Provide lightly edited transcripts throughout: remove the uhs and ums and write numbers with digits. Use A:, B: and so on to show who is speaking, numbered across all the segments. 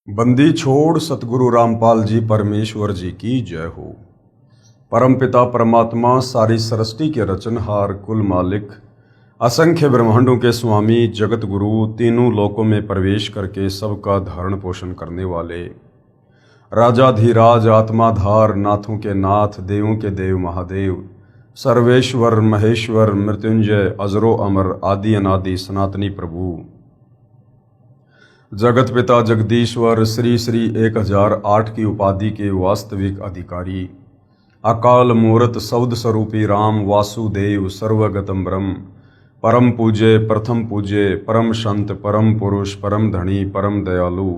A: बंदी छोड़ सतगुरु रामपाल जी परमेश्वर जी की जय हो। परमपिता परमात्मा सारी सृष्टि के रचनहार कुल मालिक असंख्य ब्रह्मांडों के स्वामी जगत गुरु तीनों लोकों में प्रवेश करके सबका धारण पोषण करने वाले राजाधिराज आत्माधार नाथों के नाथ देवों के देव महादेव सर्वेश्वर महेश्वर मृत्युंजय अजरो अमर आदि अनादि सनातनी प्रभु जगत पिता जगदीश्वर श्री श्री 1008 की उपाधि के वास्तविक अधिकारी अकाल मूर्त सौद स्वरूपी राम वासुदेव सर्वगतम ब्रह्म परम पूज्य प्रथम पूज्य परम संत परम पुरुष परम धनी परम दयालु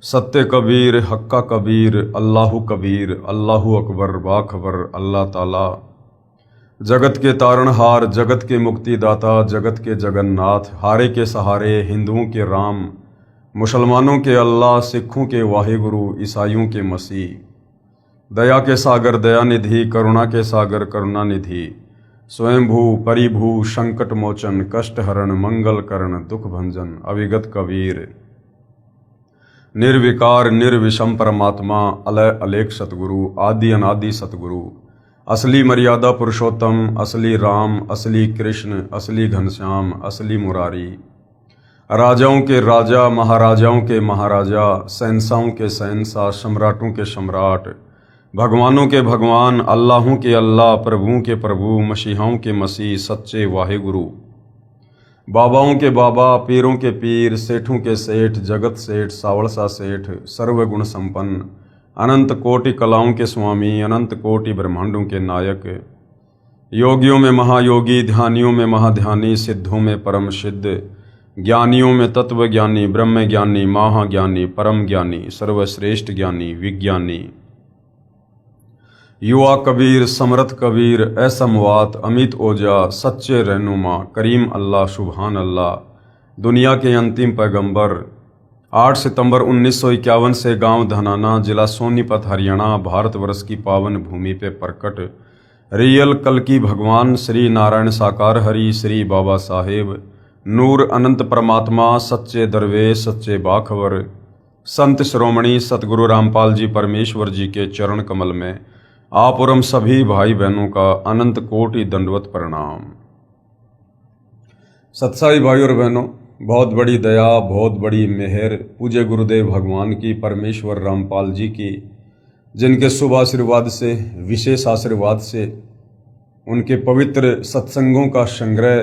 A: सत्य कबीर हक्का कबीर अल्लाहु कबीर अल्लाहु अकबर बाखबर अल्लाह ताला जगत के तारणहार जगत के मुक्तिदाता जगत के जगन्नाथ हारे के सहारे हिंदुओं के राम मुसलमानों के अल्लाह सिखों के वाहिगुरु ईसाइयों के मसीह दया के सागर दयानिधि करुणा के सागर करुणानिधि स्वयंभू परिभू संकट मोचन कष्ट हरण मंगल करण दुख भंजन अविगत कबीर निर्विकार निर्विषम परमात्मा अलय अलेख सतगुरु आदि अनादि सतगुरु असली मर्यादा पुरुषोत्तम असली राम असली कृष्ण असली घनश्याम असली मुरारी राजाओं के राजा महाराजाओं के महाराजा शहंशाहों के शहंशाह सम्राटों के सम्राट भगवानों के भगवान अल्लाहों के अल्लाह प्रभुओं के प्रभु मसीहाओं के मसीह सच्चे वाहिगुरु बाबाओं के बाबा पीरों के पीर सेठों के सेठ जगत सेठ सावलसा सेठ सर्वगुण संपन्न अनंत कोटि कलाओं के स्वामी अनंत कोटि ब्रह्मांडों के नायक योगियों में महायोगी ध्यानियों में महाध्यानी सिद्धों में परम सिद्ध ज्ञानियों में तत्व ज्ञानी ब्रह्म ज्ञानी महाज्ञानी परम ज्ञानी सर्वश्रेष्ठ ज्ञानी विज्ञानी युवा कबीर समर्थ कबीर असमवात अमित ओजा सच्चे रहनुमा करीम अल्लाह सुभान अल्लाह दुनिया के अंतिम पैगंबर 8 सितंबर 1951 से गांव धनाना जिला सोनीपत हरियाणा भारतवर्ष की पावन भूमि पे प्रकट रियल कल की भगवान श्री नारायण साकार हरि श्री बाबा साहेब नूर अनंत परमात्मा सच्चे दरवेश सच्चे बाखबर संत श्रोमणी सतगुरु रामपाल जी परमेश्वर जी के चरण कमल में आप और हम सभी भाई बहनों का अनंत कोटि दंडवत प्रणाम। सत्साई भाई और बहनों, बहुत बड़ी दया बहुत बड़ी मेहर पूज्य गुरुदेव भगवान की परमेश्वर रामपाल जी की, जिनके शुभ आशीर्वाद से विशेष आशीर्वाद से उनके पवित्र सत्संगों का संग्रह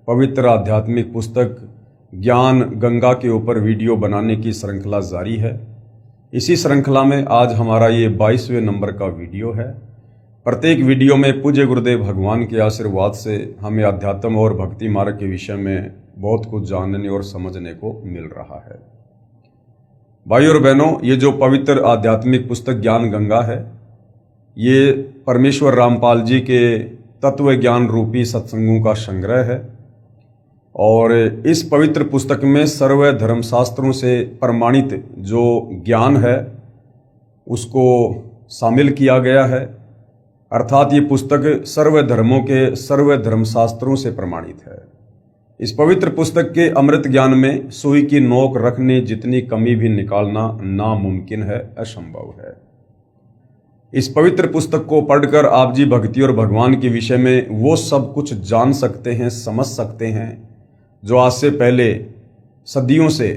A: पवित्र आध्यात्मिक पुस्तक ज्ञान गंगा के ऊपर वीडियो बनाने की श्रृंखला जारी है। इसी श्रृंखला में आज हमारा ये 22वें नंबर का वीडियो है। प्रत्येक वीडियो में पूज्य गुरुदेव भगवान के आशीर्वाद से हमें अध्यात्म और भक्ति मार्ग के विषय में बहुत कुछ जानने और समझने को मिल रहा है। भाई और बहनों, ये जो पवित्र आध्यात्मिक पुस्तक ज्ञान गंगा है, ये परमेश्वर रामपाल जी के तत्व ज्ञान रूपी सत्संगों का संग्रह है और इस पवित्र पुस्तक में सर्व धर्मशास्त्रों से प्रमाणित जो ज्ञान है उसको शामिल किया गया है। अर्थात ये पुस्तक सर्व धर्मों के सर्व धर्मशास्त्रों से प्रमाणित है। इस पवित्र पुस्तक के अमृत ज्ञान में सुई की नोक रखने जितनी कमी भी निकालना नामुमकिन है, असंभव है। इस पवित्र पुस्तक को पढ़कर आप जी भक्ति और भगवान के विषय में वो सब कुछ जान सकते हैं, समझ सकते हैं जो आज से पहले सदियों से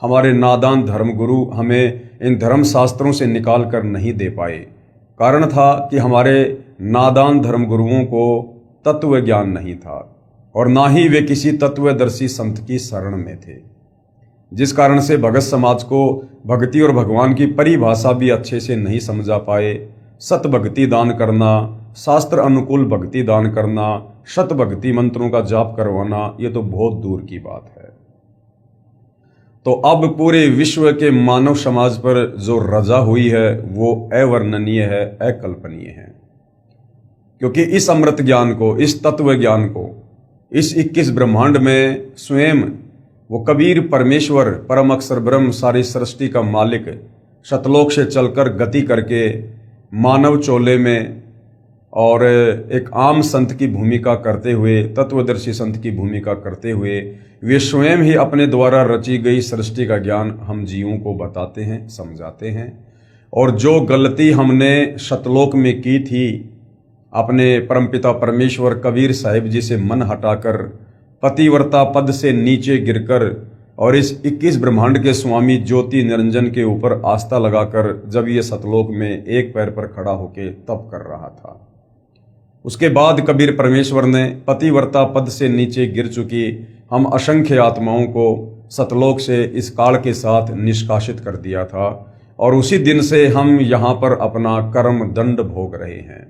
A: हमारे नादान धर्मगुरु हमें इन धर्म शास्त्रों से निकाल कर नहीं दे पाए। कारण था कि हमारे नादान धर्मगुरुओं को तत्व ज्ञान नहीं था और ना ही वे किसी तत्वदर्शी संत की शरण में थे, जिस कारण से भगत समाज को भक्ति और भगवान की परिभाषा भी अच्छे से नहीं समझा पाए। सत भक्ति दान करना, शास्त्र अनुकूल भक्ति दान करना, शत भक्ति मंत्रों का जाप करवाना, ये तो बहुत दूर की बात है। तो अब पूरे विश्व के मानव समाज पर जो रजा हुई है वो अवर्णनीय है, अकल्पनीय है। क्योंकि इस अमृत ज्ञान को, इस तत्व ज्ञान को, इस 21 ब्रह्मांड में स्वयं वो कबीर परमेश्वर परम अक्षर ब्रह्म सारी सृष्टि का मालिक शतलोक से चलकर गति करके मानव चोले में और एक आम संत की भूमिका करते हुए, तत्वदर्शी संत की भूमिका करते हुए वे स्वयं ही अपने द्वारा रची गई सृष्टि का ज्ञान हम जीवों को बताते हैं, समझाते हैं। और जो गलती हमने सतलोक में की थी, अपने परमपिता परमेश्वर कबीर साहिब जी से मन हटाकर पतिव्रता पद से नीचे गिरकर और इस 21 ब्रह्मांड के स्वामी ज्योति निरंजन के ऊपर आस्था लगाकर जब ये सतलोक में एक पैर पर खड़ा होकर तप कर रहा था, उसके बाद कबीर परमेश्वर ने पतिव्रता पद से नीचे गिर चुकी हम असंख्य आत्माओं को सतलोक से इस काल के साथ निष्कासित कर दिया था। और उसी दिन से हम यहाँ पर अपना कर्म दंड भोग रहे हैं।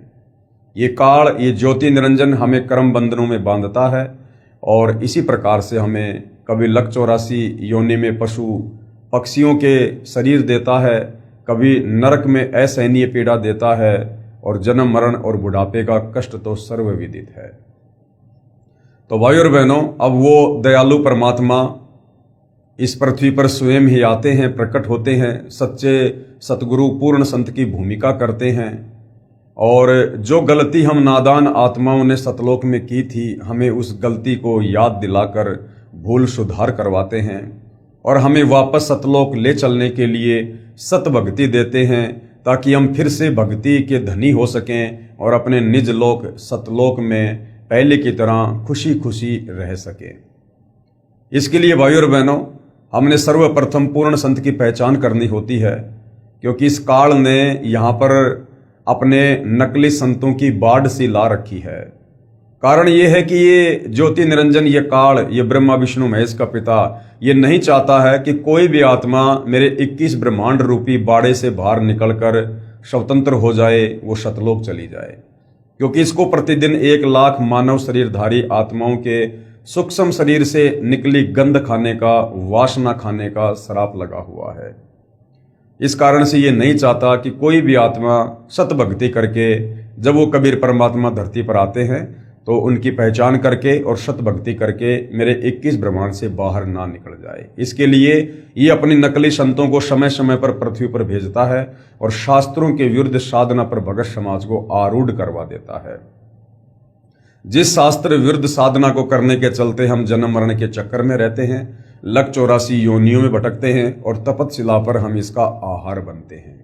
A: ये काल, ये ज्योति निरंजन हमें कर्म बंधनों में बांधता है और इसी प्रकार से हमें कभी लक 84 योनि में पशु पक्षियों के शरीर देता है, कभी नरक में असहनीय पीड़ा देता है और जन्म मरण और बुढ़ापे का कष्ट तो सर्वविदित है। तो भाइयों और बहनों, अब वो दयालु परमात्मा इस पृथ्वी पर स्वयं ही आते हैं, प्रकट होते हैं, सच्चे सतगुरु पूर्ण संत की भूमिका करते हैं। और जो गलती हम नादान आत्माओं ने सतलोक में की थी, हमें उस गलती को याद दिलाकर भूल सुधार करवाते हैं और हमें वापस सतलोक ले चलने के लिए सत भक्ति देते हैं, ताकि हम फिर से भक्ति के धनी हो सकें और अपने निज लोक सतलोक में पहले की तरह खुशी खुशी रह सकें। इसके लिए भाइयों और बहनों, हमने सर्वप्रथम पूर्ण संत की पहचान करनी होती है, क्योंकि इस काल ने यहाँ पर अपने नकली संतों की बाढ़ सी ला रखी है। कारण ये है कि ये ज्योति निरंजन, ये काल, ये ब्रह्मा विष्णु महेश का पिता, ये नहीं चाहता है कि कोई भी आत्मा मेरे 21 ब्रह्मांड रूपी बाड़े से बाहर निकलकर स्वतंत्र हो जाए, वो सतलोक चली जाए। क्योंकि इसको प्रतिदिन 1 लाख मानव शरीरधारी आत्माओं के सूक्ष्म शरीर से निकली गंध खाने का, वासना खाने का श्राप लगा हुआ है। इस कारण से ये नहीं चाहता कि कोई भी आत्मा सत भक्ति करके, जब वो कबीर परमात्मा धरती पर आते हैं तो उनकी पहचान करके और सत भक्ति करके मेरे 21 ब्रह्मांड से बाहर ना निकल जाए। इसके लिए ये अपनी नकली संतों को समय समय पर पृथ्वी पर भेजता है और शास्त्रों के विरुद्ध साधना पर भगत समाज को आरूढ़ करवा देता है। जिस शास्त्र विरुद्ध साधना को करने के चलते हम जन्म मरण के चक्कर में रहते हैं, लक 84 योनियों में भटकते हैं और तपतशिला पर हम इसका आहार बनते हैं।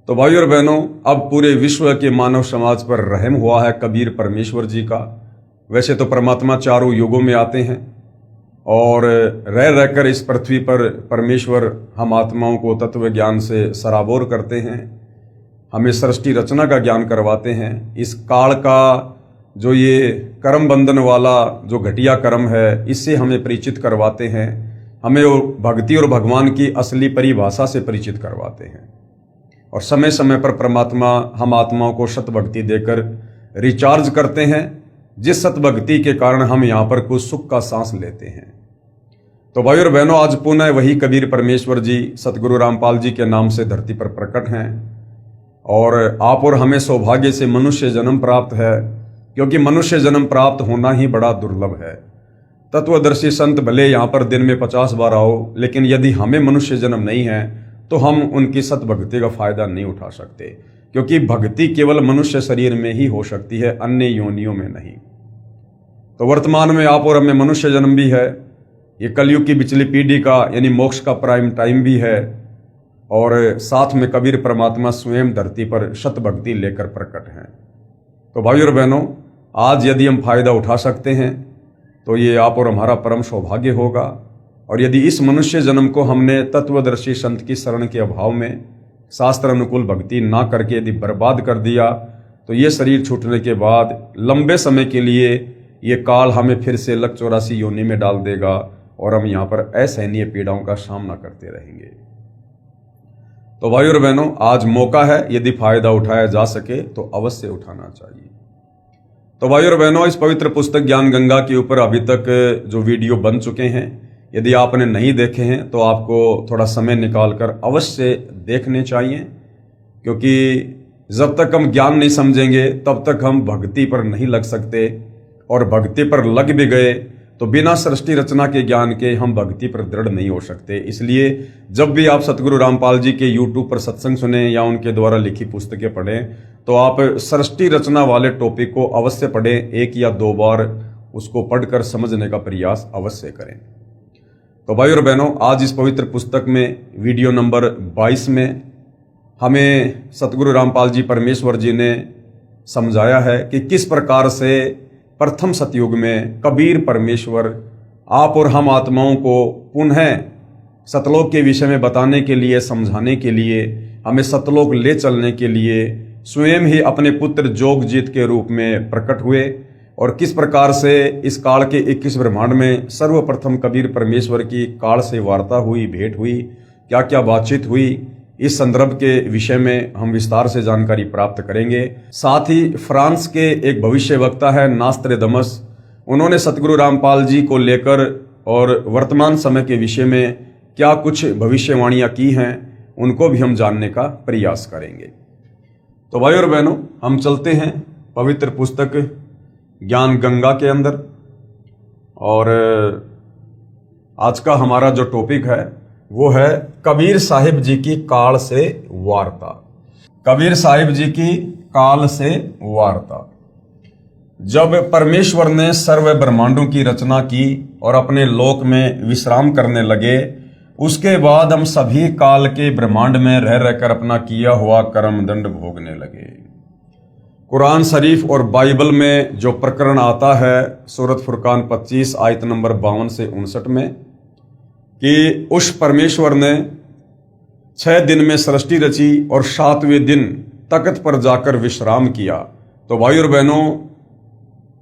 A: तो भाइयों और बहनों, अब पूरे विश्व के मानव समाज पर रहम हुआ है कबीर परमेश्वर जी का। वैसे तो परमात्मा चारों युगों में आते हैं और रह रहकर इस पृथ्वी पर परमेश्वर हम आत्माओं को तत्व ज्ञान से सराबोर करते हैं, हमें सृष्टि रचना का ज्ञान करवाते हैं। इस काल का जो ये कर्म बंधन वाला जो घटिया कर्म है, इससे हमें परिचित करवाते हैं, हमें भक्ति और भगवान की असली परिभाषा से परिचित करवाते हैं। और समय समय पर परमात्मा हम आत्माओं को सत भक्ति देकर रिचार्ज करते हैं, जिस सत भक्ति के कारण हम यहाँ पर कुछ सुख का सांस लेते हैं। तो भाइयों और बहनों, आज पुनः वही कबीर परमेश्वर जी सतगुरु रामपाल जी के नाम से धरती पर प्रकट हैं और आप और हमें सौभाग्य से मनुष्य जन्म प्राप्त है, क्योंकि मनुष्य जन्म प्राप्त होना ही बड़ा दुर्लभ है। तत्वदर्शी संत भले यहाँ पर दिन में 50 बार आओ, लेकिन यदि हमें मनुष्य जन्म नहीं है तो हम उनकी सत भक्ति का फायदा नहीं उठा सकते, क्योंकि भक्ति केवल मनुष्य शरीर में ही हो सकती है, अन्य योनियों में नहीं। तो वर्तमान में आप और हमें मनुष्य जन्म भी है, ये कलयुग की पिछली पीढ़ी का यानी मोक्ष का प्राइम टाइम भी है, और साथ में कबीर परमात्मा स्वयं धरती पर सत भक्ति लेकर प्रकट हैं। तो भाइयों और बहनों, आज यदि हम फायदा उठा सकते हैं तो ये आप और हमारा परम सौभाग्य होगा। और यदि इस मनुष्य जन्म को हमने तत्वदर्शी संत की शरण के अभाव में शास्त्र अनुकूल भक्ति ना करके यदि बर्बाद कर दिया, तो ये शरीर छूटने के बाद लंबे समय के लिए ये काल हमें फिर से लक 84 योनि में डाल देगा और हम यहाँ पर असहनीय पीड़ाओं का सामना करते रहेंगे। तो भाइयों और बहनों, आज मौका है, यदि फायदा उठाया जा सके तो अवश्य उठाना चाहिए। तो भाइयों और बहनों, इस पवित्र पुस्तक ज्ञान गंगा के ऊपर अभी तक जो वीडियो बन चुके हैं, यदि आपने नहीं देखे हैं तो आपको थोड़ा समय निकालकर अवश्य देखने चाहिए, क्योंकि जब तक हम ज्ञान नहीं समझेंगे तब तक हम भक्ति पर नहीं लग सकते, और भक्ति पर लग भी गए तो बिना सृष्टि रचना के ज्ञान के हम भक्ति पर दृढ़ नहीं हो सकते। इसलिए जब भी आप सतगुरु रामपाल जी के YouTube पर सत्संग सुने या उनके द्वारा लिखी पुस्तकें पढ़ें, तो आप सृष्टि रचना वाले टॉपिक को अवश्य पढ़ें। 1 या 2 बार उसको पढ़कर समझने का प्रयास अवश्य करें। तो भाई और बहनों, आज इस पवित्र पुस्तक में वीडियो नंबर 22 में हमें सतगुरु रामपाल जी परमेश्वर जी ने समझाया है कि किस प्रकार से प्रथम सतयुग में कबीर परमेश्वर आप और हम आत्माओं को पुनः सतलोक के विषय में बताने के लिए, समझाने के लिए, हमें सतलोक ले चलने के लिए स्वयं ही अपने पुत्र जोगजीत के रूप में प्रकट हुए, और किस प्रकार से इस काल के 21 ब्रह्मांड में सर्वप्रथम कबीर परमेश्वर की काल से वार्ता हुई, भेंट हुई, क्या क्या बातचीत हुई, इस संदर्भ के विषय में हम विस्तार से जानकारी प्राप्त करेंगे। साथ ही फ्रांस के एक भविष्य वक्ता है नास्त्रैदमस, उन्होंने सतगुरु रामपाल जी को लेकर और वर्तमान समय के विषय में क्या कुछ भविष्यवाणियां की हैं, उनको भी हम जानने का प्रयास करेंगे। तो भाई और बहनों, हम चलते हैं पवित्र पुस्तक ज्ञान गंगा के अंदर, और आज का हमारा जो टॉपिक है वो है कबीर साहिब जी की काल से वार्ता। कबीर साहिब जी की काल से वार्ता। जब परमेश्वर ने सर्व ब्रह्मांडों की रचना की और अपने लोक में विश्राम करने लगे, उसके बाद हम सभी काल के ब्रह्मांड में रह रहकर अपना किया हुआ कर्म दंड भोगने लगे। कुरान शरीफ और बाइबल में जो प्रकरण आता है सूरत फुरकान 25 आयत नंबर 52 से 59 में, कि उस परमेश्वर ने 6 दिन में सृष्टि रची और 7वें दिन तख्त पर जाकर विश्राम किया। तो भाई और बहनों,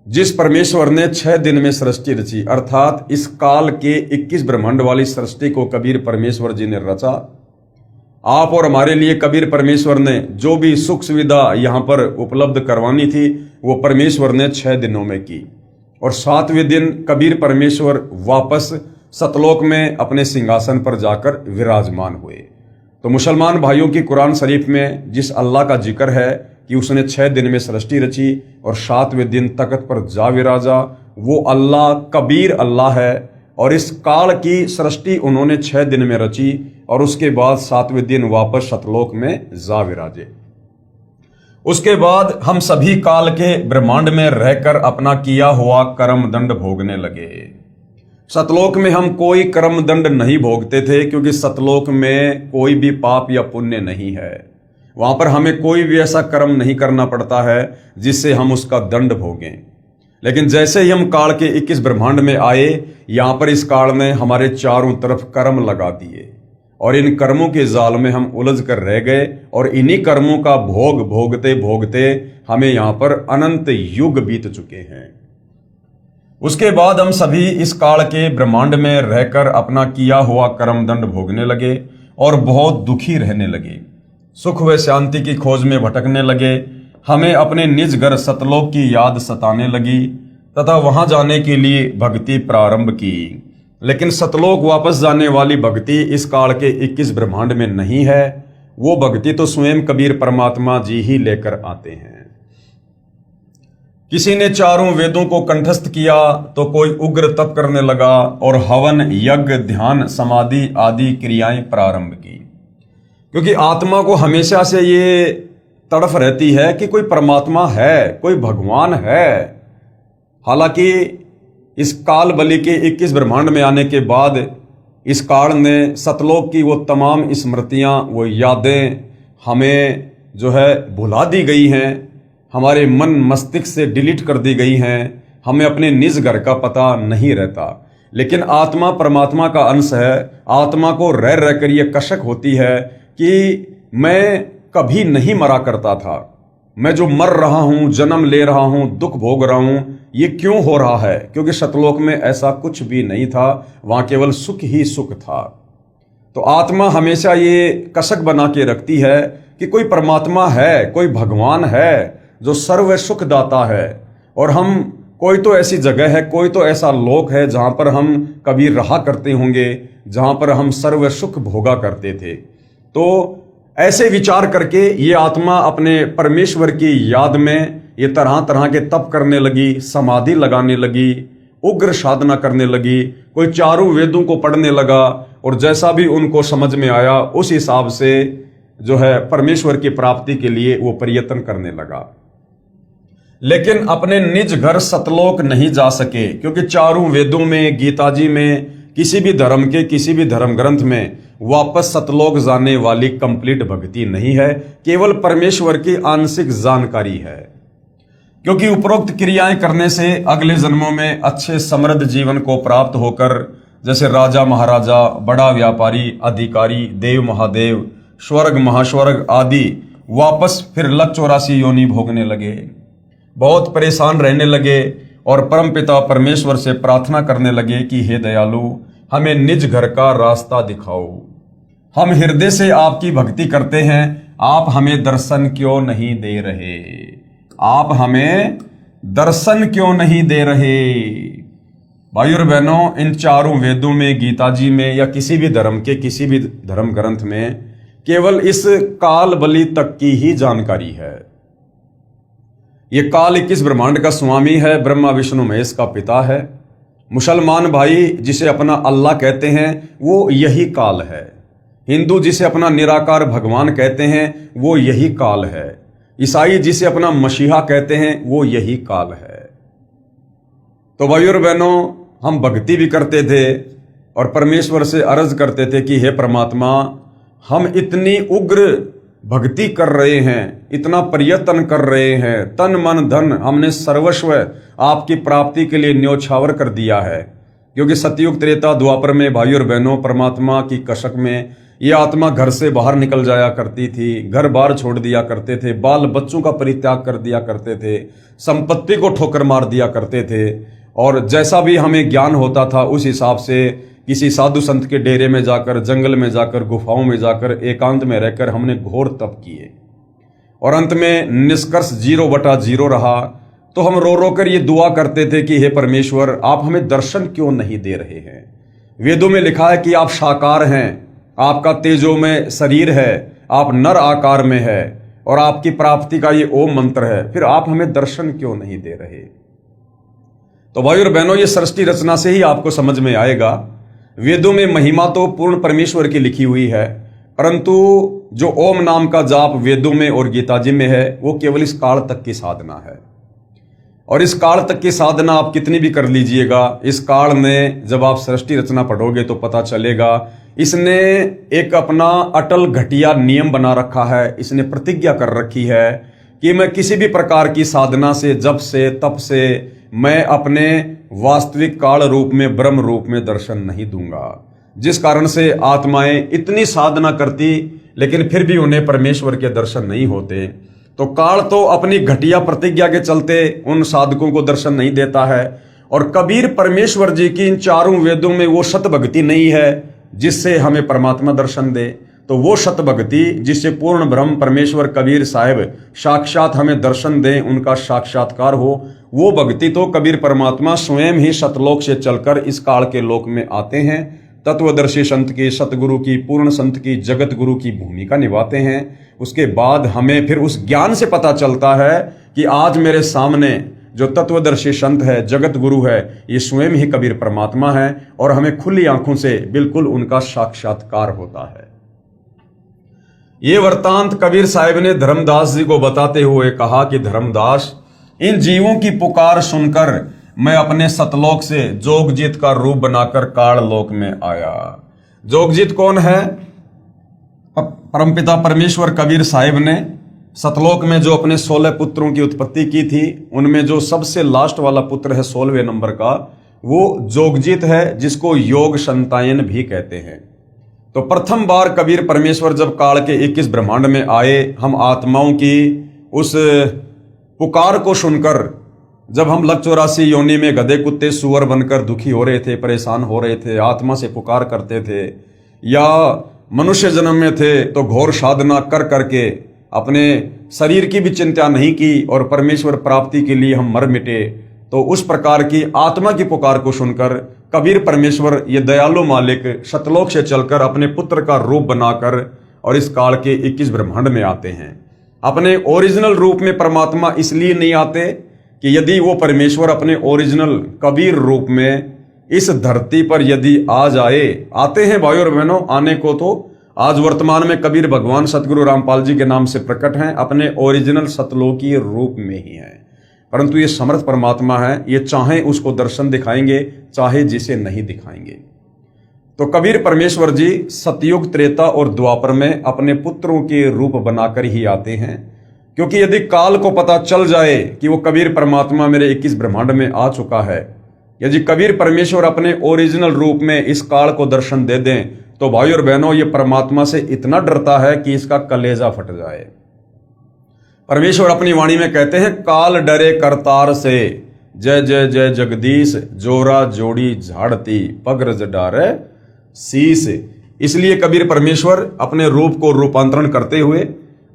A: जिस परमेश्वर ने 6 दिन में सृष्टि रची, अर्थात इस काल के 21 ब्रह्मांड वाली सृष्टि को कबीर परमेश्वर जी ने रचा। आप और हमारे लिए कबीर परमेश्वर ने जो भी सुख सुविधा यहां पर उपलब्ध करवानी थी, वो परमेश्वर ने 6 दिनों में की, और 7वें दिन कबीर परमेश्वर वापस सतलोक में अपने सिंहासन पर जाकर विराजमान हुए। तो मुसलमान भाइयों की कुरान शरीफ में जिस अल्लाह का जिक्र है कि उसने 6 दिन में सृष्टि रची और 7वें दिन तख्त पर जा विराजा, वो अल्लाह कबीर अल्लाह है। और इस काल की सृष्टि उन्होंने 6 दिन में रची और उसके बाद 7वें दिन वापस सतलोक में जा विराजे। उसके बाद हम सभी काल के ब्रह्मांड में रहकर अपना किया हुआ कर्म दंड भोगने लगे। सतलोक में हम कोई कर्म दंड नहीं भोगते थे, क्योंकि सतलोक में कोई भी पाप या पुण्य नहीं है। वहां पर हमें कोई भी ऐसा कर्म नहीं करना पड़ता है जिससे हम उसका दंड भोगें। लेकिन जैसे ही हम काल के 21 ब्रह्मांड में आए, यहां पर इस काल ने हमारे चारों तरफ कर्म लगा दिए और इन कर्मों के जाल में हम उलझ कर रह गए, और इन्हीं कर्मों का भोग भोगते भोगते हमें यहां पर अनंत युग बीत चुके हैं। उसके बाद हम सभी इस काल के ब्रह्मांड में रहकर अपना किया हुआ कर्म दंड भोगने लगे और बहुत दुखी रहने लगे, सुख व शांति की खोज में भटकने लगे। हमें अपने निज घर सतलोक की याद सताने लगी तथा वहां जाने के लिए भक्ति प्रारंभ की। लेकिन सतलोक वापस जाने वाली भक्ति इस काल के 21 ब्रह्मांड में नहीं है। वो भक्ति तो स्वयं कबीर परमात्मा जी ही लेकर आते हैं। किसी ने चारों वेदों को कंठस्थ किया तो कोई उग्र तप करने लगा और हवन, यज्ञ, ध्यान, समाधि आदि क्रियाएं प्रारंभ की, क्योंकि आत्मा को हमेशा से ये तड़फ रहती है कि कोई परमात्मा है, कोई भगवान है। हालांकि इस काल बलि के 21 ब्रह्मांड में आने के बाद इस काल ने सतलोक की वो तमाम स्मृतियां, वो यादें हमें जो है भुला दी गई हैं, हमारे मन मस्तिष्क से डिलीट कर दी गई हैं। हमें अपने निज घर का पता नहीं रहता। लेकिन आत्मा परमात्मा का अंश है। आत्मा को रह रहकर ये कशक होती है कि मैं कभी नहीं मरा करता था, मैं जो मर रहा हूं, जन्म ले रहा हूं, दुख भोग रहा हूं, ये क्यों हो रहा है? क्योंकि सतलोक में ऐसा कुछ भी नहीं था, वहां केवल सुख ही सुख था। तो आत्मा हमेशा ये कसक बना के रखती है कि कोई परमात्मा है, कोई भगवान है जो सर्व सुख दाता है, और हम कोई तो ऐसी जगह है, कोई तो ऐसा लोक है जहां पर हम कभी रहा करते होंगे, जहां पर हम सर्व सुख भोगा करते थे। तो ऐसे विचार करके ये आत्मा अपने परमेश्वर की याद में ये तरह तरह के तप करने लगी, समाधि लगाने लगी, उग्र साधना करने लगी, कोई चारों वेदों को पढ़ने लगा और जैसा भी उनको समझ में आया उस हिसाब से जो है परमेश्वर की प्राप्ति के लिए वो प्रयत्न करने लगा। लेकिन अपने निज घर सतलोक नहीं जा सके, क्योंकि चारों वेदों में, गीता जी में, किसी भी धर्म के किसी भी धर्म ग्रंथ में वापस सतलोक जाने वाली कंप्लीट भक्ति नहीं है, केवल परमेश्वर की आंशिक जानकारी है। क्योंकि उपरोक्त क्रियाएं करने से अगले जन्मों में अच्छे समृद्ध जीवन को प्राप्त होकर जैसे राजा महाराजा, बड़ा व्यापारी, अधिकारी, देव महादेव, स्वर्ग महास्वर्ग आदि वापस फिर लक 84 योनि भोगने लगे, बहुत परेशान रहने लगे और परमपिता परमेश्वर से प्रार्थना करने लगे कि हे दयालु, हमें निज घर का रास्ता दिखाओ। हम हृदय से आपकी भक्ति करते हैं, आप हमें दर्शन क्यों नहीं दे रहे? आप हमें दर्शन क्यों नहीं दे रहे? भाइयों और बहनों, इन चारों वेदों में, गीता जी में या किसी भी धर्म के किसी भी धर्म ग्रंथ में केवल इस काल बलि तक की ही जानकारी है। ये काल 21 ब्रह्मांड का स्वामी है, ब्रह्मा विष्णु महेश का पिता है। मुसलमान भाई जिसे अपना अल्लाह कहते हैं वो यही काल है। हिंदू जिसे अपना निराकार भगवान कहते हैं वो यही काल है। ईसाई जिसे अपना मसीहा कहते हैं वो यही काल है। तो भाइयों और बहनों, हम भक्ति भी करते थे और परमेश्वर से अर्ज करते थे कि हे परमात्मा, हम इतनी उग्र भक्ति कर रहे हैं, इतना प्रयत्न कर रहे हैं, तन मन धन हमने सर्वस्व आपकी प्राप्ति के लिए न्योछावर कर दिया है। क्योंकि सतयुग त्रेता द्वापर में भाइयों और बहनों, परमात्मा की कसक में ये आत्मा घर से बाहर निकल जाया करती थी, घर बार छोड़ दिया करते थे, बाल बच्चों का परित्याग कर दिया करते थे, संपत्ति को ठोकर मार दिया करते थे और जैसा भी हमें ज्ञान होता था उस हिसाब से किसी साधु संत के डेरे में जाकर, जंगल में जाकर, गुफाओं में जाकर, एकांत में रहकर हमने घोर तप किए और अंत में निष्कर्ष 0/0 रहा। तो हम रो रो कर ये दुआ करते थे कि हे परमेश्वर, आप हमें दर्शन क्यों नहीं दे रहे हैं? वेदों में लिखा है कि आप साकार हैं, आपका तेजोमय शरीर है, आप नर आकार में है और आपकी प्राप्ति का ये ओम मंत्र है, फिर आप हमें दर्शन क्यों नहीं दे रहे? तो भाइयों और बहनों, ये सृष्टि रचना से ही आपको समझ में आएगा। वेदों में महिमा तो पूर्ण परमेश्वर की लिखी हुई है, परंतु जो ओम नाम का जाप वेदों में और गीता जी में है वो केवल इस काल तक की साधना है। और इस काल तक की साधना आप कितनी भी कर लीजिएगा, इस काल में जब आप सृष्टि रचना पढ़ोगे तो पता चलेगा इसने एक अपना अटल घटिया नियम बना रखा है। इसने प्रतिज्ञा कर रखी है कि मैं किसी भी प्रकार की साधना से, जप से, तप से मैं अपने वास्तविक काल रूप में, ब्रह्म रूप में दर्शन नहीं दूंगा। जिस कारण से आत्माएं इतनी साधना करती लेकिन फिर भी उन्हें परमेश्वर के दर्शन नहीं होते। तो काल तो अपनी घटिया प्रतिज्ञा के चलते उन साधकों को दर्शन नहीं देता है। और कबीर परमेश्वर जी की इन चारों वेदों में वो सत भक्ति नहीं है जिससे हमें परमात्मा दर्शन दे। तो वो सत भक्ति जिससे पूर्ण ब्रह्म परमेश्वर कबीर साहिब साक्षात हमें दर्शन दें, उनका साक्षात्कार हो, वो भक्ति तो कबीर परमात्मा स्वयं ही सतलोक से चलकर इस काल के लोक में आते हैं, तत्वदर्शी संत की, सतगुरु की, पूर्ण संत की, जगत गुरु की भूमिका निभाते हैं। उसके बाद हमें फिर उस ज्ञान से पता चलता है कि आज मेरे सामने जो तत्वदर्शी संत है, जगत गुरु है, ये स्वयं ही कबीर परमात्मा है और हमें खुली आंखों से बिल्कुल उनका साक्षात्कार होता है। ये वृत्तांत कबीर साहिब ने धर्मदास जी को बताते हुए कहा कि धर्मदास, इन जीवों की पुकार सुनकर मैं अपने सतलोक से जोगजीत का रूप बनाकर काल लोक में आया। जोगजीत कौन है? परमपिता परमेश्वर कबीर साहिब ने सतलोक में जो अपने 16 पुत्रों की उत्पत्ति की थी, उनमें जो सबसे लास्ट वाला पुत्र है 16वें नंबर का, वो जोगजीत है, जिसको योग संतायन भी कहते हैं। तो प्रथम बार कबीर परमेश्वर जब काल के 21 ब्रह्मांड में आए, हम आत्माओं की उस पुकार को सुनकर, जब हम लक 84 योनि में गधे कुत्ते सुअर बनकर दुखी हो रहे थे, परेशान हो रहे थे, आत्मा से पुकार करते थे, या मनुष्य जन्म में थे तो घोर साधना कर करके अपने शरीर की भी चिंता नहीं की और परमेश्वर प्राप्ति के लिए हम मर मिटे, तो उस प्रकार की आत्मा की पुकार को सुनकर कबीर परमेश्वर ये दयालु मालिक सतलोक से चलकर अपने पुत्र का रूप बनाकर और इस काल के 21 ब्रह्मांड में आते हैं। अपने ओरिजिनल रूप में परमात्मा इसलिए नहीं आते कि यदि वो परमेश्वर अपने ओरिजिनल कबीर रूप में इस धरती पर यदि आ जाए, आते हैं भाइयों और बहनों, आने को तो आज वर्तमान में कबीर भगवान सतगुरु रामपाल जी के नाम से प्रकट हैं, अपने ओरिजिनल सतलोकी रूप में ही हैं। परंतु ये समर्थ परमात्मा है, ये चाहे उसको दर्शन दिखाएंगे, चाहे जिसे नहीं दिखाएंगे। तो कबीर परमेश्वर जी सतयुग, त्रेता और द्वापर में अपने पुत्रों के रूप बनाकर ही आते हैं, क्योंकि यदि काल को पता चल जाए कि वो कबीर परमात्मा मेरे 21 ब्रह्मांड में आ चुका है, यदि कबीर परमेश्वर अपने ओरिजिनल रूप में इस काल को दर्शन दे दें, तो भाई और बहनों ये परमात्मा से इतना डरता है कि इसका कलेजा फट जाए। परमेश्वर अपनी वाणी में कहते हैं, काल डरे करतार से, जय जय जय जगदीश, जोरा जोड़ी झाड़ती, पगरज डारे शीस। इसलिए कबीर परमेश्वर अपने रूप को रूपांतरण करते हुए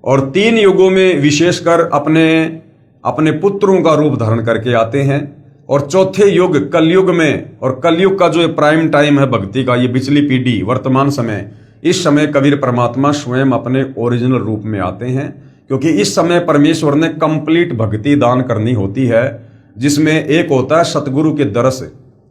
A: और 3 युगों में विशेषकर अपने पुत्रों का रूप धारण करके आते हैं। और चौथे युग कलयुग में, और कलयुग का जो प्राइम टाइम है भक्ति का, ये पिछली पीढ़ी वर्तमान समय, इस समय कबीर परमात्मा स्वयं अपने ओरिजिनल रूप में आते हैं, क्योंकि इस समय परमेश्वर ने कंप्लीट भक्ति दान करनी होती है, जिसमें एक होता है सतगुरु के दर्श,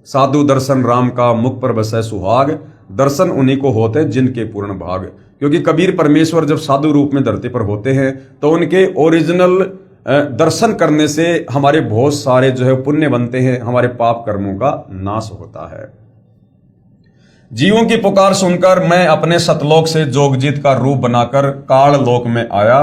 A: साधु दर्शन राम का मुख पर बसे सुहाग, दर्शन उन्हीं को होते हैं जिनके पूर्ण भाग। क्योंकि कबीर परमेश्वर जब साधु रूप में धरती पर होते हैं तो उनके ओरिजिनल दर्शन करने से हमारे बहुत सारे जो है पुण्य बनते हैं, हमारे पाप कर्मों का नाश होता है। जीवों की पुकार सुनकर मैं अपने सतलोक से जोगजीत का रूप बनाकर काल लोक में आया।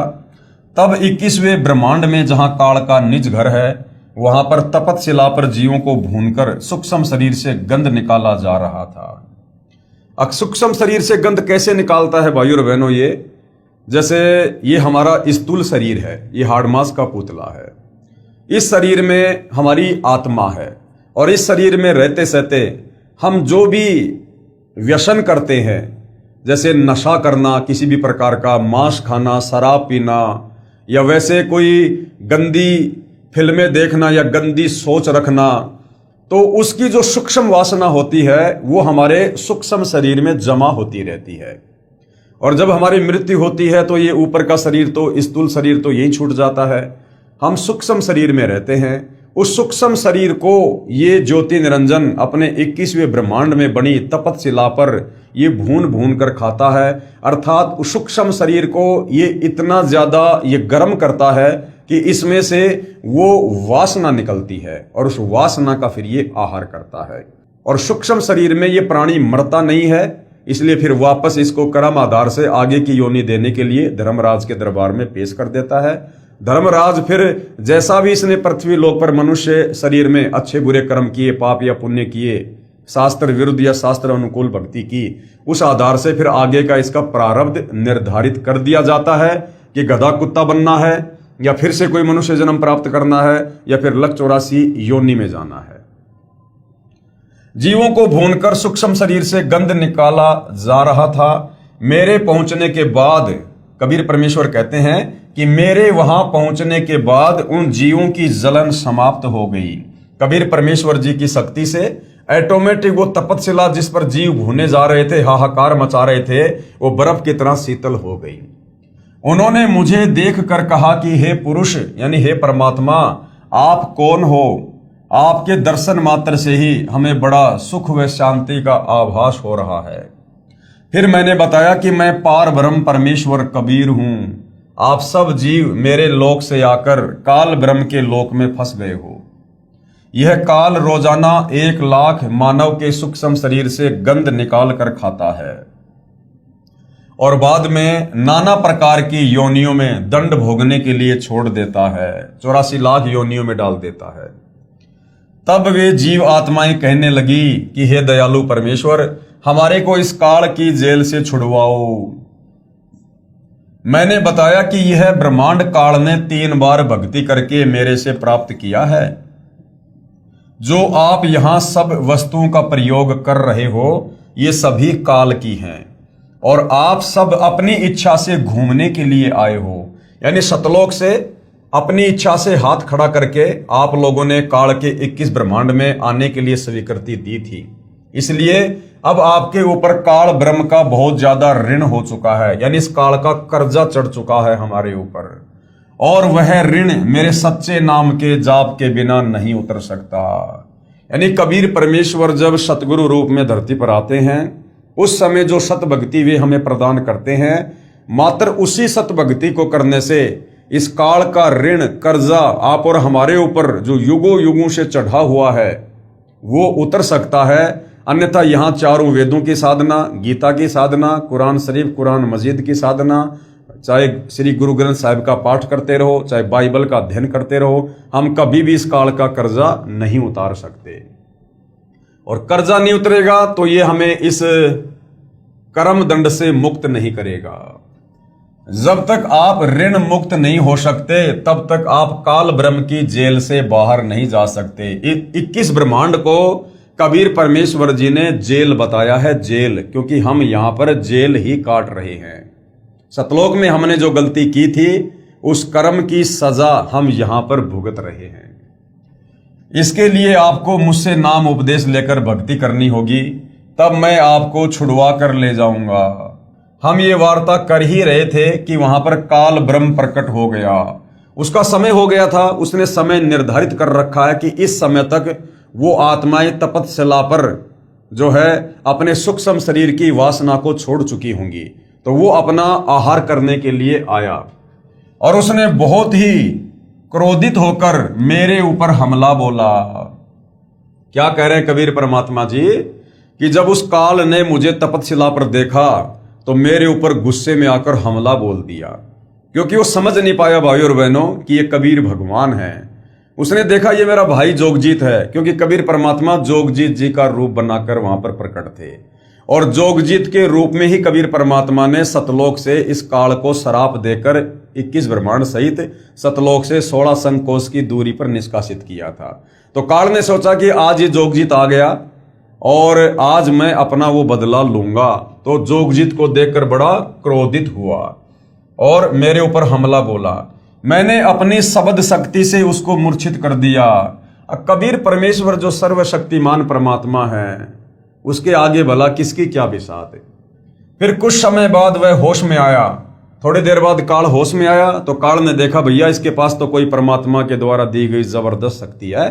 A: तब 21वें ब्रह्मांड में जहां काल का निज घर है, वहां पर तपत शिला पर जीवों को भूनकर सूक्ष्म शरीर से गंध निकाला जा रहा था। सूक्ष्म शरीर से गंध कैसे निकालता है भाइयों और बहनों? ये जैसे ये हमारा स्थूल शरीर है, ये हाड़मास का पुतला है, इस शरीर में हमारी आत्मा है, और इस शरीर में रहते सहते हम जो भी व्यसन करते हैं, जैसे नशा करना, किसी भी प्रकार का मांस खाना, शराब पीना, या वैसे कोई गंदी फिल्में देखना या गंदी सोच रखना, तो उसकी जो सूक्ष्म वासना होती है वो हमारे सूक्ष्म शरीर में जमा होती रहती है। और जब हमारी मृत्यु होती है तो ये ऊपर का शरीर तो, स्थूल शरीर तो यही छूट जाता है, हम सूक्ष्म शरीर में रहते हैं। उस सूक्ष्म शरीर को ये ज्योति निरंजन अपने 21वें ब्रह्मांड में बनी तपत शिला पर ये भून भून कर खाता है। अर्थात उस सूक्ष्म शरीर को ये इतना ज्यादा ये गर्म करता है कि इसमें से वो वासना निकलती है, और उस वासना का फिर ये आहार करता है। और सूक्ष्म शरीर में ये प्राणी मरता नहीं है, इसलिए फिर वापस इसको कर्म आधार से आगे की योनि देने के लिए धर्मराज के दरबार में पेश कर देता है। धर्मराज फिर जैसा भी इसने पृथ्वी लोक पर मनुष्य शरीर में अच्छे बुरे कर्म किए, पाप या पुण्य किए, शास्त्र विरुद्ध या शास्त्र अनुकूल भक्ति की, उस आधार से फिर आगे का इसका प्रारब्ध निर्धारित कर दिया जाता है कि गधा कुत्ता बनना है, या फिर से कोई मनुष्य जन्म प्राप्त करना है, या फिर लक 84 योनि में जाना है। जीवों को भूनकर सूक्ष्म शरीर से गंध निकाला जा रहा था। मेरे पहुंचने के बाद, कबीर परमेश्वर कहते हैं कि मेरे वहां पहुंचने के बाद उन जीवों की जलन समाप्त हो गई। कबीर परमेश्वर जी की शक्ति से ऑटोमेटिक वो तपतशिला जिस पर जीव भूने जा रहे थे, हाहाकार मचा रहे थे, वो बर्फ की तरह शीतल हो गई। उन्होंने मुझे देखकर कहा कि हे पुरुष, यानी हे परमात्मा, आप कौन हो? आपके दर्शन मात्र से ही हमें बड़ा सुख व शांति का आभास हो रहा है। फिर मैंने बताया कि मैं पार ब्रह्म परमेश्वर कबीर हूं। आप सब जीव मेरे लोक से आकर काल ब्रह्म के लोक में फंस गए हो। यह काल रोजाना 1 लाख मानव के सूक्ष्म शरीर से गंध निकाल कर खाता है, और बाद में नाना प्रकार की योनियों में दंड भोगने के लिए छोड़ देता है, 84 लाख योनियों में डाल देता है। तब वे जीव आत्माएं कहने लगी कि हे दयालु परमेश्वर, हमारे को इस काल की जेल से छुड़वाओ। मैंने बताया कि यह ब्रह्मांड काल ने 3 बार भक्ति करके मेरे से प्राप्त किया है। जो आप यहां सब वस्तुओं का प्रयोग कर रहे हो, ये सभी काल की हैं, और आप सब अपनी इच्छा से घूमने के लिए आए हो। यानी सतलोक से अपनी इच्छा से हाथ खड़ा करके आप लोगों ने काल के 21 ब्रह्मांड में आने के लिए स्वीकृति दी थी। इसलिए अब आपके ऊपर काल ब्रह्म का बहुत ज्यादा ऋण हो चुका है, यानी इस काल का कर्जा चढ़ चुका है हमारे ऊपर। और वह ऋण मेरे सच्चे नाम के जाप के बिना नहीं उतर सकता। यानी कबीर परमेश्वर जब सतगुरु रूप में धरती पर आते हैं, उस समय जो सत भक्ति वे हमें प्रदान करते हैं, मात्र उसी सत भक्ति को करने से इस काल का ऋण कर्जा आप और हमारे ऊपर जो युगों युगों से चढ़ा हुआ है वो उतर सकता है। अन्यथा यहाँ चारों वेदों की साधना, गीता की साधना, कुरान शरीफ, कुरान मजीद की साधना, चाहे श्री गुरु ग्रंथ साहिब का पाठ करते रहो, चाहे बाइबल का अध्ययन करते रहो, हम कभी भी इस काल का कर्जा नहीं उतार सकते। और कर्जा नहीं उतरेगा तो ये हमें इस कर्म दंड से मुक्त नहीं करेगा। जब तक आप ऋण मुक्त नहीं हो सकते तब तक आप काल ब्रह्म की जेल से बाहर नहीं जा सकते। 21 ब्रह्मांड को कबीर परमेश्वर जी ने जेल बताया है, जेल, क्योंकि हम यहां पर जेल ही काट रहे हैं। सतलोक में हमने जो गलती की थी उस कर्म की सजा हम यहां पर भुगत रहे हैं। इसके लिए आपको मुझसे नाम उपदेश लेकर भक्ति करनी होगी, तब मैं आपको छुड़वा कर ले जाऊंगा। हम ये वार्ता कर ही रहे थे कि वहां पर काल ब्रह्म प्रकट हो गया, उसका समय हो गया था। उसने समय निर्धारित कर रखा है कि इस समय तक वो आत्माएं तपस्या पर जो है अपने सूक्ष्म शरीर की वासना को छोड़ चुकी होंगी, तो वो अपना आहार करने के लिए आया और उसने बहुत ही क्रोधित होकर मेरे ऊपर हमला बोला। क्या कह रहे हैं कबीर परमात्मा जी कि जब उस काल ने मुझे तपस्या पर देखा तो मेरे ऊपर गुस्से में आकर हमला बोल दिया, क्योंकि वो समझ नहीं पाया भाई और बहनों कि ये कबीर भगवान है। उसने देखा ये मेरा भाई जोगजीत है, क्योंकि कबीर परमात्मा जोगजीत जी का रूप बनाकर वहां पर प्रकट थे और जोगजीत के रूप में ही कबीर परमात्मा ने सतलोक से इस काल को श्राप देकर 21 ब्रह्मांड सहित सतलोक से 16 संकोश की दूरी पर निष्कासित किया था। तो काल ने सोचा कि आज ये जोगजीत आ गया और आज मैं अपना वो बदला लूंगा। तो जोगजीत को देखकर बड़ा क्रोधित हुआ और मेरे ऊपर हमला बोला। मैंने अपनी शब्द शक्ति से उसको मूर्छित कर दिया। कबीर परमेश्वर जो सर्वशक्तिमान परमात्मा है, उसके आगे भला किसकी क्या बिसात है। फिर कुछ समय बाद वह होश में आया। थोड़ी देर बाद काल होश में आया तो काल ने देखा भैया इसके पास तो कोई परमात्मा के द्वारा दी गई जबरदस्त शक्ति है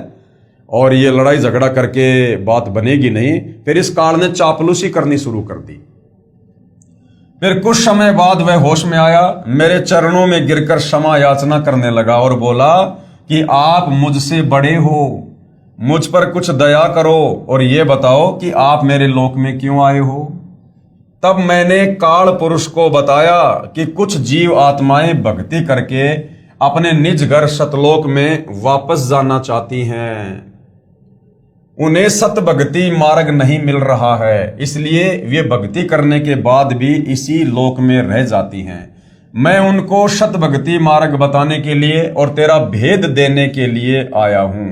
A: और ये लड़ाई झगड़ा करके बात बनेगी नहीं। फिर इस काल ने चापलूसी करनी शुरू कर दी। फिर कुछ समय बाद वह होश में आया, मेरे चरणों में गिरकर क्षमा याचना करने लगा और बोला कि आप मुझसे बड़े हो, मुझ पर कुछ दया करो और ये बताओ कि आप मेरे लोक में क्यों आए हो। तब मैंने काल पुरुष को बताया कि कुछ जीव आत्माएं भक्ति करके अपने निज घर सतलोक में वापस जाना चाहती हैं। उन्हें सत भक्ति मार्ग नहीं मिल रहा है, इसलिए वे भक्ति करने के बाद भी इसी लोक में रह जाती हैं। मैं उनको सत भक्ति मार्ग बताने के लिए और तेरा भेद देने के लिए आया हूं,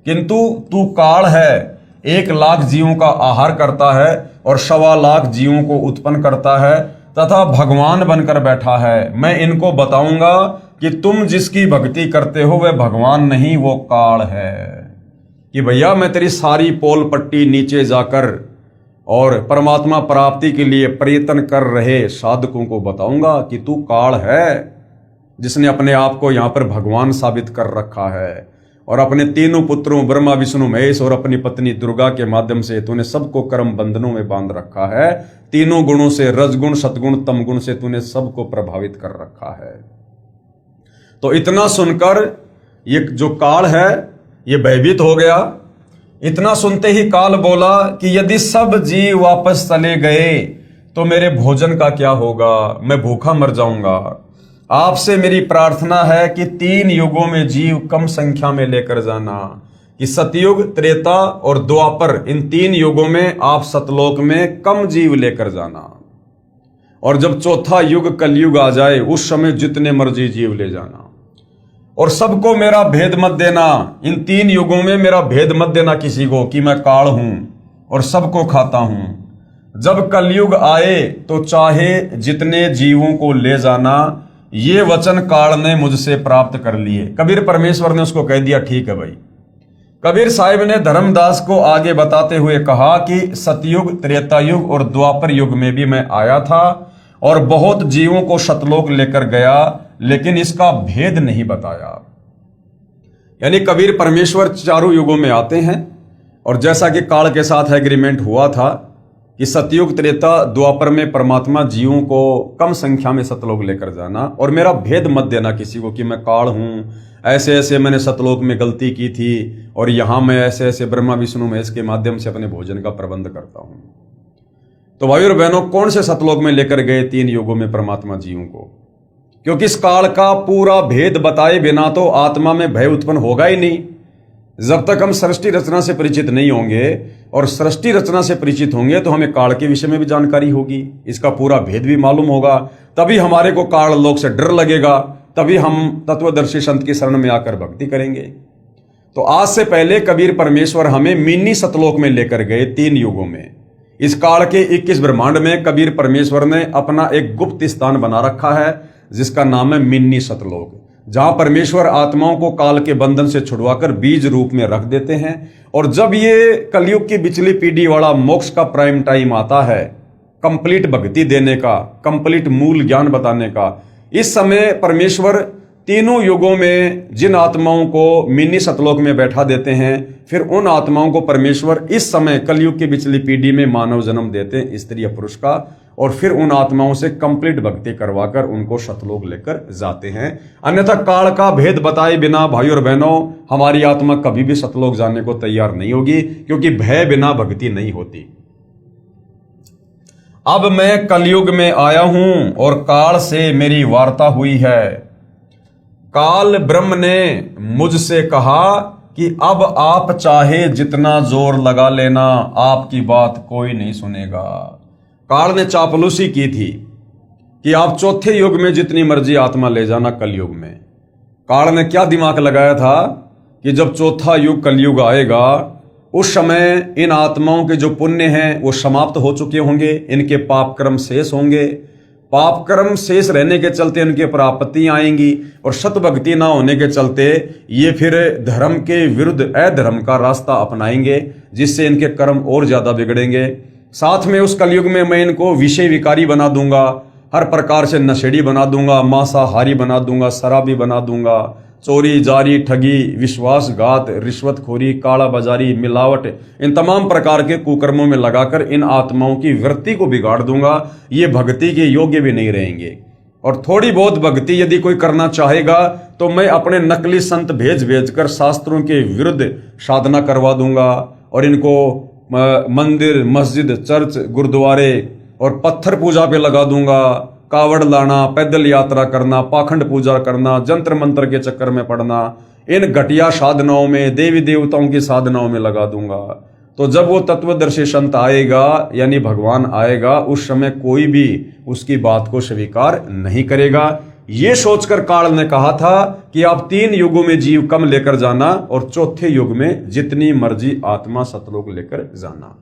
A: किंतु तू काल है, 1 लाख जीवों का आहार करता है और 1.25 लाख जीवों को उत्पन्न करता है तथा भगवान बनकर बैठा है। मैं इनको बताऊंगा कि तुम जिसकी भक्ति करते हो वह भगवान नहीं, वो काल है। कि भैया मैं तेरी सारी पोल पट्टी नीचे जाकर और परमात्मा प्राप्ति के लिए प्रयत्न कर रहे साधकों को बताऊंगा कि तू काल है, जिसने अपने आप को यहां पर भगवान साबित कर रखा है और अपने तीनों पुत्रों ब्रह्मा विष्णु महेश और अपनी पत्नी दुर्गा के माध्यम से तूने सबको कर्म बंधनों में बांध रखा है। तीनों गुणों से, रजगुण सतगुण तमगुण से तूने सबको प्रभावित कर रखा है। तो इतना सुनकर ये जो काल है ये भयभीत हो गया। इतना सुनते ही काल बोला कि यदि सब जीव वापस चले गए तो मेरे भोजन का क्या होगा, मैं भूखा मर जाऊंगा। आपसे मेरी प्रार्थना है कि 3 युगों में जीव कम संख्या में लेकर जाना, कि सतयुग, त्रेता और द्वापर, इन 3 युगों में आप सतलोक में कम जीव लेकर जाना और जब चौथा युग कलयुग आ जाए उस समय जितने मर्जी जीव ले जाना और सबको मेरा भेद मत देना। इन 3 युगों में मेरा भेद मत देना किसी को कि मैं काल हूं और सबको खाता हूं। जब कलयुग आए तो चाहे जितने जीवों को ले जाना। ये वचन काल ने मुझसे प्राप्त कर लिए। कबीर परमेश्वर ने उसको कह दिया ठीक है भाई। कबीर साहिब ने धर्मदास को आगे बताते हुए कहा कि सतयुग, त्रेता युग और द्वापर युग में भी मैं आया था और बहुत जीवों को सतलोक लेकर गया, लेकिन इसका भेद नहीं बताया। यानी कबीर परमेश्वर चारों युगों में आते हैं, और जैसा कि काल के साथ एग्रीमेंट हुआ था कि सतयुग त्रेता द्वापर में परमात्मा जीवों को कम संख्या में सतलोक लेकर जाना, और मेरा भेद मत देना किसी को कि मैं काल हूं, ऐसे ऐसे मैंने सतलोक में गलती की थी और यहां मैं ऐसे ऐसे ब्रह्मा विष्णु महेश के माध्यम से अपने भोजन का प्रबंध करता हूं। तो भाई और बहनों, कौन से सतलोक में लेकर गए 3 युगों में परमात्मा जीवों को? क्योंकि इस काल का पूरा भेद बताए बिना तो आत्मा में भय उत्पन्न होगा ही नहीं। जब तक हम सृष्टि रचना से परिचित नहीं होंगे, और सृष्टि रचना से परिचित होंगे तो हमें काल के विषय में भी जानकारी होगी, इसका पूरा भेद भी मालूम होगा, तभी हमारे को काल लोक से डर लगेगा, तभी हम तत्वदर्शी संत की शरण में आकर भक्ति करेंगे। तो आज से पहले कबीर परमेश्वर हमें मिनी सतलोक में लेकर गए 3 युगों में। इस काल के 21 ब्रह्मांड में कबीर परमेश्वर ने अपना एक गुप्त स्थान बना रखा है, जिसका नाम है मिनी सतलोक, जहां परमेश्वर आत्माओं को काल के बंधन से छुड़वाकर बीज रूप में रख देते हैं। और जब ये कलयुग की बिचली पीढ़ी वाला मोक्ष का प्राइम टाइम आता है, कंप्लीट भक्ति देने का, कंप्लीट मूल ज्ञान बताने का, इस समय परमेश्वर तीनों युगों में जिन आत्माओं को मिनी सतलोक में बैठा देते हैं, फिर उन आत्माओं को परमेश्वर इस समय कलयुग की बिचली पीढ़ी में मानव जन्म देते हैं, स्त्री या पुरुष का, और फिर उन आत्माओं से कंप्लीट भक्ति करवाकर उनको सतलोक लेकर जाते हैं। अन्यथा काल का भेद बताए बिना भाई और बहनों हमारी आत्मा कभी भी सतलोक जाने को तैयार नहीं होगी, क्योंकि भय बिना भक्ति नहीं होती। अब मैं कलयुग में आया हूं और काल से मेरी वार्ता हुई है। काल ब्रह्म ने मुझसे कहा कि अब आप चाहे जितना जोर लगा लेना, आपकी बात कोई नहीं सुनेगा। काल ने चापलूसी की थी कि आप चौथे युग में जितनी मर्जी आत्मा ले जाना कलयुग में। काल ने क्या दिमाग लगाया था कि जब चौथा युग कलयुग आएगा, उस समय इन आत्माओं के जो पुण्य हैं वो समाप्त हो चुके होंगे, इनके पाप कर्म शेष होंगे। पाप कर्म शेष रहने के चलते इनके पर आपत्तियां आएंगी, और सतभक्ति ना होने के चलते ये फिर धर्म के विरुद्ध अधर्म का रास्ता अपनाएंगे, जिससे इनके कर्म और ज्यादा बिगड़ेंगे। साथ में उस कलयुग में मैं इनको विषय विकारी बना दूंगा, हर प्रकार से नशेड़ी बना दूंगा, मांसाहारी बना दूंगा, शराबी बना दूंगा, चोरी जारी ठगी विश्वासघात रिश्वतखोरी काला बाजारी मिलावट इन तमाम प्रकार के कुकर्मों में लगाकर इन आत्माओं की वृत्ति को बिगाड़ दूंगा। ये भक्ति के योग्य भी नहीं रहेंगे। और थोड़ी बहुत भक्ति यदि कोई करना चाहेगा तो मैं अपने नकली संत भेज भेज कर शास्त्रों के विरुद्ध साधना करवा दूंगा, और इनको मंदिर मस्जिद चर्च गुरुद्वारे और पत्थर पूजा पे लगा दूंगा। कावड़ लाना, पैदल यात्रा करना, पाखंड पूजा करना, जंत्र मंत्र के चक्कर में पड़ना, इन घटिया साधनाओं में, देवी देवताओं की साधनाओं में लगा दूंगा। तो जब वो तत्वदर्शी संत आएगा, यानी भगवान आएगा, उस समय कोई भी उसकी बात को स्वीकार नहीं करेगा। ये सोचकर काल ने कहा था कि आप 3 युगों में जीव कम लेकर जाना, और चौथे युग में जितनी मर्जी आत्मा सतलोक लेकर जाना।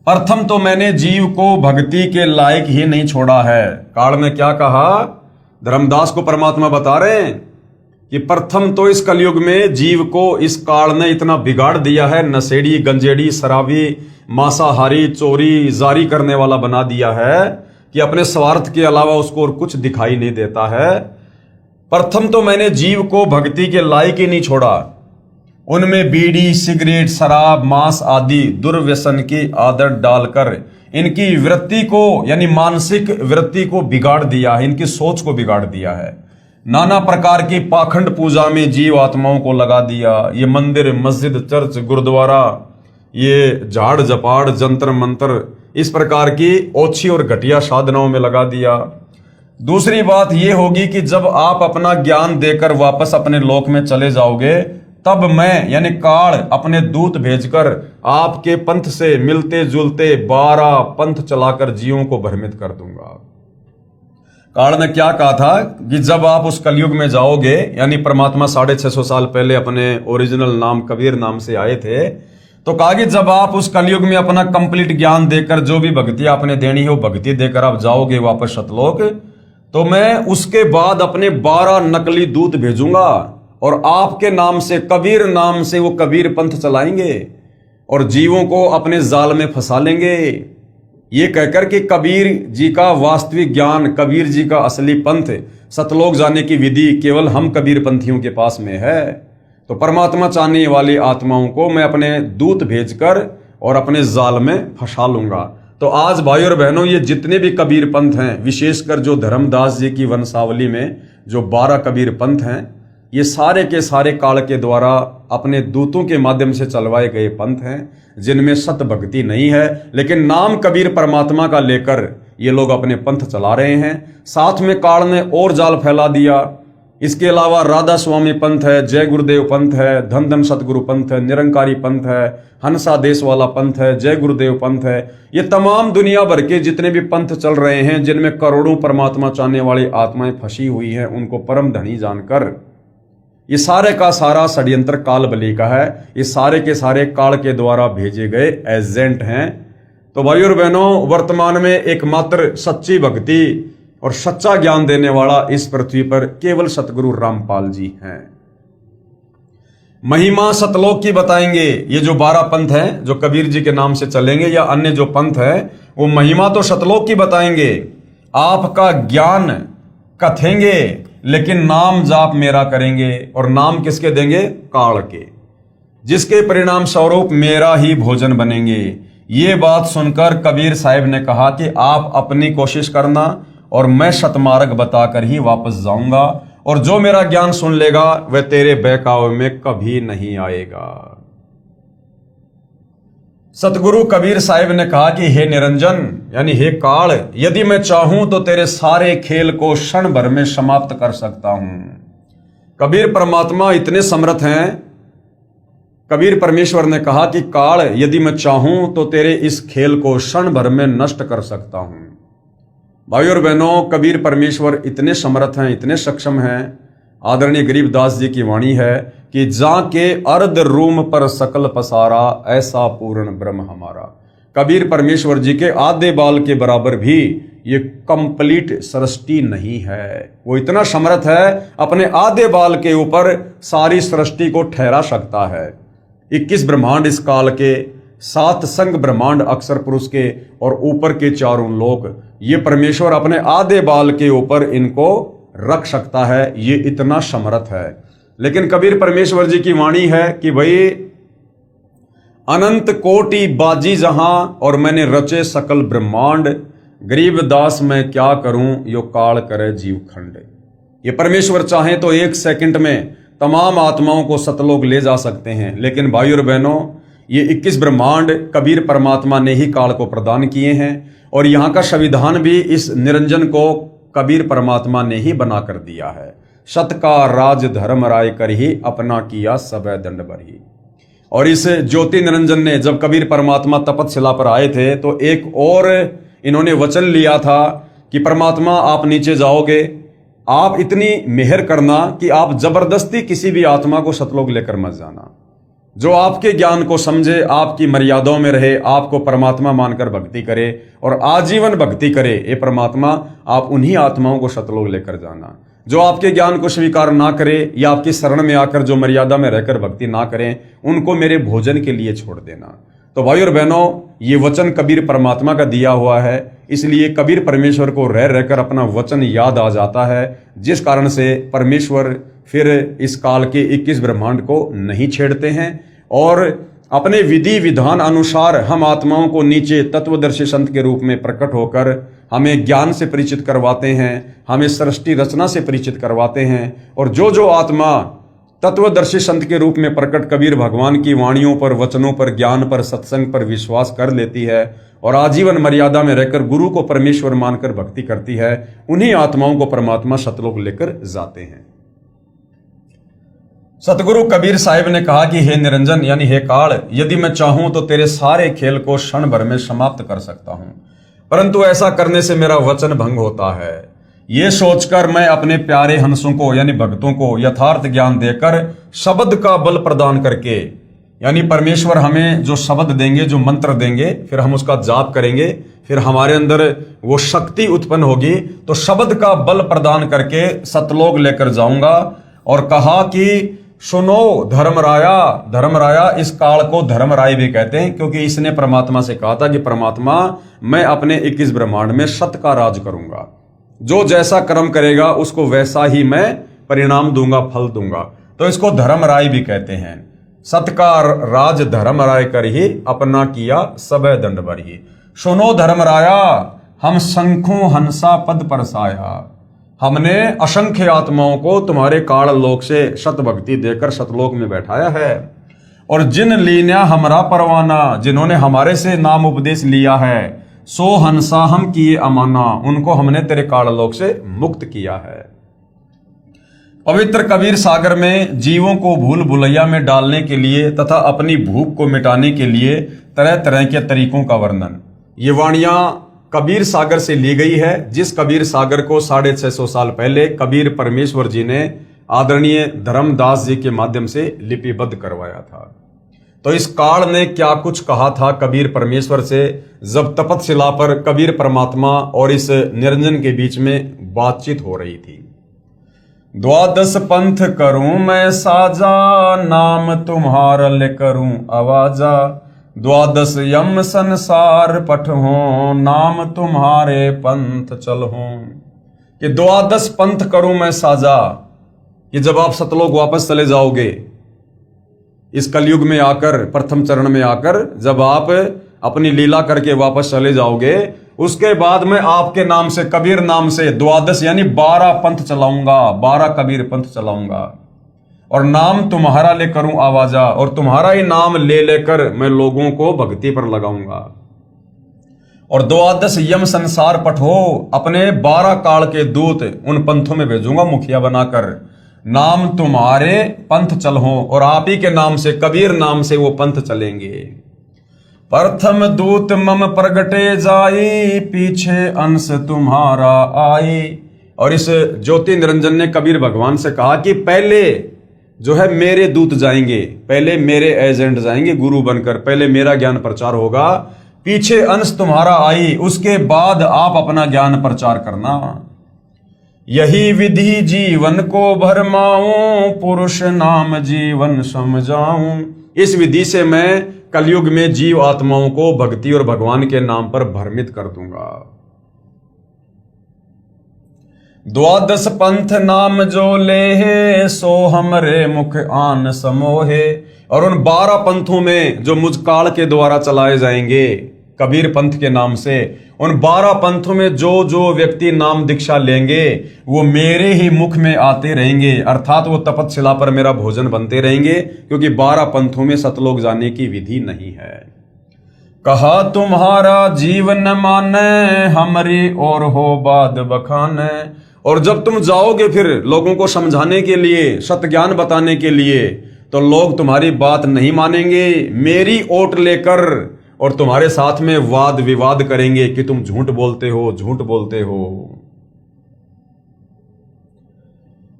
A: प्रथम तो मैंने जीव को भक्ति के लायक ही नहीं छोड़ा है। काल ने क्या कहा? धर्मदास को परमात्मा बता रहे हैं कि प्रथम तो इस कलयुग में जीव को इस काल ने इतना बिगाड़ दिया है, नशेड़ी गंजेड़ी शराबी मांसाहारी चोरी जारी करने वाला बना दिया है कि अपने स्वार्थ के अलावा उसको और कुछ दिखाई नहीं देता है। प्रथम तो मैंने जीव को भक्ति के लायक ही नहीं छोड़ा, उनमें बीड़ी सिगरेट शराब मांस आदि दुर्व्यसन की आदत डालकर इनकी वृत्ति को, यानी मानसिक वृत्ति को बिगाड़ दिया है, इनकी सोच को बिगाड़ दिया है। नाना प्रकार की पाखंड पूजा में जीव आत्माओं को लगा दिया। ये मंदिर मस्जिद चर्च गुरुद्वारा, ये झाड़ जपाड़ जंतर मंत्र, इस प्रकार की ओछी और घटिया साधनाओं में लगा दिया। दूसरी बात यह होगी कि जब आप अपना ज्ञान देकर वापस अपने लोक में चले जाओगे, तब मैं यानी काल अपने दूत भेजकर आपके पंथ से मिलते जुलते 12 पंथ चलाकर जीवों को भ्रमित कर दूंगा। काल ने क्या कहा था कि जब आप उस कलयुग में जाओगे, यानी परमात्मा 650 साल पहले अपने ओरिजिनल नाम कबीर नाम से आए थे, तो कहा कि जब आप उस कलयुग में अपना कंप्लीट ज्ञान देकर जो भी भक्ति आपने देनी है वो भक्ति देकर आप जाओगे वापस सतलोक, तो मैं उसके बाद अपने 12 नकली दूत भेजूंगा और आपके नाम से कबीर नाम से वो कबीर पंथ चलाएंगे और जीवों को अपने जाल में फंसा लेंगे। ये कहकर कि कबीर जी का वास्तविक ज्ञान, कबीर जी का असली पंथ, सतलोक जाने की विधि केवल हम कबीर पंथियों के पास में है। तो परमात्मा चाहने वाली आत्माओं को मैं अपने दूत भेजकर और अपने जाल में फंसा लूंगा। तो आज भाई और बहनों, ये जितने भी कबीर पंथ हैं, विशेषकर जो धर्मदास जी की वंशावली में जो 12 कबीर पंथ हैं, ये सारे के सारे काल के द्वारा अपने दूतों के माध्यम से चलवाए गए पंथ हैं, जिनमें सत भक्ति नहीं है, लेकिन नाम कबीर परमात्मा का लेकर ये लोग अपने पंथ चला रहे हैं। साथ में काल ने और जाल फैला दिया। इसके अलावा राधा स्वामी पंथ है, जय गुरुदेव पंथ है, धन धन सतगुरु पंथ है, निरंकारी पंथ है, हंसा देश वाला पंथ है, जय गुरुदेव पंथ है। ये तमाम दुनिया भर के जितने भी पंथ चल रहे हैं, जिनमें करोड़ों परमात्मा चाहने वाली आत्माएं फंसी हुई हैं, उनको परम धनी जानकर ये सारे का सारा षड्यंत्र काल बली का है। ये सारे के सारे काल के द्वारा भेजे गए एजेंट हैं। तो भाई और बहनों, वर्तमान में एकमात्र सच्ची भक्ति और सच्चा ज्ञान देने वाला इस पृथ्वी पर केवल सतगुरु रामपाल जी हैं। महिमा सतलोक की बताएंगे। ये जो 12 पंथ हैं जो कबीर जी के नाम से चलेंगे या अन्य जो पंथ है, वो महिमा तो सतलोक की बताएंगे। आपका ज्ञान कथेंगे, लेकिन नाम जाप मेरा करेंगे। और नाम किसके देंगे? काल के, जिसके परिणाम स्वरूप मेरा ही भोजन बनेंगे। ये बात सुनकर कबीर साहिब ने कहा कि आप अपनी कोशिश करना और मैं सतमार्ग बताकर ही वापस जाऊंगा, और जो मेरा ज्ञान सुन लेगा वह तेरे बहकावे में कभी नहीं आएगा। सतगुरु कबीर साहिब ने कहा कि हे निरंजन, यानी हे काल, यदि मैं चाहूं तो तेरे सारे खेल को क्षण भर में समाप्त कर सकता हूं। कबीर परमात्मा इतने समर्थ हैं। कबीर परमेश्वर ने कहा कि काल, यदि मैं चाहूं तो तेरे इस खेल को क्षण भर में नष्ट कर सकता हूं। भाई और बहनों, कबीर परमेश्वर इतने समर्थ हैं, इतने सक्षम हैं। आदरणीय गरीबदास जी की वाणी है कि जाके अर्ध रूम पर सकल पसारा, ऐसा पूर्ण ब्रह्म हमारा। कबीर परमेश्वर जी के आधे बाल के बराबर भी ये कंप्लीट सृष्टि नहीं है। वो इतना समर्थ है, अपने आधे बाल के ऊपर सारी सृष्टि को ठहरा सकता है। 21 ब्रह्मांड इस काल के, 7 संग ब्रह्मांड अक्षर पुरुष के, और ऊपर के चारों लोक, ये परमेश्वर अपने आधे बाल के ऊपर इनको रख सकता है। ये इतना समर्थ है। लेकिन कबीर परमेश्वर जी की वाणी है कि भाई, अनंत कोटि बाजी जहां और मैंने रचे सकल ब्रह्मांड, गरीबदास मैं क्या करूं यो काल करे जीवखंड। ये परमेश्वर चाहे तो 1 सेकंड में तमाम आत्माओं को सतलोक ले जा सकते हैं। लेकिन भाई और बहनों, ये 21 ब्रह्मांड कबीर परमात्मा ने ही काल को प्रदान किए हैं, और यहाँ का संविधान भी इस निरंजन को कबीर परमात्मा ने ही बना कर दिया है। सत का राज धर्म राय कर ही अपना किया सबे दंड बरही। और इस ज्योति निरंजन ने जब कबीर परमात्मा तपतशिला पर आए थे, तो एक और इन्होंने वचन लिया था कि परमात्मा आप नीचे जाओगे, आप इतनी मेहर करना कि आप जबरदस्ती किसी भी आत्मा को सतलोक लेकर मत जाना। जो आपके ज्ञान को समझे, आपकी मर्यादाओं में रहे, आपको परमात्मा मानकर भक्ति करे और आजीवन भक्ति करे, ये परमात्मा आप उन्हीं आत्माओं को सतलोक लेकर जाना। जो आपके ज्ञान को स्वीकार ना करे या आपकी शरण में आकर जो मर्यादा में रहकर भक्ति ना करें, उनको मेरे भोजन के लिए छोड़ देना। तो भाई और बहनों, ये वचन कबीर परमात्मा का दिया हुआ है, इसलिए कबीर परमेश्वर को रह रहकर अपना वचन याद आ जाता है, जिस कारण से परमेश्वर फिर इस काल के 21 ब्रह्मांड को नहीं छेड़ते हैं, और अपने विधि विधान अनुसार हम आत्माओं को नीचे तत्वदर्शी संत के रूप में प्रकट होकर हमें ज्ञान से परिचित करवाते हैं, हमें सृष्टि रचना से परिचित करवाते हैं। और जो जो आत्मा तत्वदर्शी संत के रूप में प्रकट कबीर भगवान की वाणियों पर, वचनों पर, ज्ञान पर, सत्संग पर विश्वास कर लेती है और आजीवन मर्यादा में रहकर गुरु को परमेश्वर मानकर भक्ति करती है, उन्हीं आत्माओं को परमात्मा सतलोक लेकर जाते हैं। सतगुरु कबीर साहिब ने कहा कि हे निरंजन, यानी हे काल, यदि मैं चाहूं तो तेरे सारे खेल को क्षण भर में समाप्त कर सकता हूं, परंतु ऐसा करने से मेरा वचन भंग होता है। ये सोचकर मैं अपने प्यारे हंसों को यानी भक्तों को यथार्थ ज्ञान देकर शब्द का बल प्रदान करके, यानी परमेश्वर हमें जो शब्द देंगे, जो मंत्र देंगे, फिर हम उसका जाप करेंगे, फिर हमारे अंदर वो शक्ति उत्पन्न होगी, तो शब्द का बल प्रदान करके सतलोक लेकर जाऊंगा। और कहा कि सुनो धर्मराया। धर्मराया, इस काल को धर्मराय भी कहते हैं क्योंकि इसने परमात्मा से कहा था कि परमात्मा मैं अपने 21 ब्रह्मांड में सत का राज करूंगा, जो जैसा कर्म करेगा उसको वैसा ही मैं परिणाम दूंगा, फल दूंगा। तो इसको धर्मराय भी कहते हैं। सत का राज धर्मराय कर ही अपना किया सबे दंड बरही। सुनो धर्मराया, हम शंखों हंसा पद परसाया। हमने असंख्य आत्माओं को तुम्हारे काल लोक से सत भक्ति देकर सतलोक में बैठाया है। और जिन लीना हमरा परवाना, जिन्होंने हमारे से नाम उपदेश लिया है, सो हंसा हम किए अमाना, उनको हमने तेरे काल लोक से मुक्त किया है। पवित्र कबीर सागर में जीवों को भूल भुलैया में डालने के लिए तथा अपनी भूख को मिटाने के लिए तरह तरह के तरीकों का वर्णन, ये वाणियां कबीर सागर से ली गई है, जिस कबीर सागर को 650 साल पहले कबीर परमेश्वर जी ने आदरणीय धर्मदास जी के माध्यम से लिपिबद्ध करवाया था। तो इस काल ने क्या कुछ कहा था कबीर परमेश्वर से, जब तपतशिला पर कबीर परमात्मा और इस निरंजन के बीच में बातचीत हो रही थी। द्वादश पंथ करूं मैं साजा, नाम तुम्हारा ले करूं आवाजा। द्वादश यम संसार पठो, नाम तुम्हारे पंथ चलहो। कि द्वादश पंथ करूं मैं साजा, कि जब आप सतलोक वापस चले जाओगे, इस कलयुग में आकर, प्रथम चरण में आकर जब आप अपनी लीला करके वापस चले जाओगे, उसके बाद मैं आपके नाम से, कबीर नाम से द्वादश यानी 12 पंथ चलाऊंगा, 12 कबीर पंथ चलाऊंगा। और नाम तुम्हारा ले करूं आवाजा, और तुम्हारा ही नाम ले लेकर मैं लोगों को भक्ति पर लगाऊंगा। और द्वादश यम संसार पठो, अपने 12 काल के दूत उन पंथों में भेजूंगा मुखिया बनाकर। नाम तुम्हारे पंथ चलहो, और आप ही के नाम से, कबीर नाम से वो पंथ चलेंगे। प्रथम दूत मम प्रगटे जाई, पीछे अंश तुम्हारा आई। और इस ज्योति निरंजन ने कबीर भगवान से कहा कि पहले जो है मेरे दूत जाएंगे, पहले मेरे एजेंट जाएंगे गुरु बनकर, पहले मेरा ज्ञान प्रचार होगा, पीछे अंश तुम्हारा आई, उसके बाद आप अपना ज्ञान प्रचार करना। यही विधि जीवन को भरमाऊं, पुरुष नाम जीवन समझाऊं। इस विधि से मैं कलयुग में जीव आत्माओं को भक्ति और भगवान के नाम पर भ्रमित कर दूंगा। द्वादश पंथ नाम जो ले है, सो हमरे मुख आन समोहे। और उन 12 पंथों में जो मुझ काल के द्वारा चलाए जाएंगे कबीर पंथ के नाम से, उन 12 पंथों में जो जो व्यक्ति नाम दीक्षा लेंगे वो मेरे ही मुख में आते रहेंगे, अर्थात वो तपतशिला पर मेरा भोजन बनते रहेंगे, क्योंकि 12 पंथों में सतलोक जाने की विधि नहीं है। कहा तुम्हारा जीवन माने, हमरी और हो बाद बखाने। और जब तुम जाओगे फिर लोगों को समझाने के लिए, सत ज्ञान बताने के लिए, तो लोग तुम्हारी बात नहीं मानेंगे, मेरी ओट लेकर और तुम्हारे साथ में वाद विवाद करेंगे कि तुम झूठ बोलते हो, झूठ बोलते हो।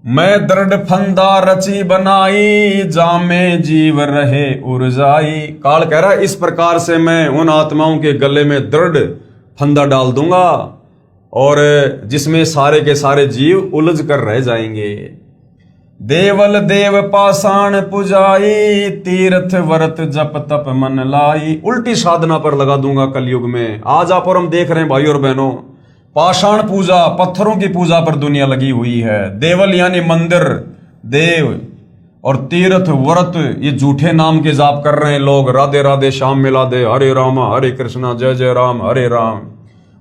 A: मैं दृढ़ फंदा रची बनाई, जामे जीव रहे उर्जाई। काल कह रहा है इस प्रकार से मैं उन आत्माओं के गले में दृढ़ फंदा डाल दूंगा और जिसमें सारे के सारे जीव उलझ कर रह जाएंगे। देवल देव पाषाण पुजाई, तीर्थ व्रत जप तप मन लाई। उल्टी साधना पर लगा दूंगा कलयुग में। आज आप और हम देख रहे हैं भाई और बहनों, पाषाण पूजा, पत्थरों की पूजा पर दुनिया लगी हुई है। देवल यानी मंदिर, देव, और तीर्थ व्रत ये झूठे नाम के जाप कर रहे हैं लोग। राधे राधे श्याम मिला दे, हरे राम हरे कृष्णा जय जय राम हरे राम।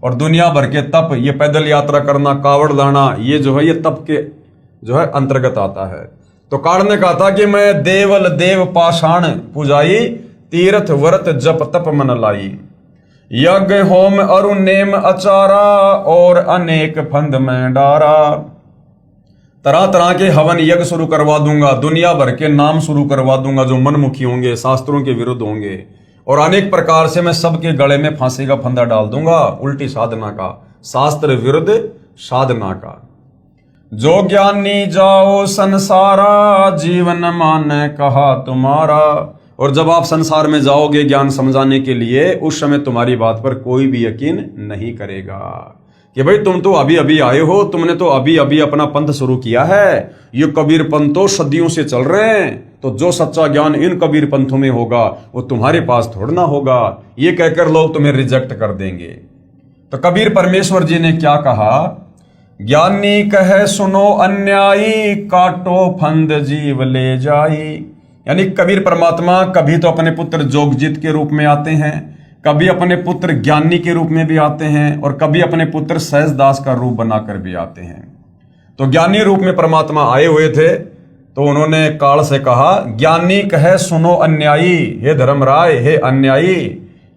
A: और दुनिया भर के तप, ये पैदल यात्रा करना, कावड़ लाना, ये जो है ये तप के जो है अंतर्गत आता है। तो काल ने कहा था कि मैं देवल देव पाषाण पुजाई, तीर्थ व्रत जप तप मन लाई। यज्ञ होम अरु नेम अचारा, और अनेक फंद में डारा। तरह तरह के हवन यज्ञ शुरू करवा दूंगा, दुनिया भर के नाम शुरू करवा दूंगा जो मनमुखी होंगे, शास्त्रों के विरुद्ध होंगे, और अनेक प्रकार से मैं सबके गले में फांसी का फंदा डाल दूंगा, उल्टी साधना का, शास्त्र विरुद्ध साधना का। जो ज्ञानी जाओ संसारा, जीवन माने कहा तुम्हारा। और जब आप संसार में जाओगे ज्ञान समझाने के लिए, उस समय तुम्हारी बात पर कोई भी यकीन नहीं करेगा, कि भाई तुम तो अभी अभी आए हो, तुमने तो अभी अभी अपना पंथ शुरू किया है, ये कबीर पंथ तो सदियों से चल रहे हैं, तो जो सच्चा ज्ञान इन कबीर पंथों में होगा वो तुम्हारे पास थोड़ा ना होगा। ये कहकर लोग तुम्हें रिजेक्ट कर देंगे। तो कबीर परमेश्वर जी ने क्या कहा, ज्ञानी कहे सुनो अन्यायी, काटो फंद जीव ले जाई। यानी कबीर परमात्मा कभी तो अपने पुत्र जोगजीत के रूप में आते हैं, कभी अपने पुत्र ज्ञानी के रूप में भी आते हैं, और कभी अपने पुत्र सहजदास का रूप बनाकर भी आते हैं। तो ज्ञानी रूप में परमात्मा आए हुए थे, तो उन्होंने काल से कहा, ज्ञानी कहे सुनो अन्यायी, हे धर्मराय, हे अन्यायी,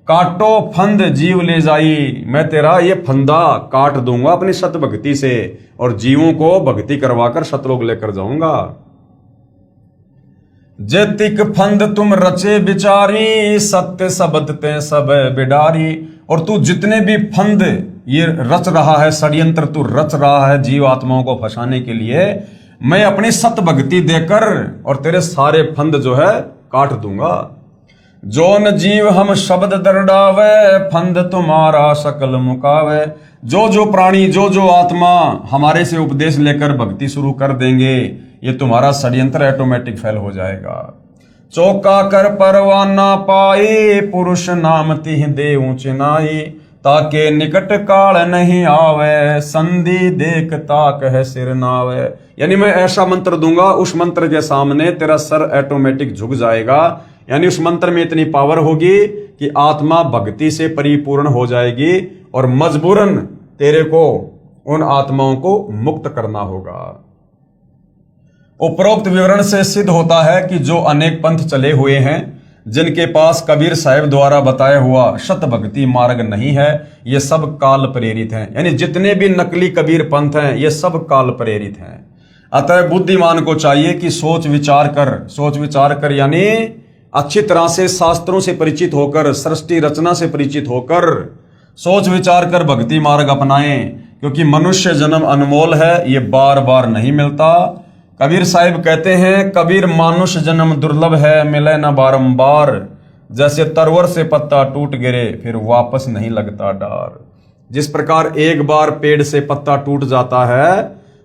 A: काटो फंद जीव ले जाई। मैं तेरा ये फंदा काट दूंगा अपनी सत भक्ति से, और जीवों को भक्ति करवाकर सतलोक लेकर जाऊंगा। जैतिक फंद तुम रचे बिचारी, सत्य शब्द ते सब बिडारी। और तू जितने भी फंद ये रच रहा है, षड्यंत्र तू रच रहा है जीव आत्माओं को फंसाने के लिए, मैं अपनी सत भक्ति देकर और तेरे सारे फंद जो है काट दूंगा। जोन जीव हम शब्द दरडावे, फंद तुम्हारा सकल मुकावे। जो जो प्राणी, जो जो आत्मा हमारे से उपदेश लेकर भक्ति शुरू कर देंगे, ये तुम्हारा षड्यंत्र ऑटोमेटिक फेल हो जाएगा। चौका कर परवाना पाए, पुरुष नाम तिह दे ऊंचनाई। ताके निकट काल नहीं आवे, संधि देख ताक है सिर नावे। यानी मैं ऐसा मंत्र दूंगा, उस मंत्र के सामने तेरा सर ऑटोमेटिक झुक जाएगा। यानी उस मंत्र में इतनी पावर होगी कि आत्मा भक्ति से परिपूर्ण हो जाएगी, और मजबूरन तेरे को उन आत्माओं को मुक्त करना होगा। उपरोक्त विवरण से सिद्ध होता है कि जो अनेक पंथ चले हुए हैं, जिनके पास कबीर साहब द्वारा बताया हुआ शत भक्ति मार्ग नहीं है, ये सब काल प्रेरित हैं। यानी जितने भी नकली कबीर पंथ हैं, ये सब काल प्रेरित हैं। अतः बुद्धिमान को चाहिए कि सोच विचार कर यानी अच्छी तरह से शास्त्रों से परिचित होकर, सृष्टि रचना से परिचित होकर, सोच विचार कर भक्ति मार्ग अपनाएं। क्योंकि मनुष्य जन्म अनमोल है, ये बार बार नहीं मिलता। कबीर साहिब कहते हैं, कबीर मानुष जन्म दुर्लभ है, मिले न बारंबार। जैसे तरवर से पत्ता टूट गिरे, फिर वापस नहीं लगता डार। जिस प्रकार एक बार पेड़ से पत्ता टूट जाता है,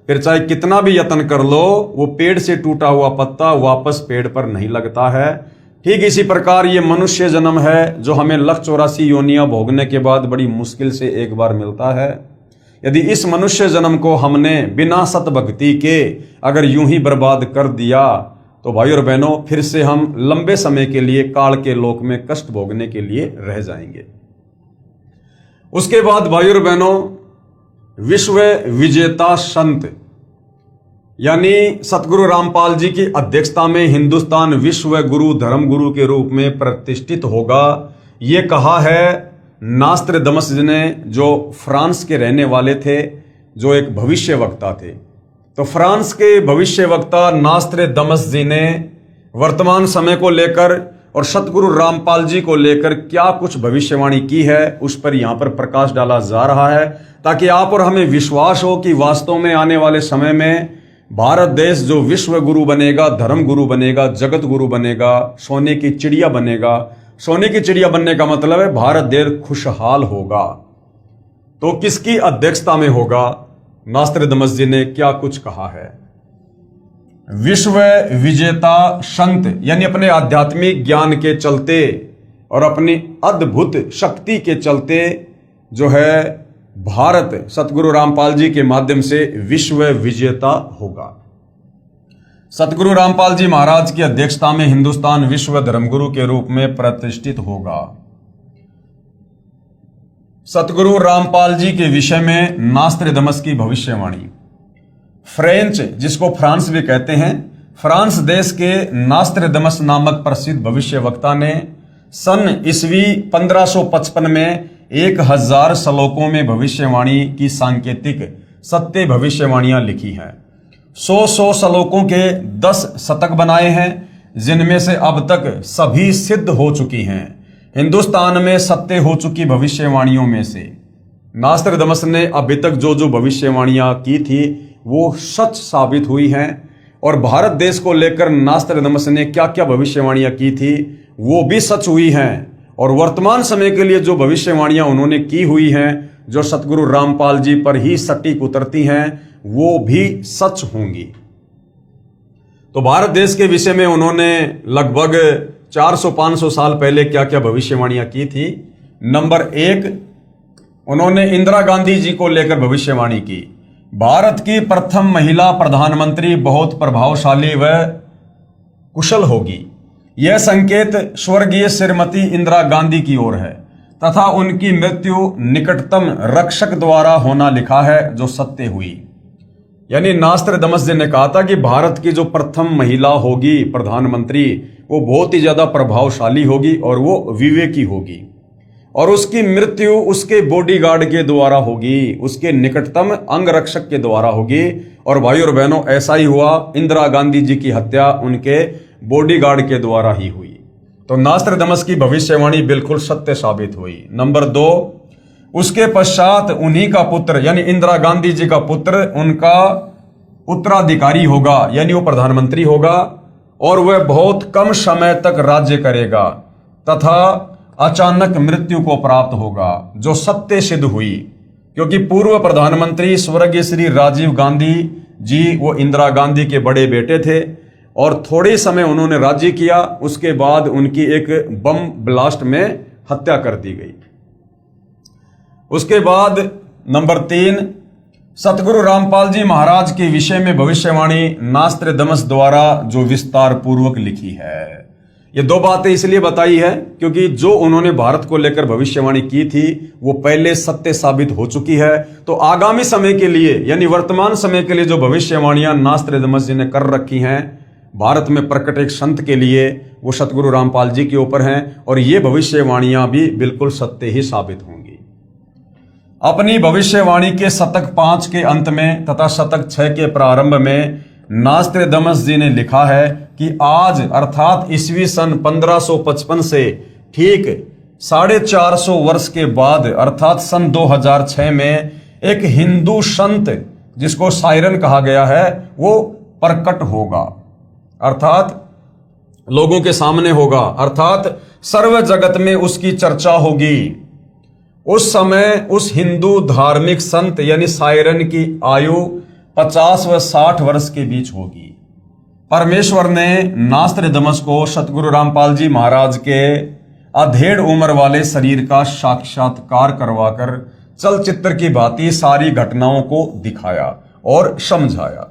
A: फिर चाहे कितना भी यत्न कर लो, वो पेड़ से टूटा हुआ पत्ता वापस पेड़ पर नहीं लगता है। ठीक इसी प्रकार ये मनुष्य जन्म है, जो हमें 184 योनियां भोगने के बाद बड़ी मुश्किल से एक बार मिलता है। यदि इस मनुष्य जन्म को हमने बिना सत भक्ति के अगर यूं ही बर्बाद कर दिया, तो भाई और बहनों, फिर से हम लंबे समय के लिए काल के लोक में कष्ट भोगने के लिए रह जाएंगे। उसके बाद भाई और बहनों, विश्व विजेता संत यानी सतगुरु रामपाल जी की अध्यक्षता में हिंदुस्तान विश्व गुरु धर्म गुरु के रूप में प्रतिष्ठित होगा, ये कहा है नास्त्रदमस ने, जो फ्रांस के रहने वाले थे, जो एक भविष्य वक्ता थे। तो फ्रांस के भविष्य वक्ता नास्त्रदमस जी ने वर्तमान समय को लेकर और सतगुरु रामपाल जी को लेकर क्या कुछ भविष्यवाणी की है, उस पर यहां पर प्रकाश डाला जा रहा है, ताकि आप और हमें विश्वास हो कि वास्तव में आने वाले समय में भारत देश जो विश्व गुरु बनेगा, धर्म गुरु बनेगा, जगत गुरु बनेगा, सोने की चिड़िया बनेगा। सोने की चिड़िया बनने का मतलब है भारत देश खुशहाल होगा। तो किसकी अध्यक्षता में होगा? नास्त्रदमस जी ने क्या कुछ कहा है। विश्व विजेता संत यानी अपने आध्यात्मिक ज्ञान के चलते और अपनी अद्भुत शक्ति के चलते जो है भारत सतगुरु रामपाल जी के माध्यम से विश्व विजेता होगा। सतगुरु रामपाल जी महाराज की अध्यक्षता में हिंदुस्तान विश्व धर्मगुरु के रूप में प्रतिष्ठित होगा। सतगुरु रामपाल जी के विषय में नास्त्रदमस की भविष्यवाणी। फ्रेंच, जिसको फ्रांस भी कहते हैं, फ्रांस देश के नास्त्रदमस नामक प्रसिद्ध भविष्य वक्ता ने सन ईस्वी 1555 में 1000 श्लोकों में भविष्यवाणी की सांकेतिक सत्य भविष्यवाणियां लिखी हैं। 100 श्लोकों के 10 शतक बनाए हैं, जिनमें से अब तक सभी सिद्ध हो चुकी हैं। हिंदुस्तान में सत्य हो चुकी भविष्यवाणियों में से नास्त्रदमस ने अभी तक जो जो भविष्यवाणियां की थी वो सच साबित हुई हैं, और भारत देश को लेकर नास्त्रदमस ने क्या क्या भविष्यवाणियां की थी वो भी सच हुई हैं, और वर्तमान समय के लिए जो भविष्यवाणियां उन्होंने की हुई हैं जो सतगुरु रामपाल जी पर ही सटीक उतरती हैं वो भी सच होंगी। तो भारत देश के विषय में उन्होंने लगभग 400-500 साल पहले क्या क्या भविष्यवाणियां की थी। नंबर 1, उन्होंने इंदिरा गांधी जी को लेकर भविष्यवाणी की। भारत की प्रथम महिला प्रधानमंत्री बहुत प्रभावशाली व कुशल होगी। यह संकेत स्वर्गीय श्रीमती इंदिरा गांधी की ओर है तथा उनकी मृत्यु निकटतम रक्षक द्वारा होना लिखा है, जो सत्य हुई। यानी नास्ट्राडामस जी ने कहा था कि भारत की जो प्रथम महिला होगी प्रधानमंत्री, वो बहुत ही ज्यादा प्रभावशाली होगी और वो विवेकी होगी, और उसकी मृत्यु उसके बॉडीगार्ड के द्वारा होगी, उसके निकटतम अंगरक्षक के द्वारा होगी। और भाई और बहनों, ऐसा ही हुआ। इंदिरा गांधी जी की हत्या उनके बॉडीगार्ड के द्वारा ही हुई। तो नास्ट्राडामस की भविष्यवाणी बिल्कुल सत्य साबित हुई। नंबर 2, उसके पश्चात उन्हीं का पुत्र यानी इंदिरा गांधी जी का पुत्र उनका उत्तराधिकारी होगा, यानी वो प्रधानमंत्री होगा, और वह बहुत कम समय तक राज्य करेगा तथा अचानक मृत्यु को प्राप्त होगा, जो सत्य सिद्ध हुई। क्योंकि पूर्व प्रधानमंत्री स्वर्गीय श्री राजीव गांधी जी वो इंदिरा गांधी के बड़े बेटे थे और थोड़े समय उन्होंने राज्य किया, उसके बाद उनकी एक बम ब्लास्ट में हत्या कर दी गई। उसके बाद नंबर 3, सतगुरु रामपाल जी महाराज के विषय में भविष्यवाणी नास्ट्राडामस द्वारा जो विस्तार पूर्वक लिखी है। ये 2 बातें इसलिए बताई है क्योंकि जो उन्होंने भारत को लेकर भविष्यवाणी की थी वो पहले सत्य साबित हो चुकी है। तो आगामी समय के लिए यानी वर्तमान समय के लिए जो भविष्यवाणियां नास्ट्राडामस जी ने कर रखी हैं भारत में प्रकट एक संत के लिए, वो सतगुरु रामपाल जी के ऊपर हैं, और ये भविष्यवाणियां भी बिल्कुल सत्य ही साबित होंगी। अपनी भविष्यवाणी के शतक 5 के अंत में तथा शतक 6 के प्रारंभ में नास्ट्राडामस जी ने लिखा है कि आज अर्थात ईस्वी सन 1555 से ठीक 450 वर्ष के बाद अर्थात सन 2006 में एक हिंदू संत जिसको सायरन कहा गया है वो प्रकट होगा, अर्थात लोगों के सामने होगा, अर्थात सर्व जगत में उसकी चर्चा होगी। उस समय उस हिंदू धार्मिक संत यानी सायरन की आयु 50 व 60 वर्ष के बीच होगी। परमेश्वर ने नास्ट्राडामस को सतगुरु रामपाल जी महाराज के अधेड़ उम्र वाले शरीर का साक्षात्कार करवाकर चलचित्र की भांति सारी घटनाओं को दिखाया और समझाया।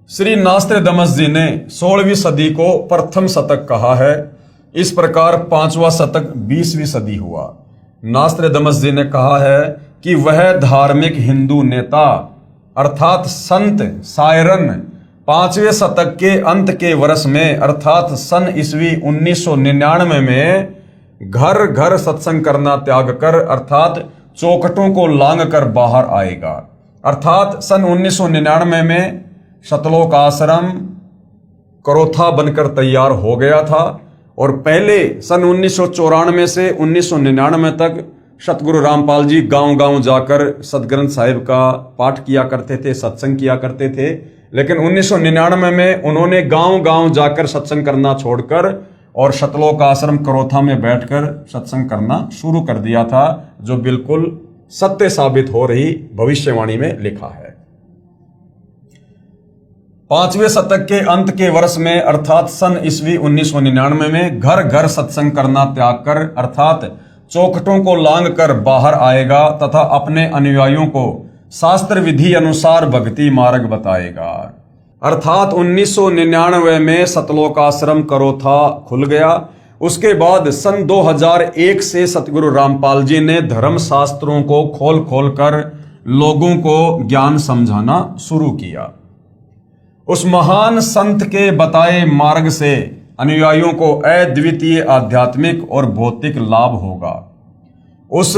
A: श्री नास्ट्राडामस जी ने 16वीं सदी को प्रथम शतक कहा है। इस प्रकार 5वां शतक 20वीं सदी हुआ। नास्ट्राडामस जी ने कहा है कि वह धार्मिक हिंदू नेता अर्थात संत सायरन 5वें शतक के अंत के वर्ष में अर्थात सन ईस्वी 1999 में घर घर सत्संग करना त्याग कर अर्थात चौखटों को लांग कर बाहर आएगा। अर्थात सन 1999 में सतलोक आश्रम करोथा बनकर तैयार हो गया था और पहले सन 1994 से 1999 तक सतगुरु रामपाल जी गांव-गांव जाकर सतग्रंथ साहिब का पाठ किया करते थे, सत्संग किया करते थे। लेकिन 1999 में उन्होंने गांव-गांव जाकर सत्संग करना छोड़कर और सतलोक आश्रम करोथा में बैठकर सत्संग करना शुरू कर दिया था, जो बिल्कुल सत्य साबित हो रही भविष्यवाणी में लिखा है। 5वें शतक के अंत के वर्ष में अर्थात सन ईस्वी 1999 में घर घर सत्संग करना त्याग कर अर्थात चौखटों को लांग कर बाहर आएगा तथा अपने अनुयायियों को शास्त्र विधि अनुसार भक्ति मार्ग बताएगा। अर्थात 1999 में सतलोक आश्रम करोथा खुल गया। उसके बाद सन 2001 से सतगुरु रामपाल जी ने धर्म शास्त्रों को खोल खोल कर लोगों को ज्ञान समझाना शुरू किया। उस महान संत के बताए मार्ग से अनुयायियों को अद्वितीय आध्यात्मिक और भौतिक लाभ होगा। उस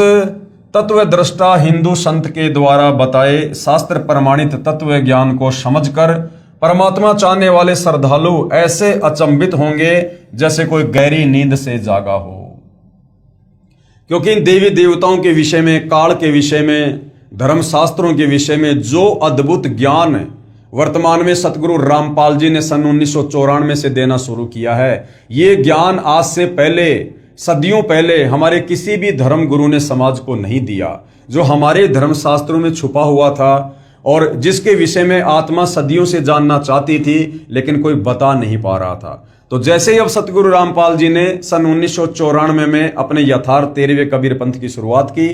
A: तत्व दृष्टा हिंदू संत के द्वारा बताए शास्त्र प्रमाणित तत्व ज्ञान को समझकर परमात्मा चाहने वाले श्रद्धालु ऐसे अचंभित होंगे जैसे कोई गहरी नींद से जागा हो। क्योंकि इन देवी देवताओं के विषय में, काल के विषय में, धर्म शास्त्रों के विषय में जो अद्भुत ज्ञान वर्तमान में सतगुरु रामपाल जी ने सन 1994 से देना शुरू किया है, ये ज्ञान आज से पहले सदियों पहले हमारे किसी भी धर्म गुरु ने समाज को नहीं दिया, जो हमारे धर्मशास्त्रों में छुपा हुआ था और जिसके विषय में आत्मा सदियों से जानना चाहती थी लेकिन कोई बता नहीं पा रहा था। तो जैसे ही अब सतगुरु रामपाल जी ने सन 1994 में अपने यथार्थ 13वें कबीर पंथ की शुरुआत की,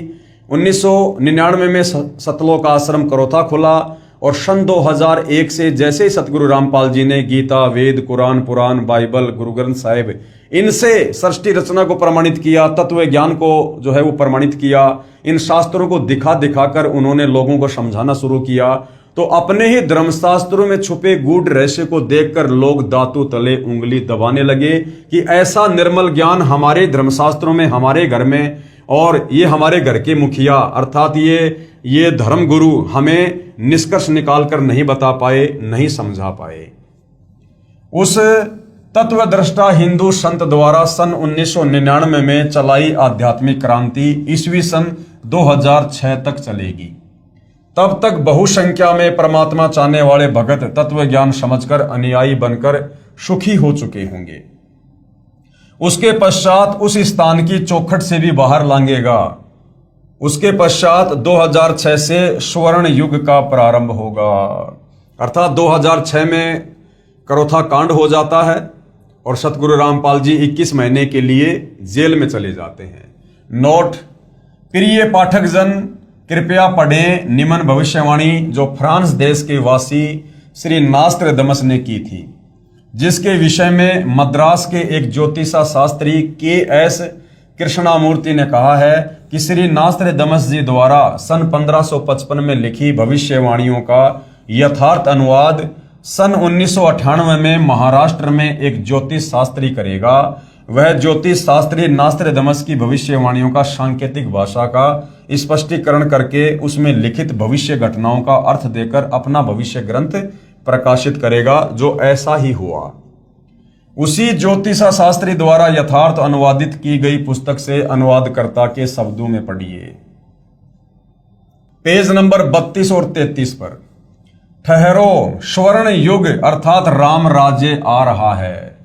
A: 1999 में सतलोक आश्रम करोथा खुला और सन 2001 से जैसे ही सतगुरु रामपाल जी ने गीता, वेद, कुरान, पुराण, बाइबल, गुरु ग्रंथ साहिब इनसे सृष्टि रचना को प्रमाणित किया, तत्व ज्ञान को जो है वो प्रमाणित किया, इन शास्त्रों को दिखा दिखाकर उन्होंने लोगों को समझाना शुरू किया, तो अपने ही धर्मशास्त्रों में छुपे गूढ़ रहस्य को देखकर लोग दांतों तले उंगली दबाने लगे कि ऐसा निर्मल ज्ञान हमारे धर्मशास्त्रों में, हमारे घर में, और ये हमारे घर के मुखिया अर्थात ये धर्म गुरु हमें निष्कर्ष निकालकर नहीं बता पाए, नहीं समझा पाए। उस तत्वदृष्टा हिंदू संत द्वारा सन 1999 में चलाई आध्यात्मिक क्रांति ईस्वी सन 2006 तक चलेगी। तब तक बहुसंख्या में परमात्मा चाहने वाले भगत तत्व ज्ञान समझकर अनुयायी बनकर सुखी हो चुके होंगे। उसके पश्चात उस स्थान की चौखट से भी बाहर लांघेगा। उसके पश्चात 2006 से स्वर्ण युग का प्रारंभ होगा, अर्थात 2006 में करोथा कांड हो जाता है और सतगुरु रामपाल जी 21 महीने के लिए जेल में चले जाते हैं। नोट: प्रिय पाठक जन, कृपया पढ़ें निम्न भविष्यवाणी जो फ्रांस देश के वासी श्री नास्त्रदमस ने की थी, जिसके विषय में मद्रास के एक ज्योतिषा शास्त्री के.एस. कृष्णामूर्ति ने कहा है कि श्री नास्त्रदमस जी द्वारा सन 1555 में लिखी भविष्यवाणियों का यथार्थ अनुवाद सन 1998 में महाराष्ट्र में एक ज्योतिष शास्त्री करेगा। वह ज्योतिष शास्त्री नास्त्रदमस की भविष्यवाणियों का सांकेतिक भाषा का स्पष्टीकरण करके उसमें लिखित भविष्य घटनाओं का अर्थ देकर अपना भविष्य ग्रंथ प्रकाशित करेगा, जो ऐसा ही हुआ। उसी ज्योतिषा शास्त्री द्वारा यथार्थ अनुवादित की गई पुस्तक से अनुवादकर्ता के शब्दों में पढ़िए। पेज नंबर 32 और 33 पर, ठहरो, स्वर्ण युग अर्थात राम राज्य आ रहा है।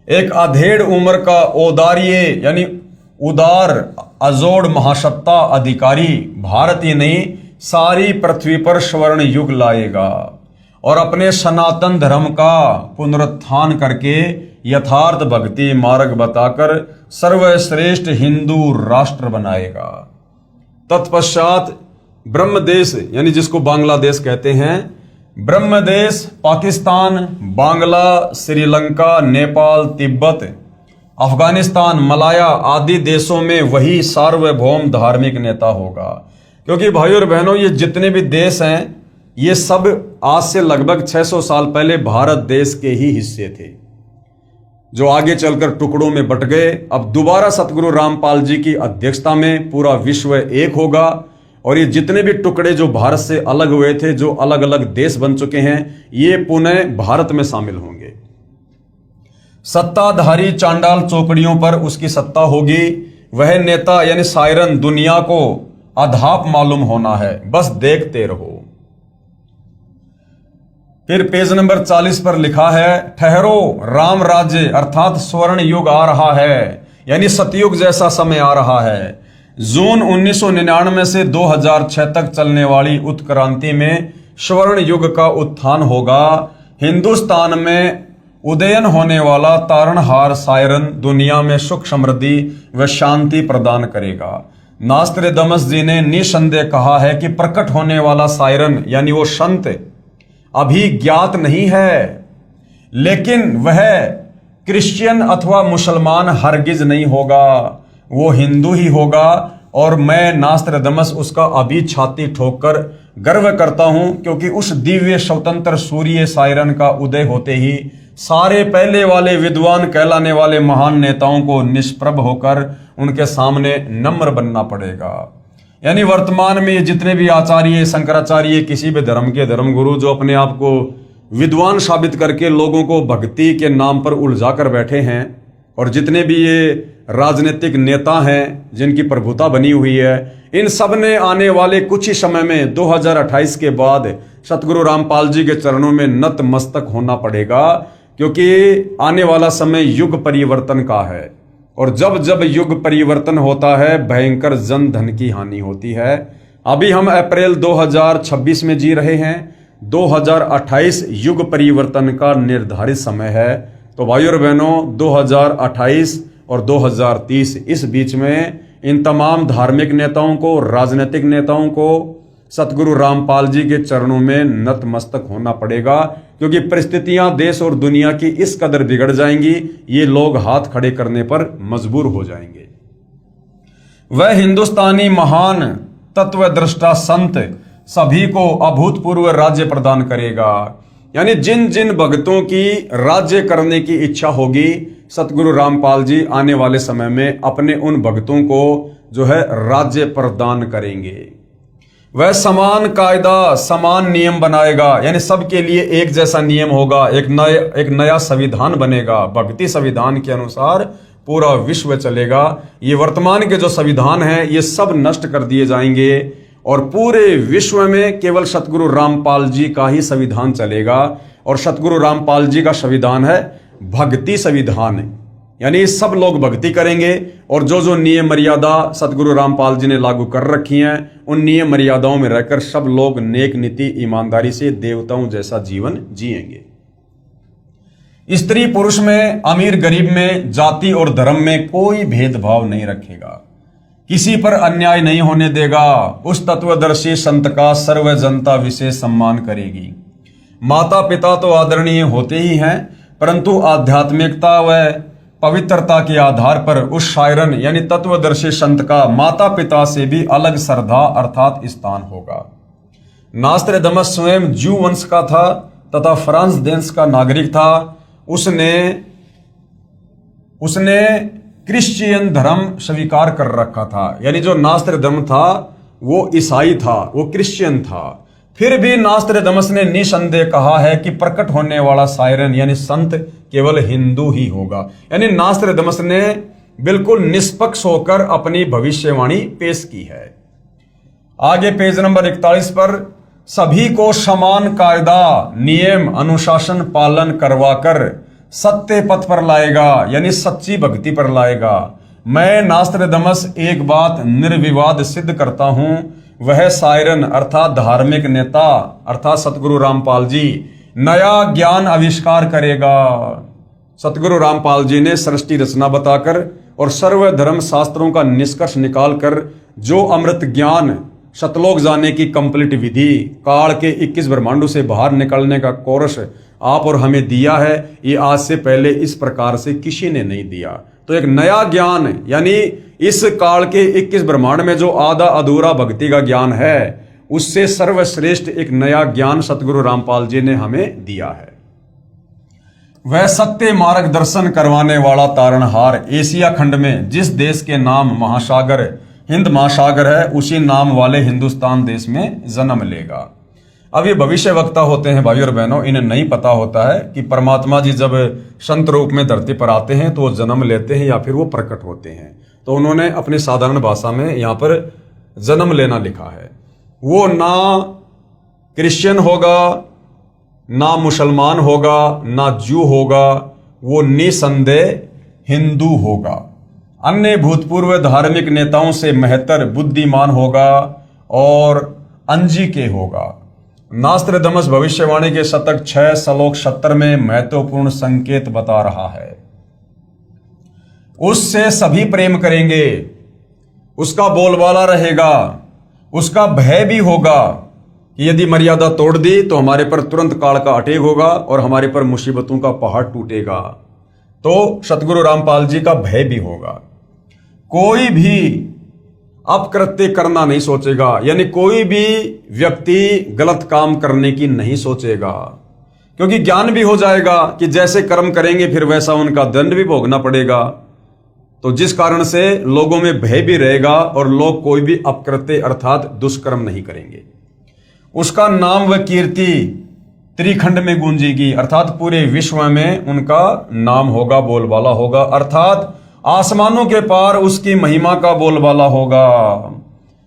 A: एक अधेड़ उम्र का औदार्य यानी उदार अजोड़ महासत्ता अधिकारी भारत ही नहीं सारी पृथ्वी पर स्वर्ण युग लाएगा और अपने सनातन धर्म का पुनरुत्थान करके यथार्थ भक्ति मार्ग बताकर सर्वश्रेष्ठ हिंदू राष्ट्र बनाएगा। तत्पश्चात ब्रह्मदेश यानी जिसको बांग्लादेश कहते हैं, ब्रह्मदेश पाकिस्तान, बांग्ला, श्रीलंका, नेपाल, तिब्बत, अफगानिस्तान, मलाया आदि देशों में वही सार्वभौम धार्मिक नेता होगा। क्योंकि भाइयों और बहनों, ये जितने भी देश हैं ये सब आज से लगभग 600 साल पहले भारत देश के ही हिस्से थे, जो आगे चलकर टुकड़ों में बट गए। अब दोबारा सतगुरु रामपाल जी की अध्यक्षता में पूरा विश्व एक होगा और ये जितने भी टुकड़े जो भारत से अलग हुए थे, जो अलग अलग देश बन चुके हैं, ये पुनः भारत में शामिल होंगे। सत्ताधारी चांडाल चौकड़ियों पर उसकी सत्ता होगी। वह नेता यानी सायरन दुनिया को अधाप मालूम होना है, बस देखते रहो। फिर पेज नंबर 40 पर लिखा है, ठहरो, राम राज्य अर्थात स्वर्ण युग आ रहा है, यानी सतयुग जैसा समय आ रहा है। जून 1999 से 2006 तक चलने वाली उत्क्रांति में स्वर्ण युग का उत्थान होगा। हिंदुस्तान में उदयन होने वाला तारणहार सायरन दुनिया में सुख समृद्धि व शांति प्रदान करेगा। नास्त्रदमस जी ने निसंदेह कहा है कि प्रकट होने वाला सायरन यानी वो संत अभी ज्ञात नहीं है, लेकिन वह क्रिश्चियन अथवा मुसलमान हरगिज नहीं होगा, वो हिंदू ही होगा। और मैं नास्त्रदमस उसका अभी छाती ठोककर गर्व करता हूं, क्योंकि उस दिव्य स्वतंत्र सूर्य सायरन का उदय होते ही सारे पहले वाले विद्वान कहलाने वाले महान नेताओं को निष्प्रभ होकर उनके सामने नम्र बनना पड़ेगा। यानी वर्तमान में जितने भी आचार्य, शंकराचार्य, किसी भी धर्म के धर्मगुरु जो अपने आप को विद्वान साबित करके लोगों को भक्ति के नाम पर उलझा कर बैठे हैं, और जितने भी ये राजनीतिक नेता हैं जिनकी प्रभुता बनी हुई है, इन सब ने आने वाले कुछ ही समय में 2028 के बाद सतगुरु रामपाल जी के चरणों में नतमस्तक होना पड़ेगा, क्योंकि आने वाला समय युग परिवर्तन का है। और जब जब युग परिवर्तन होता है भयंकर जन धन की हानि होती है। अभी हम अप्रैल 2026 में जी रहे हैं। 2028 युग परिवर्तन का निर्धारित समय है। तो भाइयों और बहनों, 2028 और 2030 इस बीच में इन तमाम धार्मिक नेताओं को, राजनीतिक नेताओं को सतगुरु रामपाल जी के चरणों में नतमस्तक होना पड़ेगा, क्योंकि परिस्थितियां देश और दुनिया की इस कदर बिगड़ जाएंगी, ये लोग हाथ खड़े करने पर मजबूर हो जाएंगे। वह हिंदुस्तानी महान तत्वदृष्टा संत सभी को अभूतपूर्व राज्य प्रदान करेगा। यानी जिन जिन भक्तों की राज्य करने की इच्छा होगी, सतगुरु रामपाल जी आने वाले समय में अपने उन भक्तों को जो है राज्य प्रदान करेंगे। वह समान कायदा, समान नियम बनाएगा, यानी सबके लिए एक जैसा नियम होगा। एक नया संविधान बनेगा, भक्ति संविधान के अनुसार पूरा विश्व चलेगा। ये वर्तमान के जो संविधान है ये सब नष्ट कर दिए जाएंगे और पूरे विश्व में केवल सतगुरु रामपाल जी का ही संविधान चलेगा। और सतगुरु रामपाल जी का संविधान है भक्ति संविधान, यानी सब लोग भक्ति करेंगे और जो जो नियम मर्यादा सतगुरु रामपाल जी ने लागू कर रखी हैं उन नियम मर्यादाओं में रहकर सब लोग नेक नीति ईमानदारी से देवताओं जैसा जीवन जिएंगे। स्त्री पुरुष में, अमीर गरीब में, जाति और धर्म में कोई भेदभाव नहीं रखेगा, किसी पर अन्याय नहीं होने देगा। उस तत्वदर्शी संत का सर्व जनता विशेष सम्मान करेगी। माता पिता तो आदरणीय होते ही हैं, परंतु आध्यात्मिकता व पवित्रता के आधार पर उस शायरन यानी तत्वदर्शी संत का माता पिता से भी अलग श्रद्धा अर्थात स्थान होगा। नास्त्रदामस स्वयं ज्यू वंश का था तथा फ्रांस देश का नागरिक था। उसने क्रिश्चियन धर्म स्वीकार कर रखा था, यानी जो नास्त्रदामस था वो ईसाई था, वो क्रिश्चियन था। फिर भी नास्त्रदामस ने निसंदेह कहा है कि प्रकट होने वाला शायरन यानी संत केवल हिंदू ही होगा। यानी नास्त्रदामस ने बिल्कुल निष्पक्ष होकर अपनी भविष्यवाणी पेश की है। आगे पेज नंबर 41 पर सभी को समान कायदा, नियम, अनुशासन पालन करवाकर सत्य पथ पर लाएगा, यानी सच्ची भक्ति पर लाएगा। मैं नास्त्रदामस एक बात निर्विवाद सिद्ध करता हूं, वह शायरन अर्थात धार्मिक नेता अर्थात सतगुरु रामपाल जी नया ज्ञान आविष्कार करेगा। सतगुरु रामपाल जी ने सृष्टि रचना बताकर और सर्व धर्म शास्त्रों का निष्कर्ष निकालकर जो अमृत ज्ञान शतलोक जाने की कंप्लीट विधि, काल के 21 ब्रह्मांडों से बाहर निकलने का कोर्स आप और हमें दिया है, ये आज से पहले इस प्रकार से किसी ने नहीं दिया। तो एक नया ज्ञान यानी इस काल के 21 ब्रह्मांड में जो आधा अधूरा भक्ति का ज्ञान है उससे सर्वश्रेष्ठ एक नया ज्ञान सतगुरु रामपाल जी ने हमें दिया है। वह सत्य मार्गदर्शन करवाने वाला तारणहार एशिया खंड में जिस देश के नाम महासागर हिंद महासागर है उसी नाम वाले हिंदुस्तान देश में जन्म लेगा। अब ये भविष्य वक्ता होते हैं भाइयों और बहनों, इन्हें नहीं पता होता है कि परमात्मा जी जब संत रूप में धरती पर आते हैं तो वो जन्म लेते हैं या फिर वो प्रकट होते हैं। तो उन्होंने अपनी साधारण भाषा में यहाँ पर जन्म लेना लिखा है। वो ना क्रिश्चियन होगा, ना मुसलमान होगा, ना जू होगा, वो निसंदेह हिंदू होगा। अन्य भूतपूर्व धार्मिक नेताओं से महत्तर बुद्धिमान होगा और अंजिके होगा। नास्त्रदामस भविष्यवाणी के शतक 6 श्लोक 70 में महत्वपूर्ण संकेत बता रहा है। उससे सभी प्रेम करेंगे, उसका बोलबाला रहेगा, उसका भय भी होगा कि यदि मर्यादा तोड़ दी तो हमारे पर तुरंत काल का अटैक होगा और हमारे पर मुसीबतों का पहाड़ टूटेगा। तो सतगुरु रामपाल जी का भय भी होगा। कोई भी अपकृत्य करना नहीं सोचेगा, यानी कोई भी व्यक्ति गलत काम करने की नहीं सोचेगा, क्योंकि ज्ञान भी हो जाएगा कि जैसे कर्म करेंगे फिर वैसा उनका दंड भी भोगना पड़ेगा। तो जिस कारण से लोगों में भय भी रहेगा और लोग कोई भी अपकृत्य अर्थात दुष्कर्म नहीं करेंगे। उसका नाम व कीर्ति त्रिखंड में गूंजेगी, अर्थात पूरे विश्व में उनका नाम होगा, बोलबाला होगा, अर्थात आसमानों के पार उसकी महिमा का बोलबाला होगा।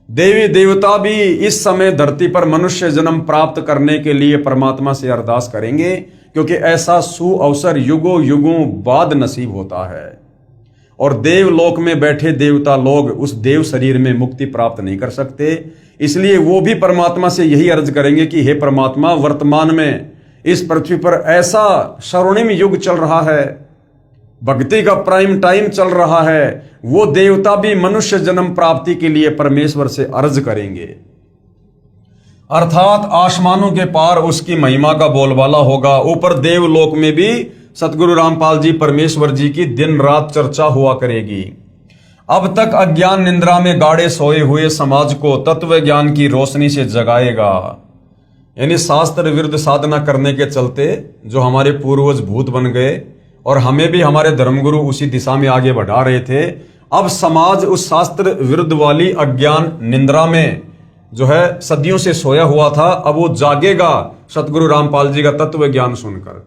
A: देवी देवता भी इस समय धरती पर मनुष्य जन्म प्राप्त करने के लिए परमात्मा से अरदास करेंगे, क्योंकि ऐसा सुअवसर युगों युगों बाद नसीब होता है। और देवलोक में बैठे देवता लोग उस देव शरीर में मुक्ति प्राप्त नहीं कर सकते। इसलिए वो भी परमात्मा से यही अर्ज करेंगे कि हे परमात्मा, वर्तमान में इस पृथ्वी पर ऐसा स्वर्णिम युग चल रहा है, भक्ति का प्राइम टाइम चल रहा है, वो देवता भी मनुष्य जन्म प्राप्ति के लिए परमेश्वर से अर्ज करेंगे। अर्थात आसमानों के पार उसकी महिमा का बोलबाला होगा। ऊपर देवलोक में भी सतगुरु रामपाल जी परमेश्वर जी की दिन रात चर्चा हुआ करेगी। अब तक अज्ञान निंद्रा में गाड़े सोए हुए समाज को तत्व ज्ञान की रोशनी से जगाएगा। यानी शास्त्र विरुद्ध साधना करने के चलते जो हमारे पूर्वज भूत बन गए और हमें भी हमारे धर्मगुरु उसी दिशा में आगे बढ़ा रहे थे, अब समाज उस शास्त्र विरुद्ध वाली अज्ञान निंद्रा में जो है सदियों से सोया हुआ था, अब वो जागेगा सतगुरु रामपाल जी का तत्व ज्ञान सुनकर।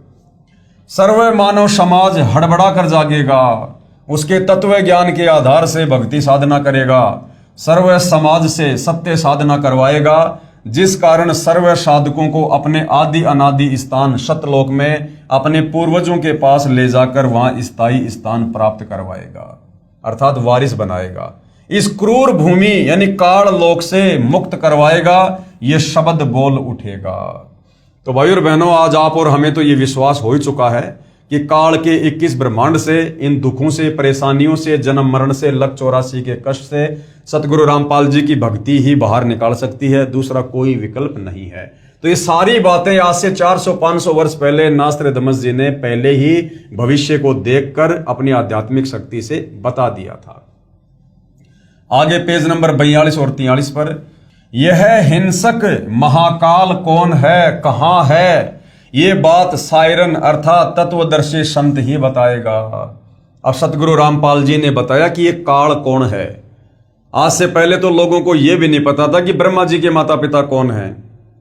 A: सर्व मानव समाज हड़बड़ा कर जागेगा, उसके तत्व ज्ञान के आधार से भक्ति साधना करेगा, सर्व समाज से सत्य साधना करवाएगा, जिस कारण सर्व साधकों को अपने आदि अनादि स्थान सतलोक में अपने पूर्वजों के पास ले जाकर वहां स्थायी स्थान प्राप्त करवाएगा, अर्थात वारिस बनाएगा। इस क्रूर भूमि यानी काल लोक से मुक्त करवाएगा, ये शब्द बोल उठेगा। तो भाई और बहनों, आज आप और हमें तो ये विश्वास हो ही चुका है कि काल के 21 ब्रह्मांड से, इन दुखों से, परेशानियों से, जन्म मरण से, लक 84 के कष्ट से सतगुरु रामपाल जी की भक्ति ही बाहर निकाल सकती है, दूसरा कोई विकल्प नहीं है। तो ये सारी बातें आज से 400-500 वर्ष पहले नास्त्रदमस जी ने पहले ही भविष्य को देखकर अपनी आध्यात्मिक शक्ति से बता दिया था। आगे पेज नंबर 42 और 43 पर, यह हिंसक महाकाल कौन है, कहां है, ये बात सायरन अर्थात तत्वदर्शी संत ही बताएगा। अब सतगुरु रामपाल जी ने बताया कि ये काल कौन है। आज से पहले तो लोगों को यह भी नहीं पता था कि ब्रह्मा जी के माता पिता कौन हैं,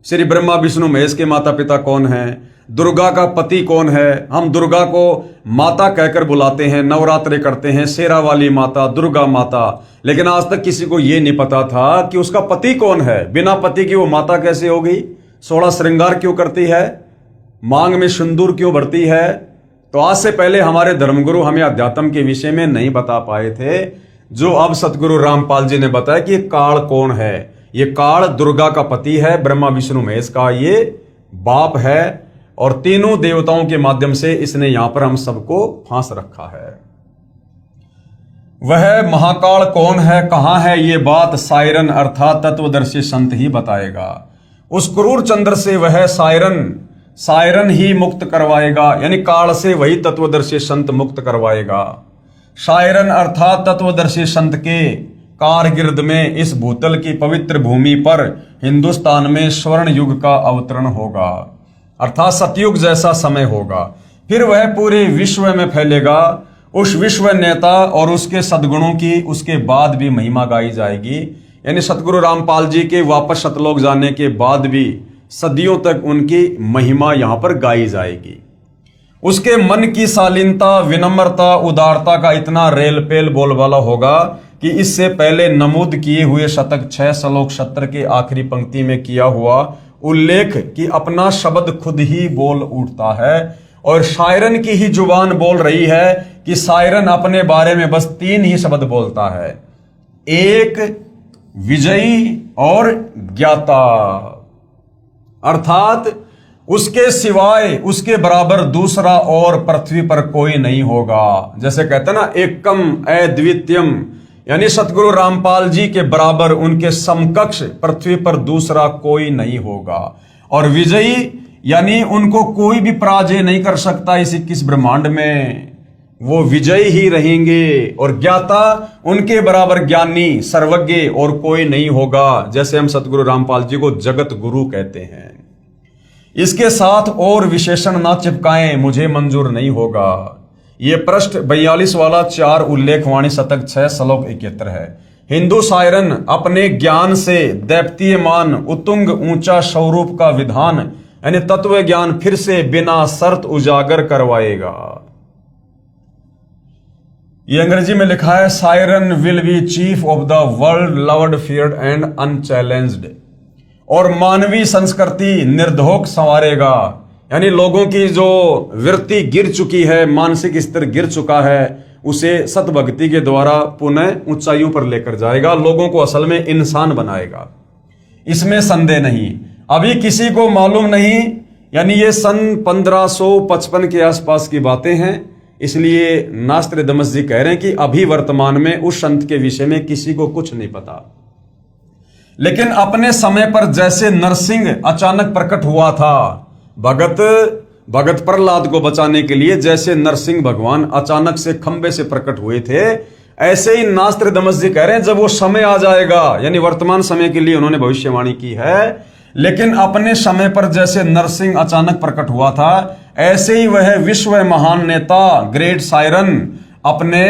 A: श्री ब्रह्मा विष्णु महेश के माता पिता कौन हैं, दुर्गा का पति कौन है। हम दुर्गा को माता कहकर बुलाते हैं, नवरात्रे करते हैं, शेरा वाली माता, दुर्गा माता, लेकिन आज तक किसी को यह नहीं पता था कि उसका पति कौन है। बिना पति की वो माता कैसे होगी, 16 श्रृंगार क्यों करती है, मांग में सिंदूर क्यों भरती है। तो आज से पहले हमारे धर्मगुरु हमें अध्यात्म के विषय में नहीं बता पाए थे, जो अब सतगुरु रामपाल जी ने बताया कि ये काल कौन है। ये काल दुर्गा का पति है, ब्रह्मा विष्णु महेश का ये बाप है, और तीनों देवताओं के माध्यम से इसने यहां पर हम सबको फांस रखा है। वह महाकाल कौन है, कहां है, ये बात सायरन अर्थात तत्वदर्शी संत ही बताएगा। उस क्रूर चंद्र से वह सायरन ही मुक्त करवाएगा, यानी काल से वही तत्वदर्शी संत मुक्त करवाएगा। सायरन अर्थात तत्वदर्शी संत के कारगिर्द में इस भूतल की पवित्र भूमि पर हिंदुस्तान में स्वर्ण युग का अवतरण होगा, अर्थात सतयुग जैसा समय होगा। फिर वह पूरे विश्व में फैलेगा। उस विश्व नेता और उसके सद्गुणों की उसके बाद भी महिमा गाई जाएगी, यानी सतगुरु रामपाल जी के वापस सतलोक जाने के बाद भी सदियों तक उनकी महिमा यहां पर गाई जाएगी। उसके मन की शालीनता, विनम्रता, उदारता का इतना रेलपेल बोलबाला होगा कि इससे पहले नमूद किए हुए शतक 6 श्लोक 70 के आखिरी पंक्ति में किया हुआ उल्लेख कि अपना शब्द खुद ही बोल उठता है, और शायरन की ही जुबान बोल रही है कि शायरन अपने बारे में बस 3 ही शब्द बोलता है, एक, विजयी और ज्ञाता, अर्थात उसके सिवाय उसके बराबर दूसरा और पृथ्वी पर कोई नहीं होगा। जैसे कहते हैं ना, एकम अद्वितीयम, यानी सतगुरु रामपाल जी के बराबर, उनके समकक्ष पृथ्वी पर दूसरा कोई नहीं होगा। और विजयी यानी उनको कोई भी पराजय नहीं कर सकता इस 21 ब्रह्मांड में, वो विजयी ही रहेंगे। और ज्ञाता, उनके बराबर ज्ञानी, सर्वज्ञ और कोई नहीं होगा। जैसे हम सतगुरु रामपाल जी को जगत गुरु कहते हैं। इसके साथ और विशेषण ना चिपकाएं, मुझे मंजूर नहीं होगा। ये पृष्ठ 42 वाला 4 उल्लेखवाणी शतक 6 श्लोक 71 है। हिंदू शायरन अपने ज्ञान से दैप्तीयमान उत्तुंग ऊंचा स्वरूप का विधान यानी तत्व ज्ञान फिर से बिना शर्त उजागर करवाएगा। ये अंग्रेजी में लिखा है, siren will be chief of the world loved feared and unchallenged, और मानवीय संस्कृति निर्धोक संवारेगा। यानी लोगों की जो वृत्ति गिर चुकी है, मानसिक स्तर गिर चुका है, उसे सत भक्ति के द्वारा पुनः ऊंचाइयों पर लेकर जाएगा, लोगों को असल में इंसान बनाएगा, इसमें संदेह नहीं। अभी किसी को मालूम नहीं, यानी ये सन 1555 के आसपास की बातें हैं, इसलिए नास्त्रदमस जी कह रहे हैं कि अभी वर्तमान में उस संत के विषय में किसी को कुछ नहीं पता। लेकिन अपने समय पर जैसे नरसिंह अचानक प्रकट हुआ था, भगत प्रहलाद को बचाने के लिए जैसे नरसिंह भगवान अचानक से खंबे से प्रकट हुए थे, ऐसे ही नास्त्रदमस जी कह रहे हैं जब वो समय आ जाएगा, यानी वर्तमान समय के लिए उन्होंने भविष्यवाणी की है, लेकिन अपने समय पर जैसे नरसिंह अचानक प्रकट हुआ था, ऐसे ही वह विश्व महान नेता ग्रेट सायरन अपने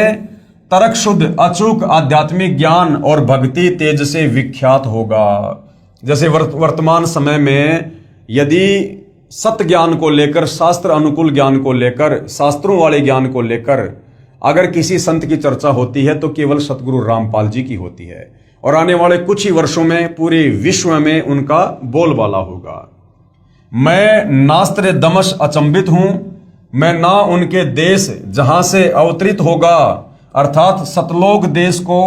A: तर्क शुद्ध अचूक आध्यात्मिक ज्ञान और भक्ति तेज से विख्यात होगा। जैसे वर्तमान समय में यदि सत्य ज्ञान को लेकर, शास्त्र अनुकूल ज्ञान को लेकर, शास्त्रों वाले ज्ञान को लेकर अगर किसी संत की चर्चा होती है तो केवल सतगुरु रामपाल जी की होती है, और आने वाले कुछ ही वर्षों में पूरे विश्व में उनका बोलबाला होगा। मैं नास्त्रदमस अचंभित हूं, मैं ना उनके देश जहां से अवतरित होगा अर्थात सतलोक देश को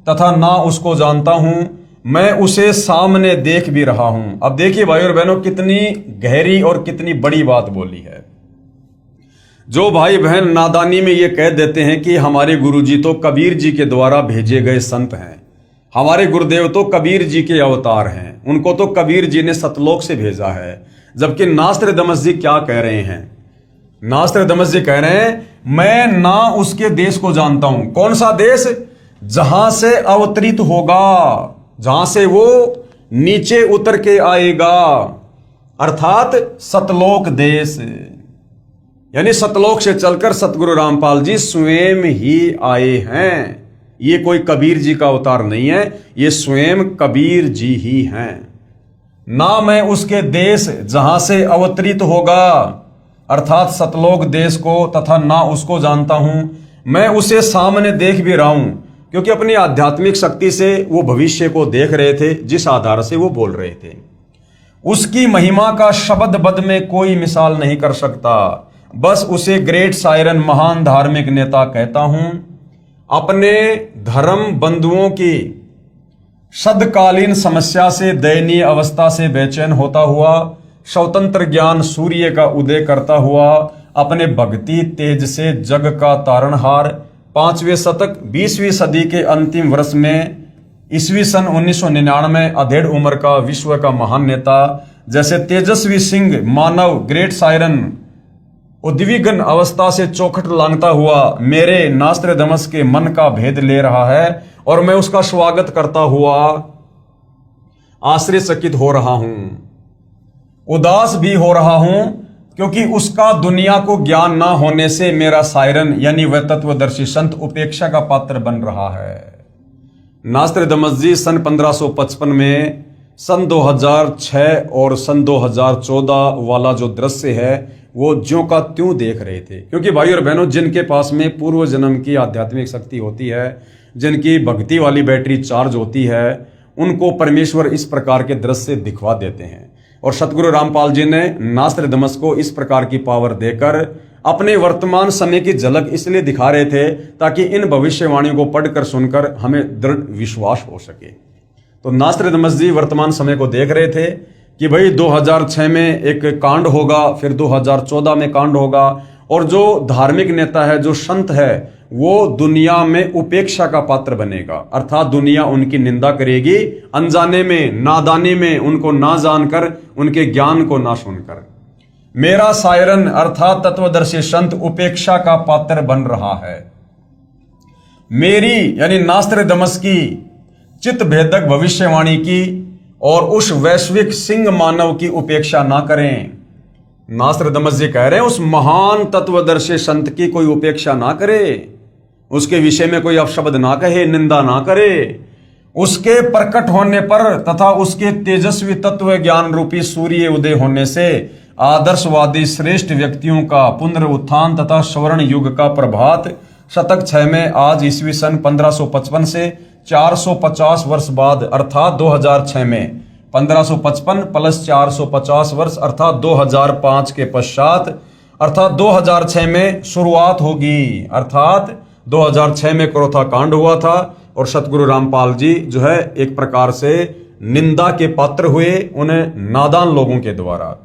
A: तथा ना उसको जानता हूं, मैं उसे सामने देख भी रहा हूं। अब देखिए भाई और बहनों, कितनी गहरी और कितनी बड़ी बात बोली है। जो भाई बहन नादानी में ये कह देते हैं कि हमारे गुरुजी तो कबीर जी के द्वारा भेजे गए संत हैं, हमारे गुरुदेव तो कबीर जी के अवतार हैं, उनको तो कबीर जी ने सतलोक से भेजा है, जबकि नास्त्रदमस जी क्या कह रहे हैं? नास्त्रदमस जी कह रहे हैं मैं ना उसके देश को जानता हूं। कौन सा देश? जहां से अवतरित होगा, जहां से वो नीचे उतर के आएगा, अर्थात सतलोक देश, यानी सतलोक से चलकर सतगुरु रामपाल जी स्वयं ही आए हैं। ये कोई कबीर जी का अवतार नहीं है, ये स्वयं कबीर जी ही हैं। ना मैं उसके देश जहां से अवतरित होगा अर्थात सतलोक देश को तथा ना उसको जानता हूं, मैं उसे सामने देख भी रहा हूं, क्योंकि अपनी आध्यात्मिक शक्ति से वो भविष्य को देख रहे थे, जिस आधार से वो बोल रहे थे। उसकी महिमा का शब्द बद में कोई मिसाल नहीं कर सकता, बस उसे ग्रेट सायरन महान धार्मिक नेता कहता हूं। अपने धर्म बंधुओं की सदकालीन समस्या से, दयनीय अवस्था से बेचैन होता हुआ, स्वतंत्र ज्ञान सूर्य का उदय करता हुआ, अपने भक्ति तेज से जग का तारणहार, 5वें शतक 20वीं सदी के अंतिम वर्ष में ईस्वी सन 1999 अधेड़ उम्र का विश्व का महान नेता, जैसे तेजस्वी सिंह मानव ग्रेट सायरन उद्विग्न अवस्था से चौखट लांघता हुआ मेरे नास्त्रदमस के मन का भेद ले रहा है, और मैं उसका स्वागत करता हुआ आश्चर्यचकित हो रहा हूं, उदास भी हो रहा हूं, क्योंकि उसका दुनिया को ज्ञान ना होने से मेरा सायरन यानी वह तत्वदर्शी संत उपेक्षा का पात्र बन रहा है। नास्त्रदमस जी सन 1555 में, सन 2006 और सन 2014 वाला जो दृश्य है वो ज्यों का त्यों देख रहे थे, क्योंकि भाई और बहनों जिनके पास में पूर्व जन्म की आध्यात्मिक शक्ति होती है, जिनकी भक्ति वाली बैटरी चार्ज होती है, उनको परमेश्वर इस प्रकार के दृश्य दिखवा देते हैं। और सतगुरु रामपाल जी ने नास्त्रदमस को इस प्रकार की पावर देकर अपने वर्तमान समय की झलक इसलिए दिखा रहे थे ताकि इन भविष्यवाणियों को पढ़कर सुनकर हमें दृढ़ विश्वास हो सके। तो नास्त्रदमस जी वर्तमान समय को देख रहे थे कि भाई 2006 में एक कांड होगा, फिर 2014 में कांड होगा, और जो धार्मिक नेता है, जो संत है, वो दुनिया में उपेक्षा का पात्र बनेगा, अर्थात दुनिया उनकी निंदा करेगी, अनजाने में, नादानी में, उनको ना जानकर, उनके ज्ञान को ना सुनकर। मेरा सायरन अर्थात तत्वदर्शी संत उपेक्षा का पात्र बन रहा है। मेरी यानी नास्त्रदमस की चित्त भेदक भविष्यवाणी की और उस वैश्विक सिंह मानव की उपेक्षा ना करें। नास्त्रदमस जी कह रहे हैं उस महान तत्वदर्शी संत की कोई उपेक्षा ना करे, उसके विषय में कोई अपशब्द ना कहे, निंदा ना करे। उसके प्रकट होने पर तथा उसके तेजस्वी तत्व ज्ञान रूपी सूर्य उदय होने से आदर्शवादी श्रेष्ठ व्यक्तियों का पुनरुत्थान तथा स्वर्ण युग का प्रभात शतक 6 में आज ईस्वी सन 1555 से 450 वर्ष बाद अर्थात 2006 में 1555 प्लस 450 वर्ष अर्थात 2005 के पश्चात अर्थात 2006 में शुरुआत होगी। अर्थात 2006 में क्रोथा कांड हुआ था और सतगुरु रामपाल जी जो है एक प्रकार से निंदा के पात्र हुए उन्हें नादान लोगों के द्वारा।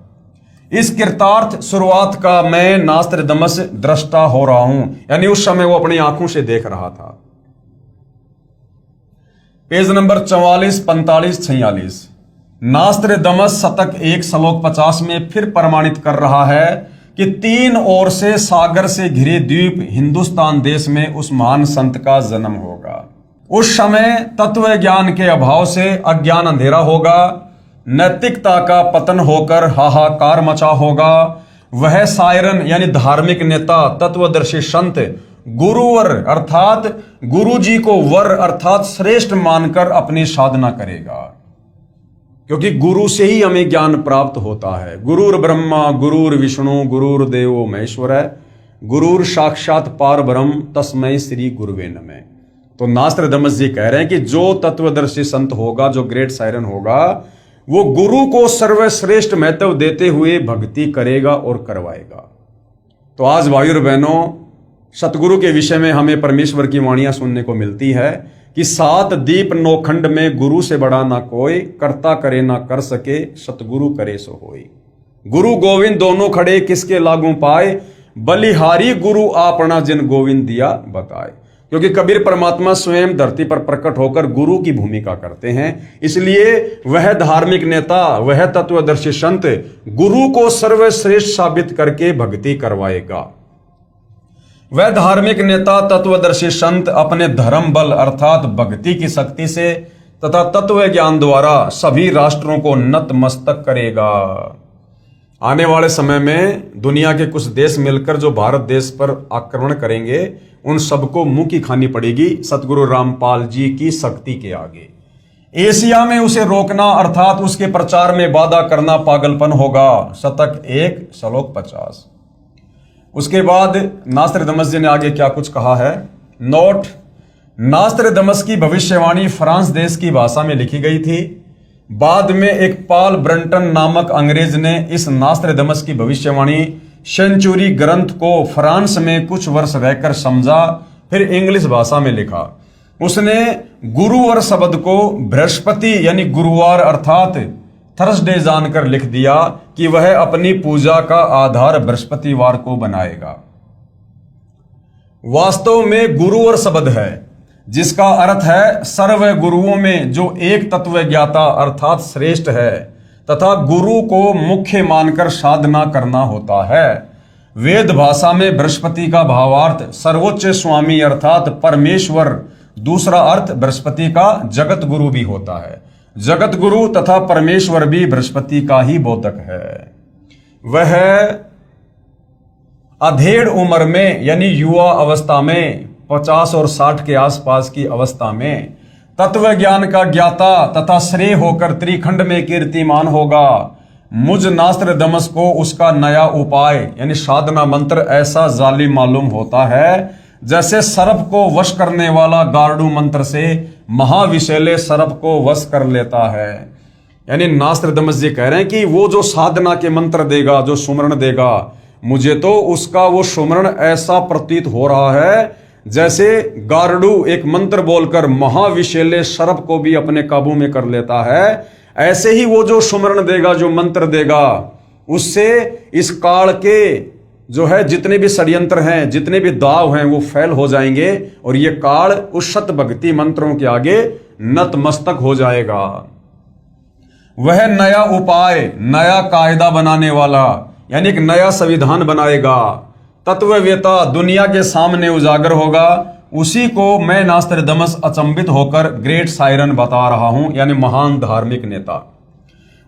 A: इस कृतार्थ शुरुआत का मैं नास्त्र दमस दृष्टा हो रहा हूं, यानी उस समय वो अपनी आंखों से देख रहा था। पेज नंबर 44, 45, 46 नास्त्र दमस शतक 1 श्लोक 50 में फिर प्रमाणित कर रहा है कि 3 ओर से सागर से घिरे द्वीप हिंदुस्तान देश में उस महान संत का जन्म होगा। उस समय तत्व ज्ञान के अभाव से अज्ञान अंधेरा होगा, नैतिकता का पतन होकर हाहाकार मचा होगा। वह सायरन यानी धार्मिक नेता, तत्वदर्शी संत गुरुवर अर्थात गुरु जी को वर अर्थात श्रेष्ठ मानकर अपनी साधना करेगा, क्योंकि गुरु से ही हमें ज्ञान प्राप्त होता है। गुरुर ब्रह्मा गुरुर विष्णु गुरुर देवो महेश्वर है, गुरुर साक्षात पार ब्रह्म तस्मै श्री गुरुवे नमः। तो नास्त्र दमस जी कह रहे हैं कि जो तत्वदर्शी संत होगा, जो ग्रेट सायरन होगा, वो गुरु को सर्वश्रेष्ठ महत्व देते हुए भक्ति करेगा और करवाएगा। तो आज भाइयों और बहनों, सतगुरु के विषय में हमें परमेश्वर की वाणियां सुनने को मिलती है कि 7 दीप नौखंड में गुरु से बड़ा ना कोई, करता करे ना कर सके, सतगुरु करे सो होई। गुरु गोविंद दोनों खड़े किसके लागू पाए, बलिहारी गुरु आपना जिन गोविंद दिया बताए। क्योंकि कबीर परमात्मा स्वयं धरती पर प्रकट होकर गुरु की भूमिका करते हैं, इसलिए वह धार्मिक नेता, वह तत्वदर्शी संत गुरु को सर्वश्रेष्ठ साबित करके भक्ति करवाएगा। वह धार्मिक नेता, तत्वदर्शी संत अपने धर्म बल अर्थात भक्ति की शक्ति से तथा तत्व ज्ञान द्वारा सभी राष्ट्रों को नतमस्तक करेगा। आने वाले समय में दुनिया के कुछ देश मिलकर जो भारत देश पर आक्रमण करेंगे, उन सबको मुंह की खानी पड़ेगी सतगुरु रामपाल जी की शक्ति के आगे। एशिया में उसे रोकना अर्थात उसके प्रचार में बाधा करना पागलपन होगा। शतक 1 श्लोक 50। उसके बाद नास्त्र दमस जी ने आगे क्या कुछ कहा है, नोट। नास्त्र दमस की भविष्यवाणी फ्रांस देश की भाषा में लिखी गई थी। बाद में एक पॉल ब्रंटन नामक अंग्रेज ने इस नास्त्र दमस की भविष्यवाणी सेंचुरी ग्रंथ को फ्रांस में कुछ वर्ष रहकर समझा, फिर इंग्लिश भाषा में लिखा। उसने गुरुवार शब्द को बृहस्पति यानी गुरुवार अर्थात थर्सडे जानकर लिख दिया कि वह अपनी पूजा का आधार बृहस्पतिवार को बनाएगा। वास्तव में गुरुवार शब्द है जिसका अर्थ है सर्व गुरुओं में जो एक तत्व ज्ञाता अर्थात श्रेष्ठ है तथा गुरु को मुख्य मानकर साधना करना होता है। वेद भाषा में बृहस्पति का भावार्थ सर्वोच्च स्वामी अर्थात परमेश्वर, दूसरा अर्थ बृहस्पति का जगत गुरु भी होता है। जगत गुरु तथा परमेश्वर भी बृहस्पति का ही बोधक है। वह अधेड़ उम्र में यानी युवा अवस्था में 50 और 60 के आसपास की अवस्था में तत्व ज्ञान का ज्ञाता तथा श्रेय होकर त्रिखंड में कीर्तिमान होगा। मुझ नास्त्र दमस को उसका नया उपाय यानी साधना मंत्र ऐसा जालिम मालूम होता है जैसे सर्प को वश करने वाला गार्डू मंत्र से महाविशैले सर्प को वश कर लेता है। यानी नास्त्र दमस जी कह रहे हैं कि वो जो साधना के मंत्र देगा, जो सुमरण देगा, मुझे तो उसका वो सुमरण ऐसा प्रतीत हो रहा है जैसे गार्डू एक मंत्र बोलकर महाविशैले सर्प को भी अपने काबू में कर लेता है। ऐसे ही वो जो सुमरण देगा, जो मंत्र देगा, उससे इस काल के जो है जितने भी षड्यंत्र हैं, जितने भी दाव हैं, वो फैल हो जाएंगे और ये काल उस सत भक्ति मंत्रों के आगे नतमस्तक हो जाएगा। वह नया उपाय, नया कायदा बनाने वाला यानी एक नया संविधान बनाएगा। तत्ववेता दुनिया के सामने उजागर होगा। उसी को मैं नास्त्र दमस अचंभित होकर ग्रेट सायरन बता रहा हूं, यानी महान धार्मिक नेता।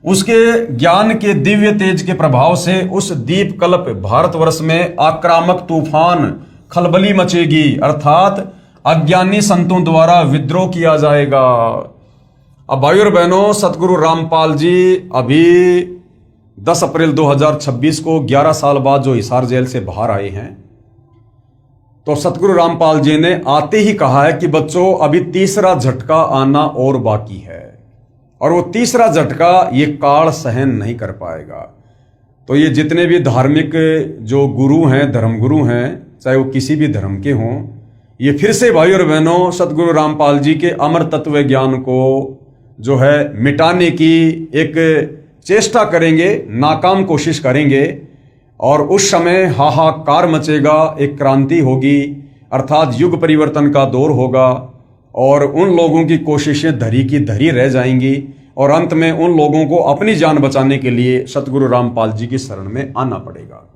A: उसके ज्ञान के दिव्य तेज के प्रभाव से उस दीपकल्प भारतवर्ष में आक्रामक तूफान खलबली मचेगी अर्थात अज्ञानी संतों द्वारा विद्रोह किया जाएगा। अब भाइयों और बहनों, सतगुरु रामपाल जी अभी 10 अप्रैल 2026 को 11 साल बाद जो हिसार जेल से बाहर आए हैं, तो सतगुरु रामपाल जी ने आते ही कहा है कि बच्चों अभी तीसरा झटका आना और बाकी है। और वो तीसरा झटका ये काल सहन नहीं कर पाएगा। तो ये जितने भी धार्मिक जो गुरु हैं, धर्मगुरु हैं, चाहे वो किसी भी धर्म के हों, ये फिर से भाई और बहनों सतगुरु रामपाल जी के अमर तत्व ज्ञान को जो है मिटाने की एक चेष्टा करेंगे, नाकाम कोशिश करेंगे, और उस समय हाहाकार मचेगा, एक क्रांति होगी, अर्थात युग परिवर्तन का दौर होगा, और उन लोगों की कोशिशें धरी की धरी रह जाएंगी, और अंत में उन लोगों को अपनी जान बचाने के लिए सतगुरु रामपाल जी की शरण में आना पड़ेगा।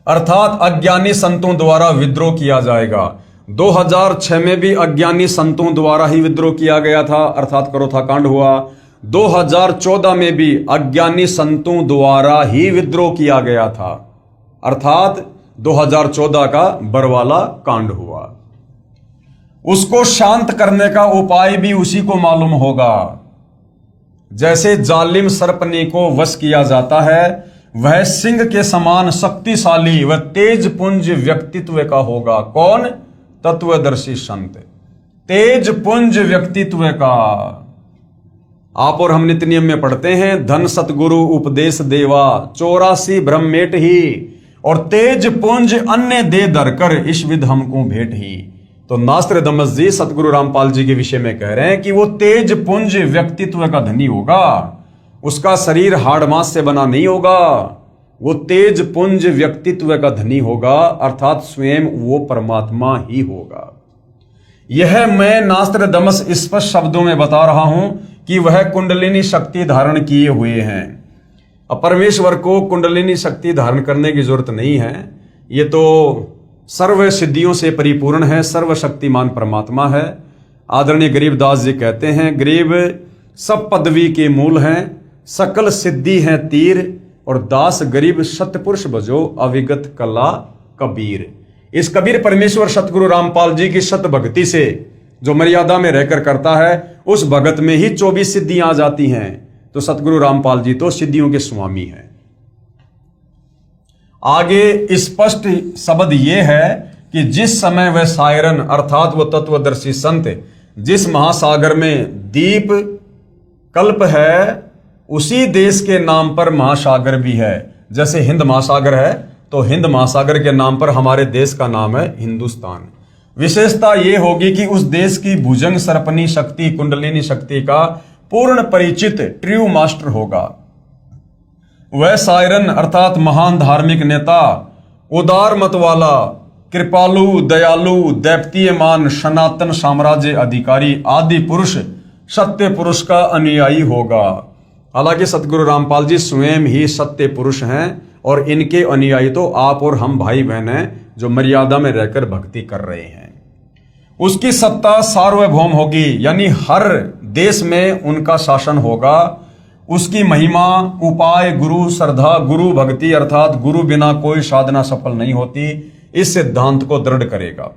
A: अर्थात अज्ञानी संतों द्वारा विद्रोह किया जाएगा। 2006 में भी अज्ञानी संतों द्वारा ही विद्रोह किया गया था, अर्थात करोथा कांड हुआ। 2014 में भी अज्ञानी संतों द्वारा ही विद्रोह किया गया था, अर्थात 2014 का बरवाला कांड हुआ। उसको शांत करने का उपाय भी उसी को मालूम होगा। जैसे जालिम सर्पनी को वश किया जाता है, वह सिंह के समान शक्तिशाली व तेज पुंज व्यक्तित्व का होगा। कौन? तत्वदर्शी संत, तेज पुंज व्यक्तित्व का। आप और हम नित्य नियम में पढ़ते हैं, धन सतगुरु उपदेश देवा, 84 ब्रह्मेट ही, और तेज पुंज अन्य दे धरकर इस विध हमको भेंट ही। तो नास्त्रदामस जी सतगुरु रामपाल जी के विषय में कह रहे हैं कि वो तेज पुंज व्यक्तित्व का धनी होगा, उसका शरीर हाड़ मांस से बना नहीं होगा, वो तेज पुंज व्यक्तित्व का धनी होगा, अर्थात स्वयं वो परमात्मा ही होगा। यह मैं नास्त्रदामस स्पष्ट शब्दों में बता रहा हूं कि वह कुंडलिनी शक्ति धारण किए हुए हैं। अब परमेश्वर को कुंडलिनी शक्ति धारण करने की जरूरत नहीं है, ये तो सर्व सिद्धियों से परिपूर्ण है, सर्वशक्तिमान परमात्मा है। आदरणीय गरीबदास जी कहते हैं, गरीब सब पदवी के मूल हैं, सकल सिद्धि है तीर, और दास गरीब सतपुरुष भजो अविगत कला कबीर। इस कबीर परमेश्वर सतगुरु रामपाल जी की सत भक्ति से जो मर्यादा में रहकर करता है, उस भगत में ही 24 सिद्धियां आ जाती हैं। तो सतगुरु रामपाल जी तो सिद्धियों के स्वामी हैं। आगे स्पष्ट शब्द यह है कि जिस समय वह सायरन अर्थात वो तत्वदर्शी संत जिस महासागर में दीप कल्प है, उसी देश के नाम पर महासागर भी है। जैसे हिंद महासागर है, तो हिंद महासागर के नाम पर हमारे देश का नाम है हिंदुस्तान। विशेषता यह होगी कि उस देश की भुजंग सर्पनी शक्ति, कुंडलिनी शक्ति का पूर्ण परिचित ट्रू मास्टर होगा। वह सायरन अर्थात महान धार्मिक नेता, उदार मत वाला, कृपालु, दयालु, दैवतीयमान, सनातन साम्राज्य अधिकारी, आदि पुरुष, सत्य पुरुष का अनुयायी होगा। हालांकि सतगुरु रामपाल जी स्वयं ही सत्य पुरुष हैं, और इनके अनुयायी तो आप और हम भाई बहन हैं जो मर्यादा में रहकर भक्ति कर रहे हैं। उसकी सत्ता सार्वभौम होगी, यानी हर देश में उनका शासन होगा। उसकी महिमा, उपाय, गुरु श्रद्धा, गुरु भक्ति अर्थात गुरु बिना कोई साधना सफल नहीं होती, इस सिद्धांत को दृढ़ करेगा।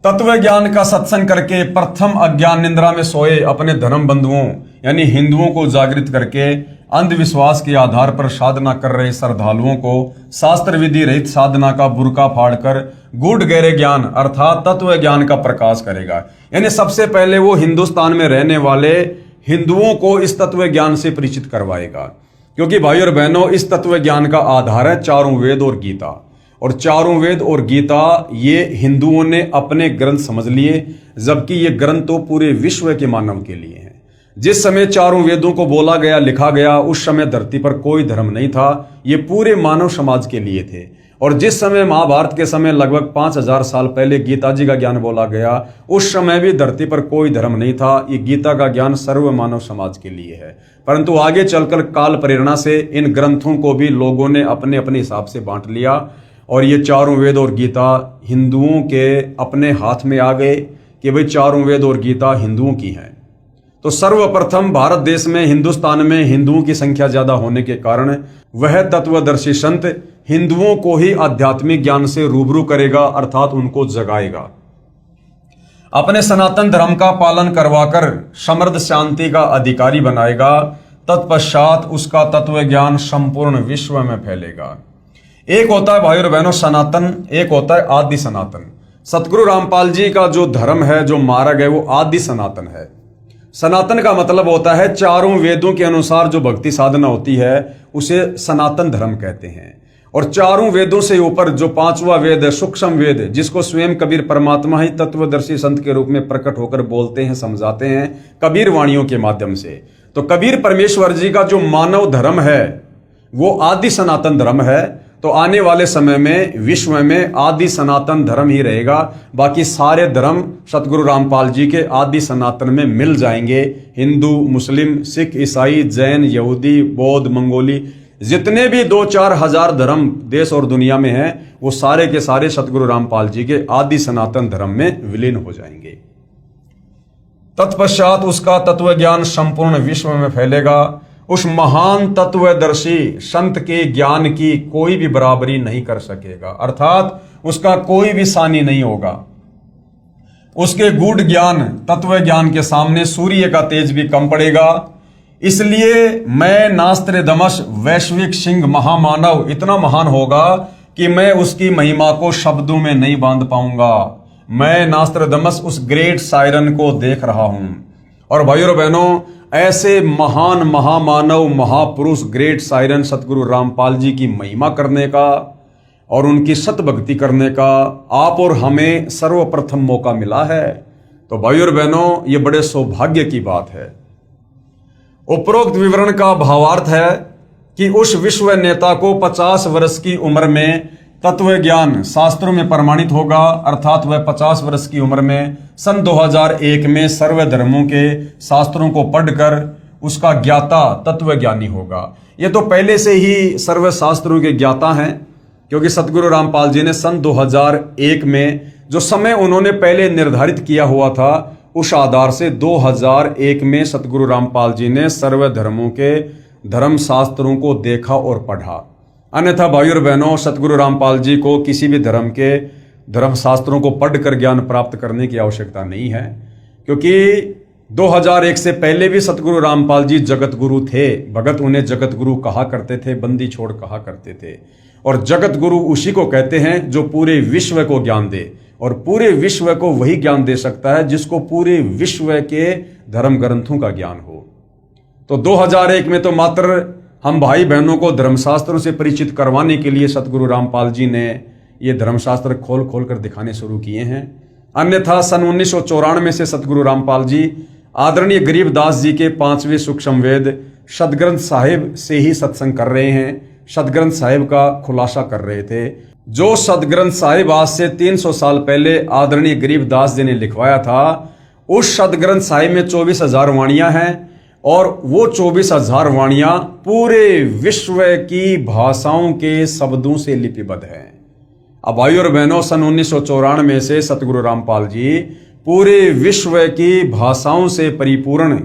A: तत्व ज्ञान का सत्संग करके प्रथम अज्ञान निंद्रा में सोए अपने धर्म बंधुओं यानी हिंदुओं को जागृत करके अंधविश्वास के आधार पर साधना कर रहे श्रद्धालुओं को शास्त्र विधि रहित साधना का बुर्का फाड़कर गूढ़ गहरे ज्ञान अर्थात तत्व ज्ञान का प्रकाश करेगा। यानी सबसे पहले वो हिंदुस्तान में रहने वाले हिंदुओं को इस तत्व ज्ञान से परिचित करवाएगा, क्योंकि भाई और बहनों इस तत्व ज्ञान का आधार है चारों वेद और गीता। और चारों वेद और गीता ये हिंदुओं ने अपने ग्रंथ समझ लिए, जबकि ये ग्रंथ तो पूरे विश्व के मानव के लिए हैं। जिस समय चारों वेदों को बोला गया, लिखा गया, उस समय धरती पर कोई धर्म नहीं था, ये पूरे मानव समाज के लिए थे। और जिस समय महाभारत के समय लगभग 5000 साल पहले गीता जी का ज्ञान बोला गया, उस समय भी धरती पर कोई धर्म नहीं था। ये गीता का ज्ञान सर्व मानव समाज के लिए है। परंतु आगे चलकर काल प्रेरणा से इन ग्रंथों को भी लोगों ने अपने अपने हिसाब से बांट लिया, और ये चारों वेद और गीता हिंदुओं के अपने हाथ में आ गए कि भाई चारों वेद और गीता हिंदुओं की हैं। तो सर्वप्रथम भारत देश में, हिंदुस्तान में हिंदुओं की संख्या ज्यादा होने के कारण वह तत्वदर्शी संत हिंदुओं को ही आध्यात्मिक ज्ञान से रूबरू करेगा, अर्थात उनको जगाएगा। अपने सनातन धर्म का पालन करवाकर समृद्ध शांति का अधिकारी बनाएगा। तत्पश्चात उसका तत्व ज्ञान संपूर्ण विश्व में फैलेगा। एक होता है भाई और बहनों सनातन, एक होता है आदि सनातन। सतगुरु रामपाल जी का जो धर्म है, जो मार्ग है, वो आदि सनातन है। सनातन का मतलब होता है चारों वेदों के अनुसार जो भक्ति साधना होती है उसे सनातन धर्म कहते हैं। और चारों वेदों से ऊपर जो पांचवा वेद है, सूक्ष्म वेद, जिसको स्वयं कबीर परमात्मा ही तत्वदर्शी संत के रूप में प्रकट होकर बोलते हैं, समझाते हैं कबीर वाणियों के माध्यम से। तो कबीर परमेश्वर जी का जो मानव धर्म है वो आदि सनातन धर्म है। तो आने वाले समय में विश्व में आदि सनातन धर्म ही रहेगा, बाकी सारे धर्म सतगुरु रामपाल जी के आदि सनातन में मिल जाएंगे। हिंदू, मुस्लिम, सिख, ईसाई, जैन, यहूदी, बौद्ध, मंगोली, जितने भी 2-4 हजार धर्म देश और दुनिया में हैं, वो सारे के सारे सतगुरु रामपाल जी के आदि सनातन धर्म में विलीन हो जाएंगे। तत्पश्चात उसका तत्व ज्ञान संपूर्ण विश्व में फैलेगा। उस महान तत्वदर्शी संत के ज्ञान की कोई भी बराबरी नहीं कर सकेगा, अर्थात उसका कोई भी सानी नहीं होगा। उसके गूढ़ ज्ञान, तत्व ज्ञान के सामने सूर्य का तेज भी कम पड़ेगा। इसलिए मैं नास्त्रदमस वैश्विक सिंह महामानव इतना महान होगा कि मैं उसकी महिमा को शब्दों में नहीं बांध पाऊंगा। मैं नास्त्रदमस उस ग्रेट सायरन को देख रहा हूं। और भाइयों और बहनों, ऐसे महान महामानव महापुरुष ग्रेट सायरन सतगुरु रामपाल जी की महिमा करने का और उनकी सत भक्ति करने का आप और हमें सर्वप्रथम मौका मिला है। तो भाइयों और बहनों, ये बड़े सौभाग्य की बात है। उपरोक्त विवरण का भावार्थ है कि उस विश्व नेता को 50 वर्ष की उम्र में तत्व ज्ञान शास्त्रों में प्रमाणित होगा, अर्थात वह 50 वर्ष की उम्र में सन 2001 में सर्व धर्मों के शास्त्रों को पढ़कर उसका ज्ञाता तत्व ज्ञानी होगा। ये तो पहले से ही सर्व शास्त्रों के ज्ञाता हैं, क्योंकि सतगुरु रामपाल जी ने सन 2001 में जो समय उन्होंने पहले निर्धारित किया हुआ था, उस आधार से 2001 में सतगुरु रामपाल जी ने सर्व धर्मों के धर्म शास्त्रों को देखा और पढ़ा। अन्यथा भाइयों और बहनों, सतगुरु रामपाल जी को किसी भी धर्म के धर्म शास्त्रों को पढ़कर ज्ञान प्राप्त करने की आवश्यकता नहीं है, क्योंकि 2001 से पहले भी सतगुरु रामपाल जी जगत गुरु थे। भगत उन्हें जगत गुरु कहा करते थे, बंदी छोड़ कहा करते थे। और जगत गुरु उसी को कहते हैं जो पूरे विश्व को ज्ञान दे, और पूरे विश्व को वही ज्ञान दे सकता है जिसको पूरे विश्व के धर्म ग्रंथों का ज्ञान हो। तो 2001 में तो मात्र हम भाई बहनों को धर्मशास्त्रों से परिचित करवाने के लिए सतगुरु रामपाल जी ने ये धर्मशास्त्र खोल खोल कर दिखाने शुरू किए हैं। अन्यथा सन 1994 से सतगुरु रामपाल जी आदरणीय गरीबदास जी के 5वें सूक्ष्म वेद सदग्रंथ साहिब से ही सत्संग कर रहे हैं, सदग्रंथ साहिब का खुलासा कर रहे थे। जो सदग्रंथ साहिब आज से 300 साल पहले आदरणीय गरीबदास जी ने लिखवाया था, उस सदग्रंथ साहिब में 24,000 वाणियां हैं, और वो 24,000 वाणियां पूरे विश्व की भाषाओं के शब्दों से लिपिबद्ध हैं। अब भाइयों और बहनों, सन 1994 से सतगुरु रामपाल जी पूरे विश्व की भाषाओं से परिपूर्ण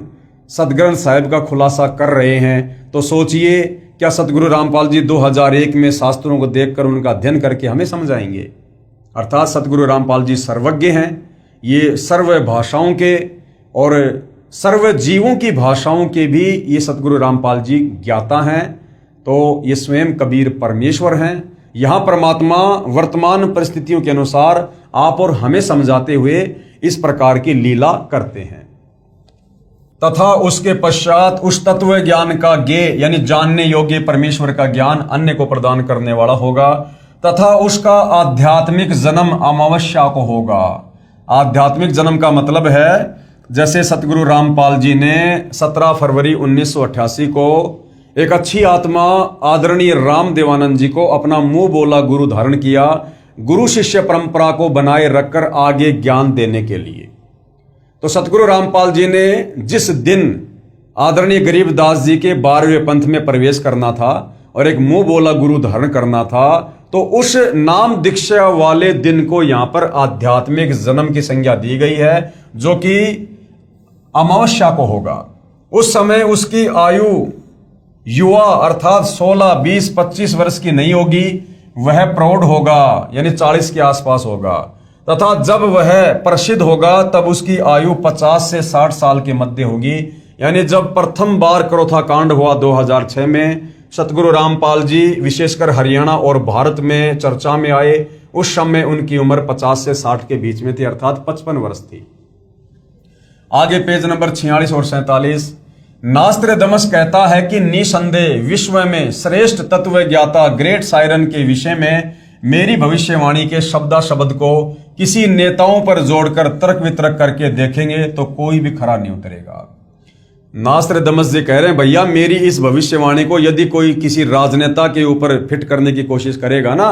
A: सदग्रंथ साहिब का खुलासा कर रहे हैं। तो सोचिए, क्या सतगुरु रामपाल जी 2001 में शास्त्रों को देखकर उनका अध्ययन करके हमें समझाएंगे? अर्थात सतगुरु रामपाल जी सर्वज्ञ हैं। ये सर्व भाषाओं के और सर्व जीवों की भाषाओं के भी ये सतगुरु रामपाल जी ज्ञाता हैं। तो ये स्वयं कबीर परमेश्वर हैं। यहाँ परमात्मा वर्तमान परिस्थितियों के अनुसार आप और हमें समझाते हुए इस प्रकार की लीला करते हैं। तथा उसके पश्चात उस तत्व ज्ञान का ज्ञेय यानी जानने योग्य परमेश्वर का ज्ञान अन्य को प्रदान करने वाला होगा, तथा उसका आध्यात्मिक जन्म अमावस्या को होगा। आध्यात्मिक जन्म का मतलब है, जैसे सतगुरु रामपाल जी ने 17 फरवरी 1988 को एक अच्छी आत्मा आदरणीय राम देवानंद जी को अपना मुंह बोला गुरु धारण किया, गुरु शिष्य परंपरा को बनाए रखकर आगे ज्ञान देने के लिए। तो सतगुरु रामपाल जी ने जिस दिन आदरणीय गरीबदास जी के 12वें पंथ में प्रवेश करना था और एक मुंह बोला गुरु धारण करना था, तो उस नाम दीक्षा वाले दिन को यहां पर आध्यात्मिक जन्म की संज्ञा दी गई है, जो कि अमावस्या को होगा। उस समय उसकी आयु युवा अर्थात 16, 20, 25 वर्ष की नहीं होगी, वह प्रौढ़ होगा, यानी 40 के आसपास होगा। तथा जब वह प्रसिद्ध होगा तब उसकी आयु 50 से 60 साल के मध्य होगी। यानी जब प्रथम बार करोथा कांड हुआ 2006 में, सतगुरु रामपाल जी विशेषकर हरियाणा और भारत में चर्चा में आए। उस समय उनकी उम्र 50 से 60 के बीच में थी, अर्थात 55 वर्ष थी। आगे पेज नंबर 46 और 47। नास्त्रदमस कहता है कि निसंदेह विश्व में श्रेष्ठ तत्व ज्ञाता ग्रेट सायरन के विषय में मेरी भविष्यवाणी के शब्दा शब्द को किसी नेताओं पर जोड़कर तर्क वितर्क करके देखेंगे तो कोई भी खरा नहीं उतरेगा। नास्त्रदमस जी कह रहे हैं, भैया मेरी इस भविष्यवाणी को यदि कोई किसी राजनेता के ऊपर फिट करने की कोशिश करेगा ना,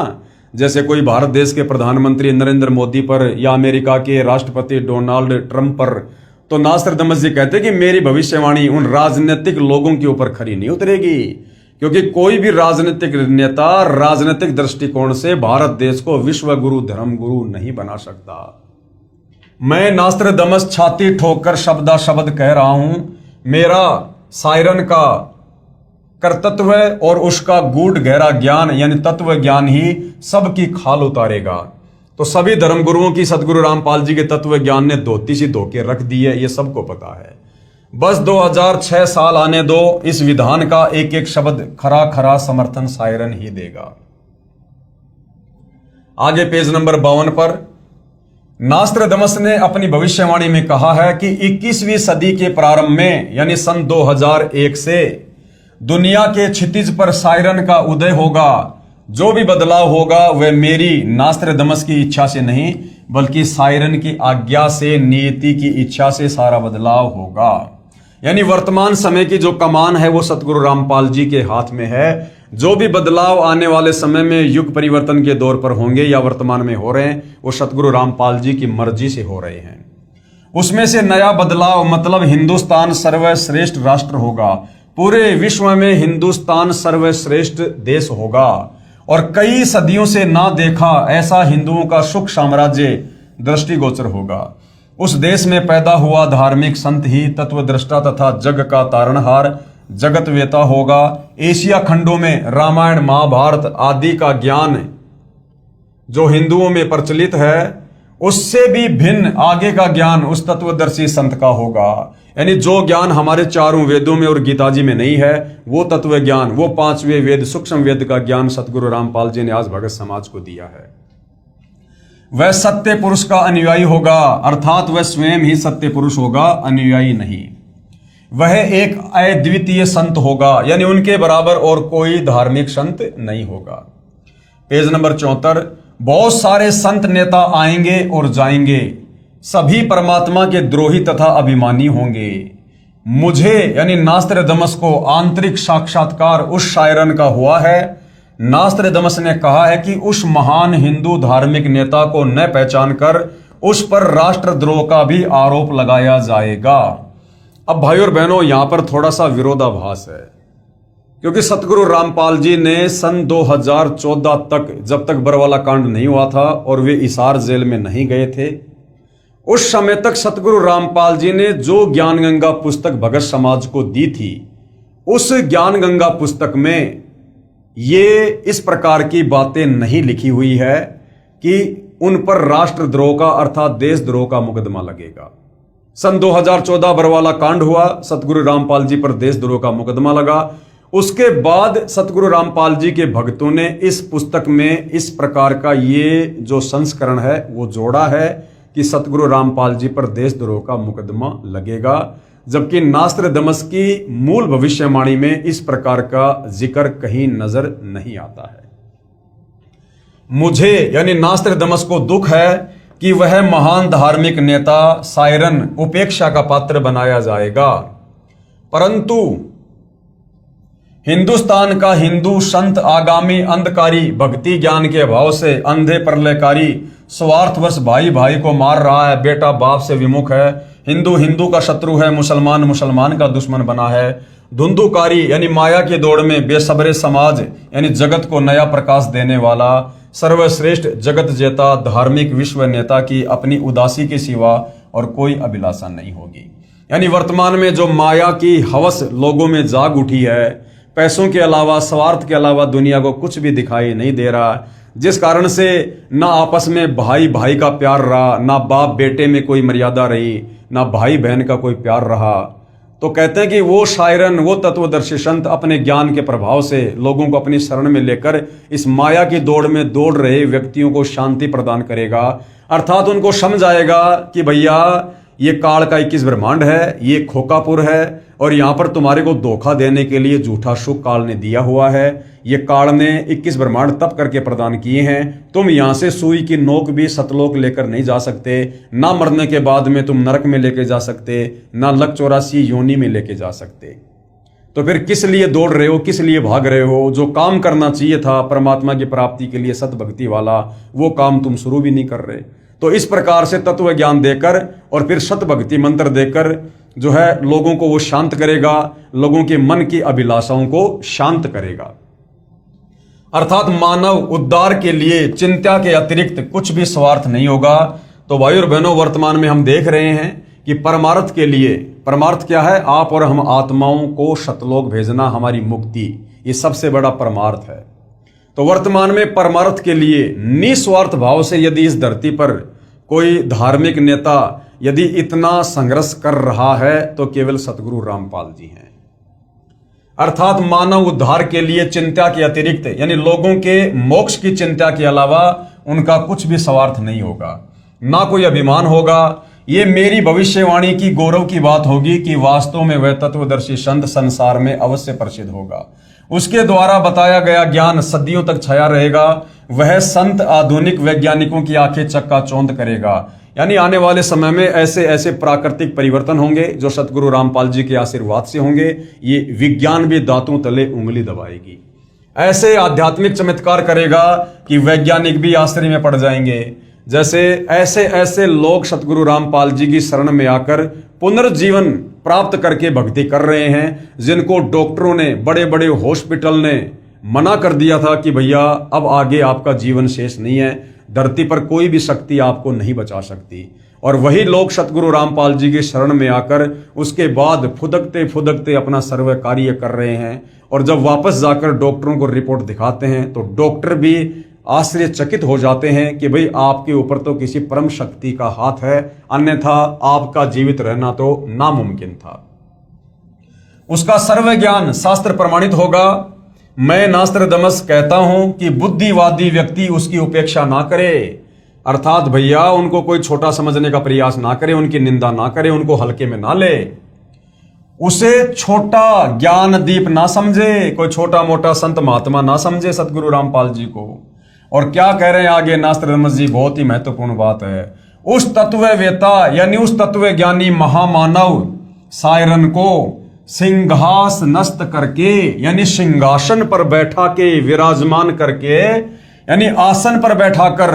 A: जैसे कोई भारत देश के प्रधानमंत्री नरेंद्र मोदी पर या अमेरिका के राष्ट्रपति डोनाल्ड ट्रंप पर, तो नास्त्रदमस जी कहते हैं कि मेरी भविष्यवाणी उन राजनीतिक लोगों के ऊपर खरी नहीं उतरेगी, क्योंकि कोई भी राजनीतिक नेता राजनीतिक दृष्टिकोण से भारत देश को विश्व गुरु धर्म गुरु नहीं बना सकता। मैं नास्त्रदमस छाती ठोककर शब्दा शब्द कह रहा हूं, मेरा सायरन का कर्तृत्व और उसका गूढ़ गहरा ज्ञान यानी तत्व ज्ञान ही सबकी खाल उतारेगा। तो सभी धर्मगुरुओं की सदगुरु रामपाल जी के तत्व ज्ञान ने धोती सी धोके रख दी है, ये सबको पता है। बस 2006 साल आने दो, इस विधान का एक एक शब्द खरा खरा समर्थन सायरन ही देगा। आगे पेज नंबर 52 पर नास्त्रदमस ने अपनी भविष्यवाणी में कहा है कि 21वीं सदी के प्रारंभ में यानी सन 2001 से दुनिया के क्षितिज पर सायरन का उदय होगा। जो भी बदलाव होगा वह मेरी नास्त्रदमस की इच्छा से नहीं बल्कि सायरन की आज्ञा से, नियति की इच्छा से सारा बदलाव होगा। यानी वर्तमान समय की जो कमान है वो सतगुरु रामपाल जी के हाथ में है। जो भी बदलाव आने वाले समय में युग परिवर्तन के दौर पर होंगे या वर्तमान में हो रहे हैं, वो सतगुरु रामपाल जी की मर्जी से हो रहे हैं। उसमें से नया बदलाव मतलब हिंदुस्तान सर्वश्रेष्ठ राष्ट्र होगा। पूरे विश्व में हिंदुस्तान सर्वश्रेष्ठ देश होगा और कई सदियों से ना देखा ऐसा हिंदुओं का सुख साम्राज्य दृष्टिगोचर होगा। उस देश में पैदा हुआ धार्मिक संत ही तत्वदृष्टा तथा जग का तारणहार जगत वेता होगा। एशिया खंडों में रामायण महाभारत आदि का ज्ञान जो हिंदुओं में प्रचलित है उससे भी भिन्न आगे का ज्ञान उस तत्वदर्शी संत का होगा। यानी जो ज्ञान हमारे चारों वेदों में और गीता जी में नहीं है, वो तत्व ज्ञान, वो 5वें वेद सूक्ष्म वेद का ज्ञान सतगुरु रामपाल जी ने आज भगत समाज को दिया है। वह सत्य पुरुष का अनुयायी होगा, अर्थात वह स्वयं ही सत्य पुरुष होगा, अनुयायी नहीं। वह एक अद्वितीय संत होगा, यानी उनके बराबर और कोई धार्मिक संत नहीं होगा। Page number 74। बहुत सारे संत नेता आएंगे और जाएंगे, सभी परमात्मा के द्रोही तथा अभिमानी होंगे। मुझे यानी नास्त्रदमस को आंतरिक साक्षात्कार उस शायरन का हुआ है। नास्त्रदमस ने कहा है कि उस महान हिंदू धार्मिक नेता को न पहचान कर उस पर राष्ट्रद्रोह का भी आरोप लगाया जाएगा। अब भाई और बहनों, यहां पर थोड़ा सा विरोधाभास है, क्योंकि सतगुरु रामपाल जी ने सन 2014 तक, जब तक बरवाला कांड नहीं हुआ था और वे हिसार जेल में नहीं गए थे, उस समय तक सतगुरु रामपाल जी ने जो ज्ञान गंगा पुस्तक भगत समाज को दी थी, उस ज्ञान गंगा पुस्तक में ये इस प्रकार की बातें नहीं लिखी हुई है कि उन पर राष्ट्रद्रोह का अर्थात देशद्रोह का मुकदमा लगेगा। सन 2014 बरवाला कांड हुआ, सतगुरु रामपाल जी पर देशद्रोह का मुकदमा लगा। उसके बाद सतगुरु रामपाल जी के भक्तों ने इस पुस्तक में इस प्रकार का ये जो संस्करण है वो जोड़ा है कि सतगुरु रामपाल जी पर देशद्रोह का मुकदमा लगेगा, जबकि नास्त्रदमस की मूल भविष्यवाणी में इस प्रकार का जिक्र कहीं नजर नहीं आता है। मुझे यानी नास्त्रदमस को दुख है कि वह महान धार्मिक नेता सायरन उपेक्षा का पात्र बनाया जाएगा, परंतु हिंदुस्तान का हिंदू संत आगामी अंधकारी भक्ति ज्ञान के अभाव से अंधे प्रलयकारी स्वार्थवश भाई भाई को मार रहा है, बेटा बाप से विमुख है, हिंदू हिंदू का शत्रु है, मुसलमान मुसलमान का दुश्मन बना है। धुंधुकारी यानी माया की दौड़ में बेसब्रे समाज यानी जगत को नया प्रकाश देने वाला सर्वश्रेष्ठ जगत जेता धार्मिक विश्व नेता की अपनी उदासी के सिवा और कोई अभिलाषा नहीं होगी। यानी वर्तमान में जो माया की हवस लोगों में जाग उठी है, पैसों के अलावा स्वार्थ के अलावा दुनिया को कुछ भी दिखाई नहीं दे रहा, जिस कारण से ना आपस में भाई भाई का प्यार रहा, ना बाप बेटे में कोई मर्यादा रही, ना भाई बहन का कोई प्यार रहा। तो कहते हैं कि वो शायरन, वो तत्वदर्शी संत अपने ज्ञान के प्रभाव से लोगों को अपनी शरण में लेकर इस माया की दौड़ में दौड़ रहे व्यक्तियों को शांति प्रदान करेगा। अर्थात उनको समझ आएगा कि भैया ये काल का 21 ब्रह्मांड है, ये खोकापुर है, और यहाँ पर तुम्हारे को धोखा देने के लिए झूठा सुख काल ने दिया हुआ है। ये काल ने 21 ब्रह्मांड तप करके प्रदान किए हैं। तुम यहाँ से सुई की नोक भी सतलोक लेकर नहीं जा सकते, ना मरने के बाद में तुम नरक में लेके जा सकते, ना लक 84 योनि में लेके जा सकते। तो फिर किस लिए दौड़ रहे हो, किस लिए भाग रहे हो? जो काम करना चाहिए था परमात्मा की प्राप्ति के लिए सत भक्ति वाला, वो काम तुम शुरू भी नहीं कर रहे। तो इस प्रकार से तत्व ज्ञान देकर और फिर सत भक्ति मंत्र देकर जो है लोगों को वो शांत करेगा, लोगों के मन की अभिलाषाओं को शांत करेगा। अर्थात मानव उद्धार के लिए चिंता के अतिरिक्त कुछ भी स्वार्थ नहीं होगा। तो भाई और बहनों, वर्तमान में हम देख रहे हैं कि परमार्थ के लिए, परमार्थ क्या है? आप और हम आत्माओं को सतलोक भेजना, हमारी मुक्ति, ये सबसे बड़ा परमार्थ है। तो वर्तमान में परमार्थ के लिए निस्वार्थ भाव से यदि इस धरती पर कोई धार्मिक नेता यदि इतना संघर्ष कर रहा है तो केवल सतगुरु रामपाल जी हैं। अर्थात मानव उद्धार के लिए चिंता के अतिरिक्त, यानी लोगों के मोक्ष की चिंता के अलावा उनका कुछ भी स्वार्थ नहीं होगा, ना कोई अभिमान होगा। ये मेरी भविष्यवाणी की गौरव की बात होगी कि वास्तव में वह तत्वदर्शी संत संसार में अवश्य प्रसिद्ध होगा। उसके द्वारा बताया गया ज्ञान सदियों तक छाया रहेगा। वह संत आधुनिक वैज्ञानिकों की आंखें चक्काचौंध करेगा। यानी आने वाले समय में ऐसे ऐसे प्राकृतिक परिवर्तन होंगे जो सतगुरु रामपाल जी के आशीर्वाद से होंगे। ये विज्ञान भी दांतों तले उंगली दबाएगी। ऐसे आध्यात्मिक चमत्कार करेगा कि वैज्ञानिक भी आश्चर्य में पड़ जाएंगे। जैसे ऐसे ऐसे लोग सतगुरु रामपाल जी की शरण में आकर पुनर्जीवन प्राप्त करके भक्ति कर रहे हैं, जिनको डॉक्टरों ने, बड़े बड़े हॉस्पिटल ने मना कर दिया था कि भैया अब आगे आपका जीवन शेष नहीं है, धरती पर कोई भी शक्ति आपको नहीं बचा सकती। और वही लोग सतगुरु रामपाल जी की शरण में आकर उसके बाद फुदकते फुदकते अपना सर्व कार्य कर रहे हैं। और जब वापस जाकर डॉक्टरों को रिपोर्ट दिखाते हैं तो डॉक्टर भी आश्चर्यचकित हो जाते हैं कि भाई आपके ऊपर तो किसी परम शक्ति का हाथ है, अन्यथा आपका जीवित रहना तो नामुमकिन था। उसका सर्व ज्ञान शास्त्र प्रमाणित होगा। मैं नास्त्रदमस कहता हूं कि बुद्धिवादी व्यक्ति उसकी उपेक्षा ना करे। अर्थात भैया उनको कोई छोटा समझने का प्रयास ना करे, उनकी निंदा ना करे, उनको हल्के में ना ले, उसे छोटा ज्ञान दीप ना समझे, कोई छोटा मोटा संत महात्मा ना समझे सतगुरु रामपाल जी को। और क्या कह रहे हैं आगे नास्त्रदमस जी, बहुत ही महत्वपूर्ण बात है। उस तत्ववेता यानी उस तत्व ज्ञानी महामानव सायरन को सिंहास नस्त करके, यानी सिंहासन पर बैठा के, विराजमान करके, यानी आसन पर बैठाकर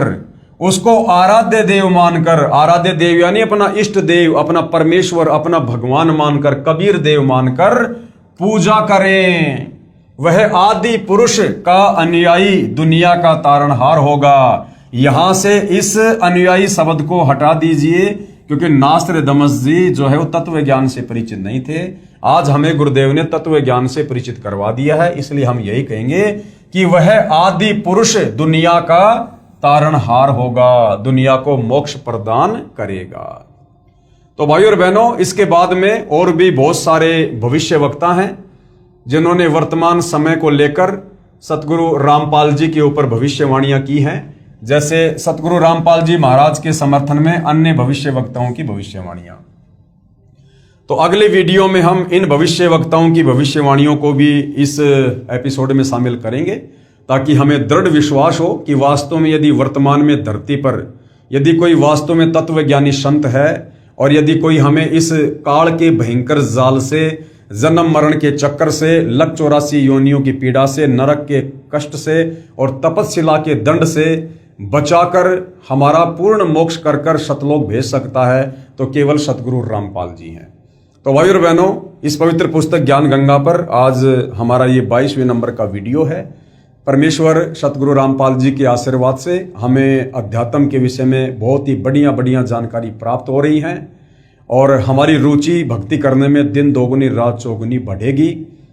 A: उसको आराध्य देव मानकर, आराध्य देव यानी अपना इष्ट देव, अपना परमेश्वर, अपना भगवान मानकर, कबीर देव मानकर पूजा करें। वह आदि पुरुष का अनुयायी दुनिया का तारणहार होगा। यहां से इस अनुयायी शब्द को हटा दीजिए, क्योंकि नास्त्रदमस जी जो है वो तत्व ज्ञान से परिचित नहीं थे। आज हमें गुरुदेव ने तत्व ज्ञान से परिचित करवा दिया है, इसलिए हम यही कहेंगे कि वह आदि पुरुष दुनिया का तारणहार होगा, दुनिया को मोक्ष प्रदान करेगा। तो भाई और बहनों, इसके बाद में और भी बहुत सारे भविष्य वक्ता हैं जिन्होंने वर्तमान समय को लेकर सतगुरु रामपाल जी के ऊपर भविष्यवाणियां की हैं। जैसे सतगुरु रामपाल जी महाराज के समर्थन में अन्य भविष्य वक्ताओं की भविष्यवाणियां। तो अगले वीडियो में हम इन भविष्य वक्ताओं की भविष्यवाणियों को भी इस एपिसोड में शामिल करेंगे, ताकि हमें दृढ़ विश्वास हो कि वास्तव में यदि वर्तमान में धरती पर यदि कोई वास्तव में तत्वज्ञानी संत है, और यदि कोई हमें इस काल के भयंकर जाल से, जन्म मरण के चक्कर से, लक 84 योनियों की पीड़ा से, नरक के कष्ट से और तपस्या के दंड से बचाकर हमारा पूर्ण मोक्ष कर कर सतलोक भेज सकता है, तो केवल सतगुरु रामपाल जी हैं। तो भाई और बहनों, इस पवित्र पुस्तक ज्ञान गंगा पर आज हमारा ये 22वें नंबर का वीडियो है। परमेश्वर सतगुरु रामपाल जी के आशीर्वाद से हमें अध्यात्म के विषय में बहुत ही बढ़िया बढ़िया जानकारी प्राप्त हो रही है, और हमारी रुचि भक्ति करने में दिन दोगुनी रात चौगुनी बढ़ेगी।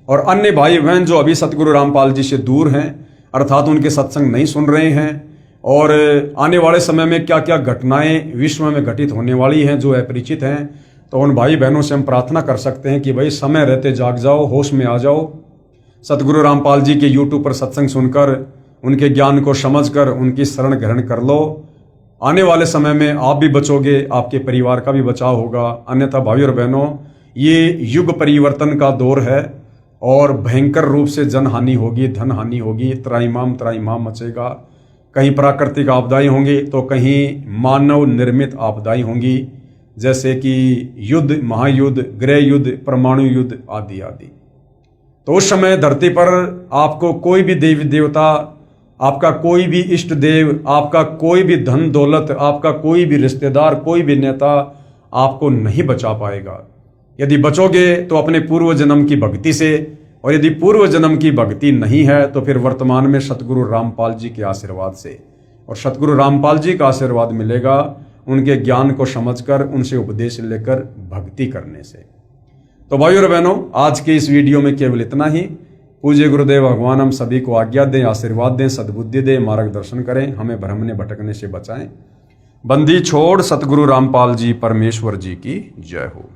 A: और अन्य भाई बहन जो अभी सतगुरु रामपाल जी से दूर हैं, अर्थात उनके सत्संग नहीं सुन रहे हैं, और आने वाले समय में क्या क्या घटनाएं विश्व में घटित होने वाली हैं जो अपरिचित हैं, तो उन भाई बहनों से हम प्रार्थना कर सकते हैं कि भाई समय रहते जाग जाओ, होश में आ जाओ। सतगुरु रामपाल जी के यूट्यूब पर सत्संग सुनकर, उनके ज्ञान को समझकर उनकी शरण ग्रहण कर लो। आने वाले समय में आप भी बचोगे, आपके परिवार का भी बचाव होगा। अन्यथा भाई और बहनों, ये युग परिवर्तन का दौर है और भयंकर रूप से जन हानि होगी, धन हानि होगी, त्राहिमाम मचेगा। कहीं प्राकृतिक आपदाएं होंगी तो कहीं मानव निर्मित आपदाएं होंगी, जैसे कि युद्ध, महायुद्ध, गृह युद्ध, परमाणु युद्ध आदि आदि। तो उस समय धरती पर आपको कोई भी देवी देवता, आपका कोई भी इष्ट देव, आपका कोई भी धन दौलत, आपका कोई भी रिश्तेदार, कोई भी नेता आपको नहीं बचा पाएगा। यदि बचोगे तो अपने पूर्व जन्म की भक्ति से, और यदि पूर्व जन्म की भक्ति नहीं है तो फिर वर्तमान में सतगुरु रामपाल जी के आशीर्वाद से। और सतगुरु रामपाल जी का आशीर्वाद मिलेगा उनके ज्ञान को समझकर, उनसे उपदेश लेकर भक्ति करने से। तो भाइयों और बहनों, आज के इस वीडियो में केवल इतना ही। पूज्य गुरुदेव भगवान हम सभी को आज्ञा दें, आशीर्वाद दें, सद्बुद्धि दें, मार्गदर्शन करें, हमें भ्रमने भटकने से बचाएं। बंदी छोड़ सतगुरु रामपाल जी परमेश्वर जी की जय हो।